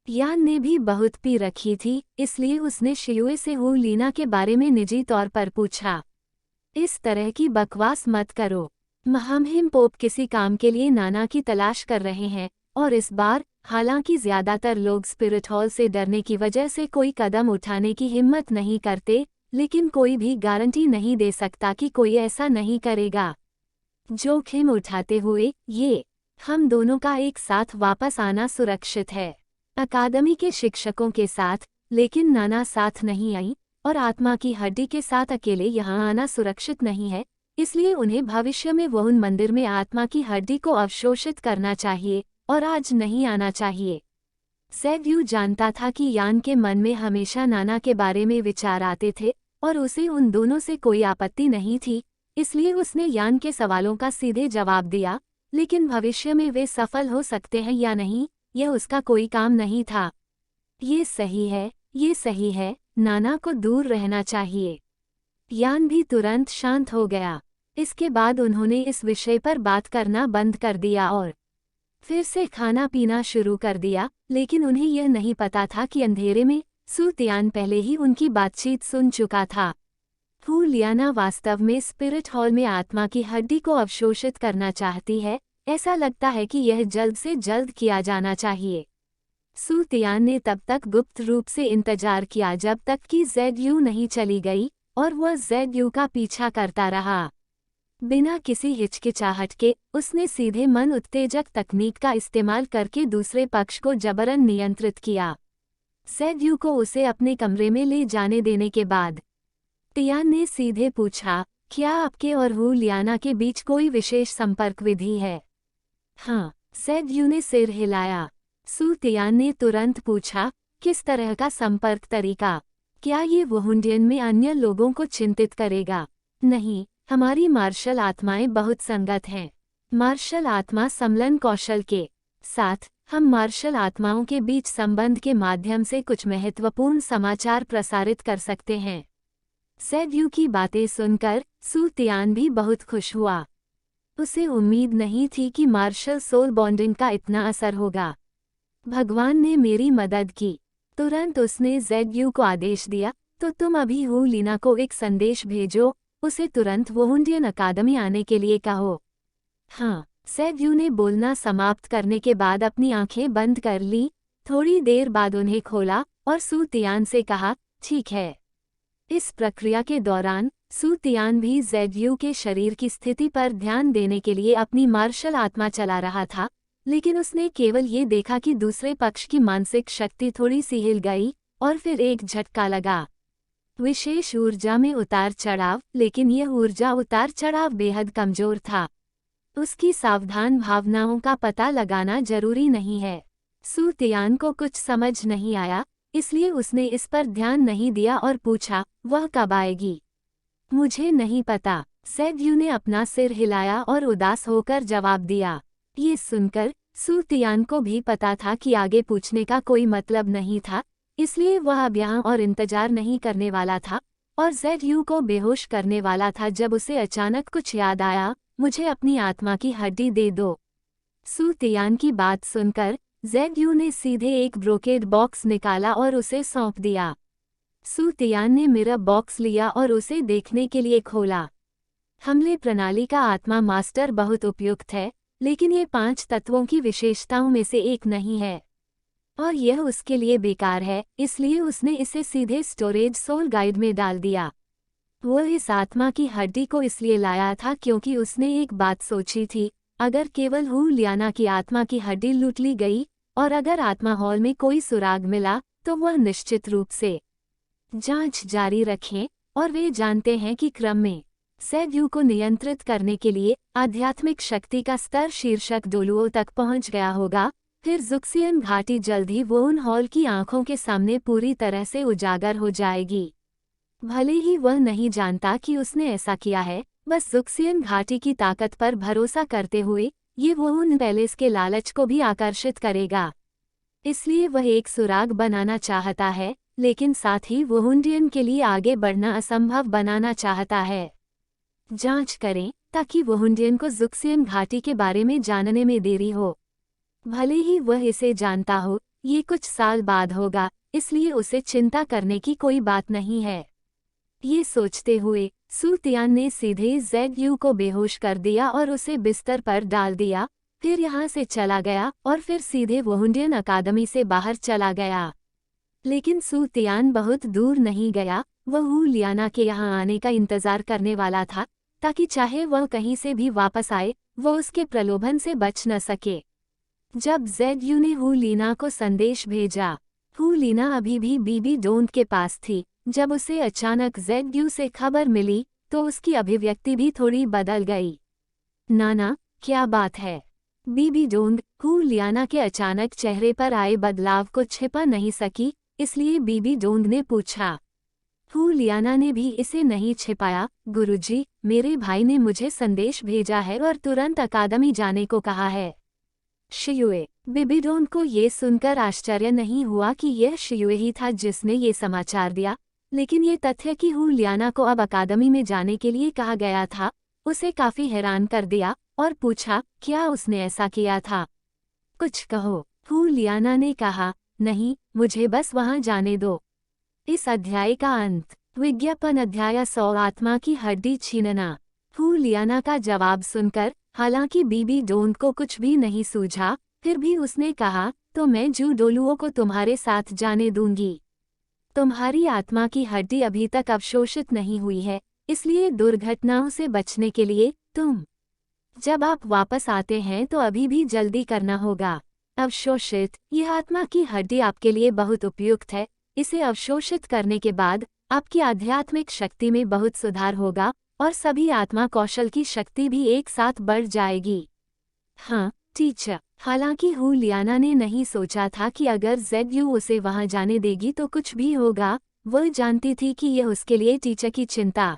यान ने भी बहुत पी रखी थी, इसलिए उसने शियुए से हू लीना के बारे में निजी तौर पर पूछा। इस तरह की बकवास मत करो। महामहिम पोप किसी काम के लिए नाना की तलाश कर रहे हैं, और इस बार हालांकि ज्यादातर लोग स्पिरिट हॉल से डरने की वजह से कोई कदम उठाने की हिम्मत नहीं करते, लेकिन कोई भी गारंटी नहीं दे सकता कि कोई ऐसा नहीं करेगा। जोखिम उठाते हुए हम दोनों का एक साथ वापस आना सुरक्षित है। अकादमी के शिक्षकों के साथ, लेकिन नाना साथ नहीं आई, और आत्मा की हड्डी के साथ अकेले यहाँ आना सुरक्षित नहीं है, इसलिए उन्हें भविष्य में वुन मंदिर में आत्मा की हड्डी को अवशोषित करना चाहिए और आज नहीं आना चाहिए। सेड्यू जानता था कि यान के मन में हमेशा नाना के बारे में विचार आते थे और उसे उन दोनों से कोई आपत्ति नहीं थी, इसलिए उसने यान के सवालों का सीधे जवाब दिया, लेकिन भविष्य में वे सफल हो सकते हैं या नहीं, यह उसका कोई काम नहीं था। ये सही है, नाना को दूर रहना चाहिए। यान भी तुरंत शांत हो गया। इसके बाद उन्होंने इस विषय पर बात करना बंद कर दिया और फिर से खाना पीना शुरू कर दिया, लेकिन उन्हें यह नहीं पता था कि अंधेरे में सू तियान पहले ही उनकी बातचीत सुन चुका था। हू लियाना वास्तव में स्पिरिट हॉल में आत्मा की हड्डी को अवशोषित करना चाहती है, ऐसा लगता है कि यह जल्द से जल्द किया जाना चाहिए। सू तियान ने तब तक गुप्त रूप से इंतजार किया जब तक कि जेडयू नहीं चली गई, और वह जेडयू का पीछा करता रहा। बिना किसी हिचकिचाहट के उसने सीधे मन उत्तेजक तकनीक का इस्तेमाल करके दूसरे पक्ष को जबरन नियंत्रित किया। जेडयू को उसे अपने कमरे में ले जाने देने के बाद तियान ने सीधे पूछा, क्या आपके और हू लियाना के बीच कोई विशेष संपर्क विधि है? हाँ, जेडयू ने सिर हिलाया। सू तियान ने तुरंत पूछा, किस तरह का संपर्क तरीका? क्या ये वुहुंडियन में अन्य लोगों को चिंतित करेगा? नहीं, हमारी मार्शल आत्माएं बहुत संगत हैं। मार्शल आत्मा सम्मलन कौशल के साथ हम मार्शल आत्माओं के बीच संबंध के माध्यम से कुछ महत्वपूर्ण समाचार प्रसारित कर सकते हैं। जेडयू की बातें सुनकर सू तियान भी बहुत खुश हुआ। उसे उम्मीद नहीं थी कि मार्शल सोल बॉन्डिंग का इतना असर होगा। भगवान ने मेरी मदद की। तुरंत उसने जेडयू को आदेश दिया, तो तुम अभी हू लीना को एक संदेश भेजो, उसे तुरंत वुहुंडियन अकादमी आने के लिए कहो। हाँ, जेडयू ने बोलना समाप्त करने के बाद अपनी आंखें बंद कर ली। थोड़ी देर बाद उन्हें खोला और सू तियान से कहा, ठीक है। इस प्रक्रिया के दौरान सू तियान भी जेडयू के शरीर की स्थिति पर ध्यान देने के लिए अपनी मार्शल आत्मा चला रहा था, लेकिन उसने केवल ये देखा कि दूसरे पक्ष की मानसिक शक्ति थोड़ी सी हिल गई और फिर एक झटका लगा। विशेष ऊर्जा में उतार चढ़ाव, लेकिन यह ऊर्जा उतार चढ़ाव बेहद कमजोर था। उसकी सावधान भावनाओं का पता लगाना जरूरी नहीं है। सू तियान को कुछ समझ नहीं आया, इसलिए उसने इस पर ध्यान नहीं दिया और पूछा, वह कब आएगी? मुझे नहीं पता। जेडयू ने अपना सिर हिलाया और उदास होकर जवाब दिया। ये सुनकर सू तियान को भी पता था कि आगे पूछने का कोई मतलब नहीं था, इसलिए वह अब यहाँ और इंतजार नहीं करने वाला था और जेडयू को बेहोश करने वाला था जब उसे अचानक कुछ याद आया, मुझे अपनी आत्मा की हड्डी दे दो। सू तियान की बात सुनकर जेडयू ने सीधे एक ब्रोकेड बॉक्स निकाला और उसे सौंप दिया। सू तियान ने मिरर बॉक्स लिया और उसे देखने के लिए खोला। हमले प्रणाली का आत्मा मास्टर बहुत उपयुक्त है, लेकिन ये 5 तत्वों की विशेषताओं में से एक नहीं है और यह उसके लिए बेकार है, इसलिए उसने इसे सीधे स्टोरेज सोल गाइड में डाल दिया। वह इस आत्मा की हड्डी को इसलिए लाया था क्योंकि उसने एक बात सोची थी, अगर केवल हू लियाना की आत्मा की हड्डी लूट ली गई और अगर आत्मा हॉल में कोई सुराग मिला तो वह निश्चित रूप से जांच जारी रखें, और वे जानते हैं कि क्रम में जेडयू को नियंत्रित करने के लिए आध्यात्मिक शक्ति का स्तर शीर्षक डोलुओ तक पहुंच गया होगा। फिर जुक्सियन घाटी जल्द ही वुन हॉल की आंखों के सामने पूरी तरह से उजागर हो जाएगी। भले ही वह नहीं जानता कि उसने ऐसा किया है, बस जुक्सियन घाटी की ताकत पर भरोसा करते हुए ये वुन पैलेस के लालच को भी आकर्षित करेगा। इसलिए वह एक सुराग बनाना चाहता है, लेकिन साथ ही वुहुंडियन के लिए आगे बढ़ना असंभव बनाना चाहता है। जांच करें ताकि वुहुंडियन को जुक्सियन घाटी के बारे में जानने में देरी हो। भले ही वह इसे जानता हो, ये कुछ साल बाद होगा, इसलिए उसे चिंता करने की कोई बात नहीं है। ये सोचते हुए सू तियान ने सीधे जेडयू को बेहोश कर दिया और उसे बिस्तर पर डाल दिया, फिर यहाँ से चला गया और फिर सीधे वुहुंडियन अकादमी से बाहर चला गया। लेकिन सू तियान बहुत दूर नहीं गया, वह हू लियाना के यहाँ आने का इंतजार करने वाला था, ताकि चाहे वह कहीं से भी वापस आए, वह उसके प्रलोभन से बच न सके। जब ज़ेडयू ने हू लीना को संदेश भेजा, हू लीना अभी भी बीबी डोंट के पास थी। जब उसे अचानक ज़ेडयू से खबर मिली तो उसकी अभिव्यक्ति भी थोड़ी बदल गई। नाना, क्या बात है? बीबी डोंग हू लियाना के अचानक चेहरे पर आए बदलाव को छिपा नहीं सकी, इसलिए बीबी डोंग ने पूछा। हू लियाना ने भी इसे नहीं छिपाया। गुरुजी, मेरे भाई ने मुझे संदेश भेजा है और तुरंत अकादमी जाने को कहा है। शियुए। बीबी डोंग को ये सुनकर आश्चर्य नहीं हुआ कि यह शियुए ही था जिसने ये समाचार दिया, लेकिन ये तथ्य कि हू लियाना को अब अकादमी में जाने के लिए कहा गया था, उसे काफी हैरान कर दिया और पूछा, क्या उसने ऐसा किया था? कुछ कहो। हू लियाना ने कहा, नहीं, मुझे बस वहां जाने दो। इस अध्याय का अंत। विज्ञापन अध्याय 100 आत्मा की हड्डी छीनना। हू लियाना का जवाब सुनकर, हालांकि बीबी डोंग को कुछ भी नहीं सूझा, फिर भी उसने कहा, तो मैं जू डोलुओ को तुम्हारे साथ जाने दूंगी। तुम्हारी आत्मा की हड्डी अभी तक अवशोषित नहीं हुई है, इसलिए दुर्घटनाओं से बचने के लिए जब आप वापस आते हैं तो अभी भी जल्दी करना होगा। अवशोषित, यह आत्मा की हड्डी आपके लिए बहुत उपयुक्त है। इसे अवशोषित करने के बाद आपकी आध्यात्मिक शक्ति में बहुत सुधार होगा और सभी आत्मा कौशल की शक्ति भी एक साथ बढ़ जाएगी। हाँ, टीचर। हालांकि हू लियाना ने नहीं सोचा था कि अगर ज़ेडयू उसे वहां जाने देगी तो कुछ भी होगा। वह जानती थी कि यह उसके लिए टीचर की चिंता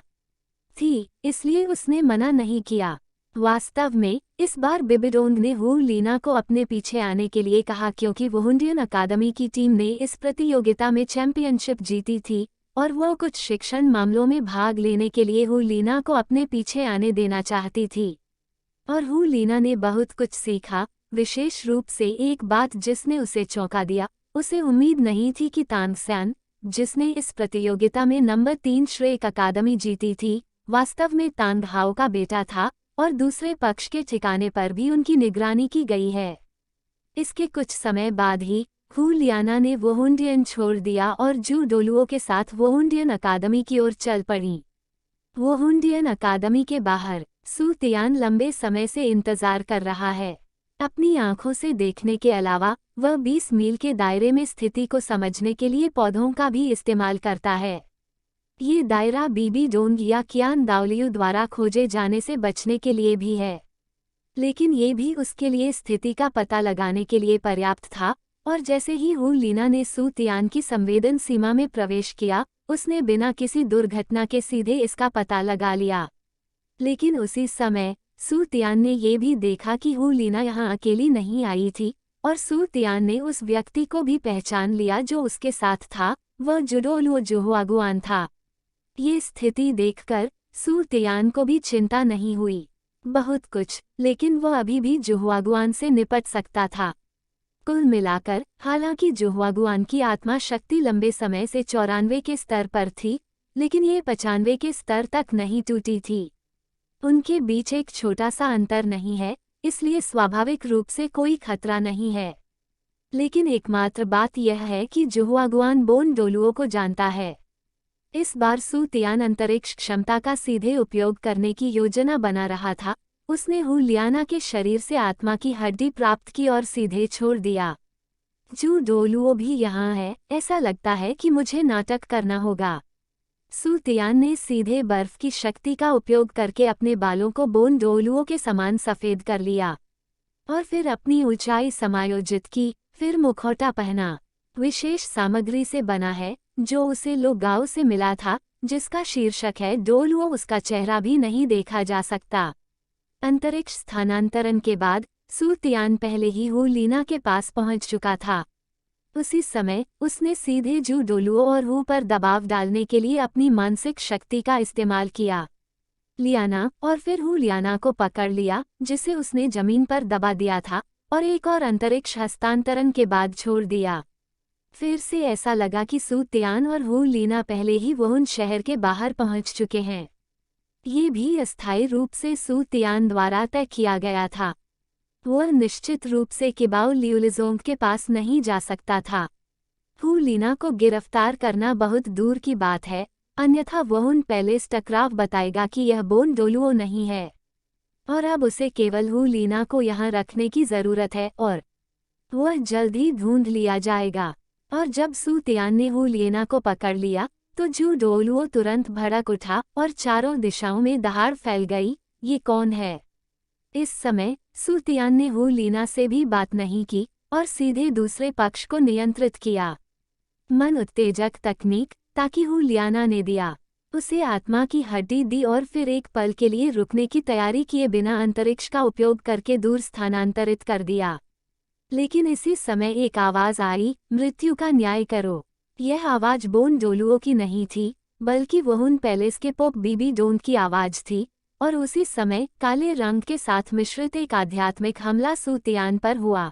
थी, इसलिए उसने मना नहीं किया। वास्तव में इस बार बीबी डोंग ने हू लीना को अपने पीछे आने के लिए कहा, क्योंकि वुहुंडियन अकादमी की टीम ने इस प्रतियोगिता में चैंपियनशिप जीती थी और वह कुछ शिक्षण मामलों में भाग लेने के लिए हू लीना को अपने पीछे आने देना चाहती थी। और हू लीना ने बहुत कुछ सीखा, विशेष रूप से एक बात जिसने उसे चौंका दिया। उसे उम्मीद नहीं थी कि तांगस्यान, जिसने इस प्रतियोगिता में नंबर 3 श्रेय अकादमी जीती थी, वास्तव में तांग हाओ का बेटा था और दूसरे पक्ष के ठिकाने पर भी उनकी निगरानी की गई है। इसके कुछ समय बाद ही हू लियाना ने वुहुंडियन छोड़ दिया और जू डोलुओ के साथ वुहुंडियन अकादमी की ओर चल पड़ी। वुहुंडियन अकादमी के बाहर सू तियान लंबे समय से इंतजार कर रहा है। अपनी आंखों से देखने के अलावा वह 20 मील के दायरे में स्थिति को समझने के लिए पौधों का भी इस्तेमाल करता है। ये दायरा बीबी डोंग या कियान दाओलियू द्वारा खोजे जाने से बचने के लिए भी है, लेकिन ये भी उसके लिए स्थिति का पता लगाने के लिए पर्याप्त था। और जैसे ही हू लीना ने सू तियान की संवेदन सीमा में प्रवेश किया, उसने बिना किसी दुर्घटना के सीधे इसका पता लगा लिया। लेकिन उसी समय सू तियान ने ये भी देखा कि हू लीना यहाँ अकेली नहीं आई थी, और सू तियान ने उस व्यक्ति को भी पहचान लिया जो उसके साथ था। वह जुडोलुओ जुहुआगुआन था। ये स्थिति देखकर सू तियान को भी चिंता नहीं हुई बहुत कुछ, लेकिन वह अभी भी जुहुआगुआन से निपट सकता था। कुल मिलाकर, हालांकि जुहुआगुआन की आत्मा शक्ति लंबे समय से 94 के स्तर पर थी, लेकिन ये 95 के स्तर तक नहीं टूटी थी। उनके बीच एक छोटा सा अंतर नहीं है, इसलिए स्वाभाविक रूप से कोई खतरा नहीं है। लेकिन एकमात्र बात यह है कि जुहुआगुआन बोन डोलुओ को जानता है। इस बार सू तियान अंतरिक्ष क्षमता का सीधे उपयोग करने की योजना बना रहा था। उसने हू लियाना के शरीर से आत्मा की हड्डी प्राप्त की और सीधे छोड़ दिया। जू डोलुओ भी यहाँ है, ऐसा लगता है कि मुझे नाटक करना होगा। सू तियान ने सीधे बर्फ की शक्ति का उपयोग करके अपने बालों को बोन डोलुओ के समान सफ़ेद कर लिया और फिर अपनी ऊंचाई समायोजित की, फिर मुखौटा पहना। विशेष सामग्री से बना है जो उसे लोगाओ से मिला था, जिसका शीर्षक है डोलुओ। उसका चेहरा भी नहीं देखा जा सकता। अंतरिक्ष स्थानांतरण के बाद सू तियान पहले ही हू लीना के पास पहुंच चुका था। उसी समय उसने सीधे जू डोलुओ और हू पर दबाव डालने के लिए अपनी मानसिक शक्ति का इस्तेमाल किया। लियाना और फिर हू लियाना को पकड़ लिया, जिसे उसने जमीन पर दबा दिया था, और एक और अंतरिक्ष हस्तांतरण के बाद छोड़ दिया। फिर से ऐसा लगा कि सू तियान और हू लीना पहले ही वुहुन शहर के बाहर पहुंच चुके हैं। ये भी अस्थायी रूप से सू तियान द्वारा तय किया गया था। वह निश्चित रूप से किबाउ लियुलिज़ोंग के पास नहीं जा सकता था। हू लीना को गिरफ्तार करना बहुत दूर की बात है, अन्यथा वहुन पैलेस टकराव बताएगा कि यह बोन डोलुओ नहीं है और अब उसे केवल हू लीना को यहाँ रखने की ज़रूरत है और वह जल्द ही ढूंढ लिया जाएगा। और जब सू तियान ने हू लीना को पकड़ लिया तो जू डोलुओ तुरंत भड़क उठा और चारों दिशाओं में दहाड़ फैल गई। ये कौन है? इस समय सू तियान ने हू लीना से भी बात नहीं की और सीधे दूसरे पक्ष को नियंत्रित किया। मन उत्तेजक तकनीक, ताकि हू लियाना ने दिया। उसे आत्मा की हड्डी दी और फिर एक पल के लिए रुकने की तैयारी किए बिना अंतरिक्ष का उपयोग करके दूर स्थानांतरित कर दिया। लेकिन इसी समय एक आवाज आई, मृत्यु का न्याय करो। यह आवाज बोन डोलुओ की नहीं थी, बल्कि वहुन पैलेस के पोप बीबी डोंग की आवाज थी। और उसी समय काले रंग के साथ मिश्रित एक आध्यात्मिक हमला सू तियान पर हुआ।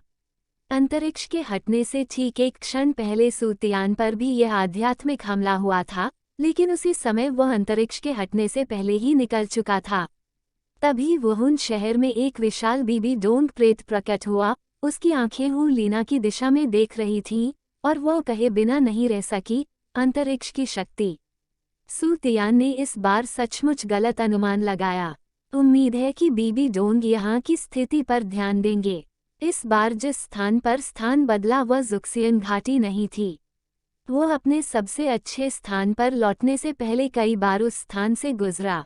अंतरिक्ष के हटने से ठीक एक क्षण पहले सू तियान पर भी यह आध्यात्मिक हमला हुआ था, लेकिन उसी समय वह अंतरिक्ष के हटने से पहले ही निकल चुका था। तभी वहुन शहर में एक विशाल बीबी डोंग प्रेत प्रकट हुआ। उसकी आंखें हू लीना की दिशा में देख रही थीं और वह कहे बिना नहीं रह सकी, अंतरिक्ष की शक्ति। सू तियान ने इस बार सचमुच गलत अनुमान लगाया। उम्मीद है कि बीबी डोंग यहाँ की स्थिति पर ध्यान देंगे। इस बार जिस स्थान पर स्थान बदला वह जुक्सियन घाटी नहीं थी। वो अपने सबसे अच्छे स्थान पर लौटने से पहले कई बार उस स्थान से गुजरा।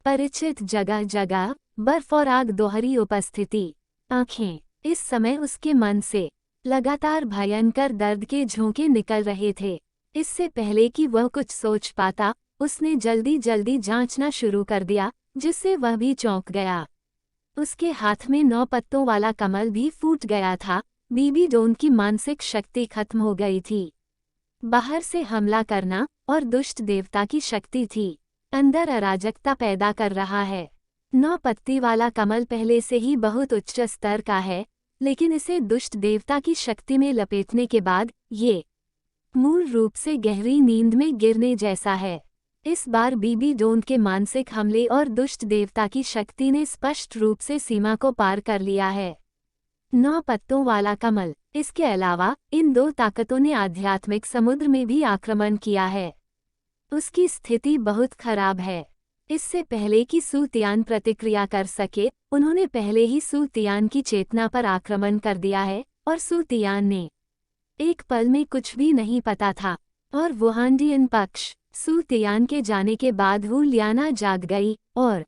परिचित जगह जगह बर्फ और आग दोहरी उपस्थिति। आंखें। इस समय उसके मन से लगातार भयंकर दर्द के झोंके निकल रहे थे। इससे पहले कि वह कुछ सोच पाता, उसने जल्दी जल्दी जांचना शुरू कर दिया, जिससे वह भी चौंक गया। उसके हाथ में 9 पत्तों वाला कमल भी फूट गया था। बीबी डोंग की मानसिक शक्ति खत्म हो गई थी। बाहर से हमला करना और दुष्ट देवता की शक्ति थी। अंदर अराजकता पैदा कर रहा है। 9 पत्ती वाला कमल पहले से ही बहुत उच्च स्तर का है, लेकिन इसे दुष्ट देवता की शक्ति में लपेटने के बाद ये मूल रूप से गहरी नींद में गिरने जैसा है। इस बार बीबी डोंग के मानसिक हमले और दुष्ट देवता की शक्ति ने स्पष्ट रूप से सीमा को पार कर लिया है। 9 पत्तों वाला कमल। इसके अलावा इन 2 ताकतों ने आध्यात्मिक समुद्र में भी आक्रमण किया है। उसकी स्थिति बहुत खराब है। इससे पहले कि सू तियान प्रतिक्रिया कर सके, उन्होंने पहले ही सू तियान की चेतना पर आक्रमण कर दिया है और सू तियान ने एक पल में कुछ भी नहीं पता था। और वुहानडियन पक्ष। सू तियान के जाने के बाद हू लियाना जाग गई और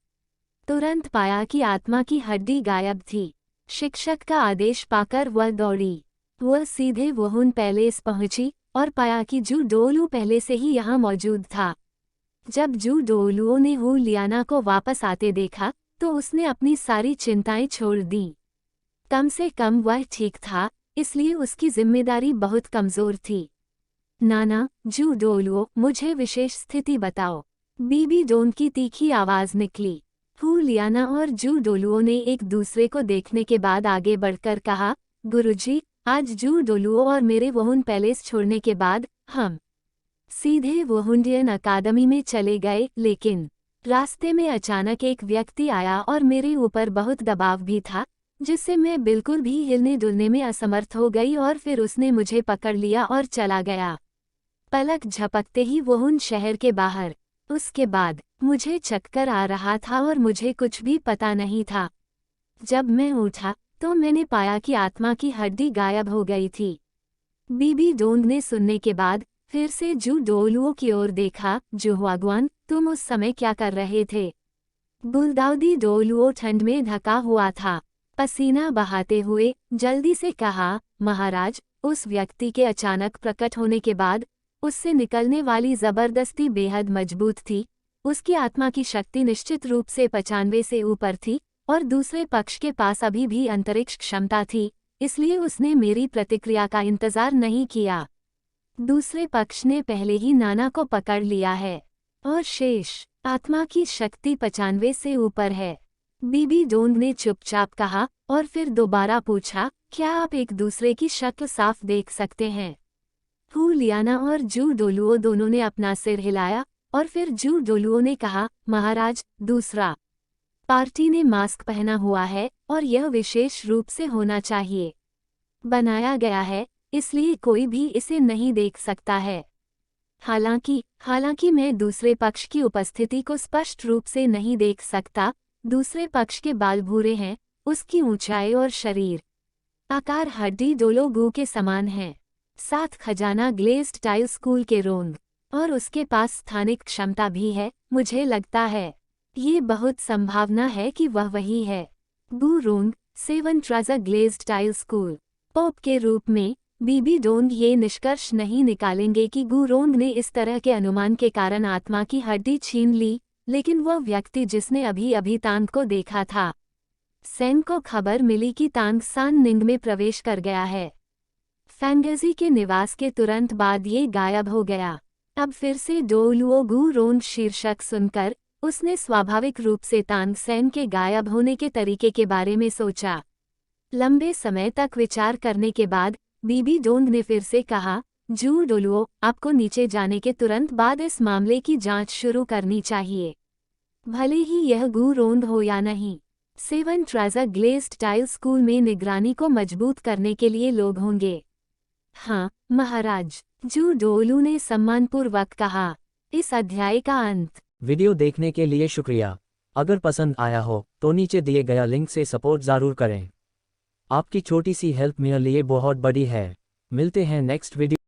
तुरंत पाया कि आत्मा की हड्डी गायब थी। शिक्षक का आदेश पाकर वह दौड़ी। वह सीधे वुहुन पैलेस पहुंची और पाया कि जू डोलू पहले से ही यहाँ मौजूद था। जब जू डोलुओ ने हू लियाना को वापस आते देखा तो उसने अपनी सारी चिंताएं छोड़ दी। कम से कम वह ठीक था, इसलिए उसकी जिम्मेदारी बहुत कमजोर थी। नाना, जू डोलुओ, मुझे विशेष स्थिति बताओ। बीबी डोंग की तीखी आवाज निकली। हू लियाना और जू डोलुओ ने एक दूसरे को देखने के बाद आगे बढ़कर कहा, गुरुजी, आज जू डोलुओ और मेरे वुहुन पैलेस छोड़ने के बाद हम सीधे वुहुंडियन अकादमी में चले गए, लेकिन रास्ते में अचानक एक व्यक्ति आया और मेरे ऊपर बहुत दबाव भी था, जिससे मैं बिल्कुल भी हिलने डुलने में असमर्थ हो गई और फिर उसने मुझे पकड़ लिया और चला गया। पलक झपकते ही वुहुन शहर के बाहर। उसके बाद मुझे चक्कर आ रहा था और मुझे कुछ भी पता नहीं था। जब मैं उठा तो मैंने पाया कि आत्मा की हड्डी गायब हो गई थी। बीबी डोंग ने सुनने के बाद फिर से जू डोलुओ की ओर देखा। जुहुआगुआन, तुम उस समय क्या कर रहे थे? गुलदाउदी डोलुओ ठंड में ढका हुआ था। पसीना बहाते हुए जल्दी से कहा, महाराज, उस व्यक्ति के अचानक प्रकट होने के बाद उससे निकलने वाली जबरदस्ती बेहद मजबूत थी। उसकी आत्मा की शक्ति निश्चित रूप से 95 से ऊपर थी और दूसरे पक्ष के पास अभी भी अंतरिक्ष क्षमता थी, इसलिए उसने मेरी प्रतिक्रिया का इंतजार नहीं किया। दूसरे पक्ष ने पहले ही नाना को पकड़ लिया है और शेष आत्मा की शक्ति 95 से ऊपर है। बीबी डोंग ने चुपचाप कहा और फिर दोबारा पूछा, क्या आप एक दूसरे की शक्ल साफ देख सकते हैं? हू लियाना और जू डोलुओ दोनों ने अपना सिर हिलाया और फिर जू डोलुओ ने कहा, महाराज, दूसरा पार्टी ने मास्क पहना हुआ है और यह विशेष रूप से होना चाहिए। बनाया गया है, इसलिए कोई भी इसे नहीं देख सकता है। हालांकि मैं दूसरे पक्ष की उपस्थिति को स्पष्ट रूप से नहीं देख सकता। दूसरे पक्ष के बाल भूरे हैं, उसकी ऊंचाई और शरीर आकार हड्डी डोलो गू के समान है। साथ खजाना ग्लेज्ड टाइल स्कूल के रोंग और उसके पास स्थानिक क्षमता भी है। मुझे लगता है ये बहुत संभावना है कि वह वही है। गू रोंग, सेवन ट्राजा ग्लेज्ड टाइल स्कूल। पोप के रूप में बीबी डोंग ये निष्कर्ष नहीं निकालेंगे कि गू रोंग ने इस तरह के अनुमान के कारण आत्मा की हड्डी छीन ली, लेकिन वह व्यक्ति जिसने अभी तांग को देखा था। सेन को खबर मिली कि तांग सान निंग में प्रवेश कर गया है। फैंगजी के निवास के तुरंत बाद ये गायब हो गया। अब फिर से डोलुओ गू रोंग शीर्षक सुनकर उसने स्वाभाविक रूप से तांग सेन के गायब होने के तरीके के बारे में सोचा। लंबे समय तक विचार करने के बाद बीबी डोंग ने फिर से कहा, जू डोलुओ, आपको नीचे जाने के तुरंत बाद इस मामले की जांच शुरू करनी चाहिए, भले ही यह गू रोंग हो या नहीं। सेवन ट्राजा ग्लेज्ड टाइल स्कूल में निगरानी को मजबूत करने के लिए लोग होंगे। हाँ महाराज, जू डोलू ने सम्मानपूर्वक कहा। इस अध्याय का अंत। वीडियो देखने के लिए शुक्रिया। अगर पसंद आया हो तो नीचे दिए गया लिंक से सपोर्ट ज़रूर करें। आपकी छोटी सी हेल्प मेरे लिए बहुत बड़ी है। मिलते हैं नेक्स्ट वीडियो।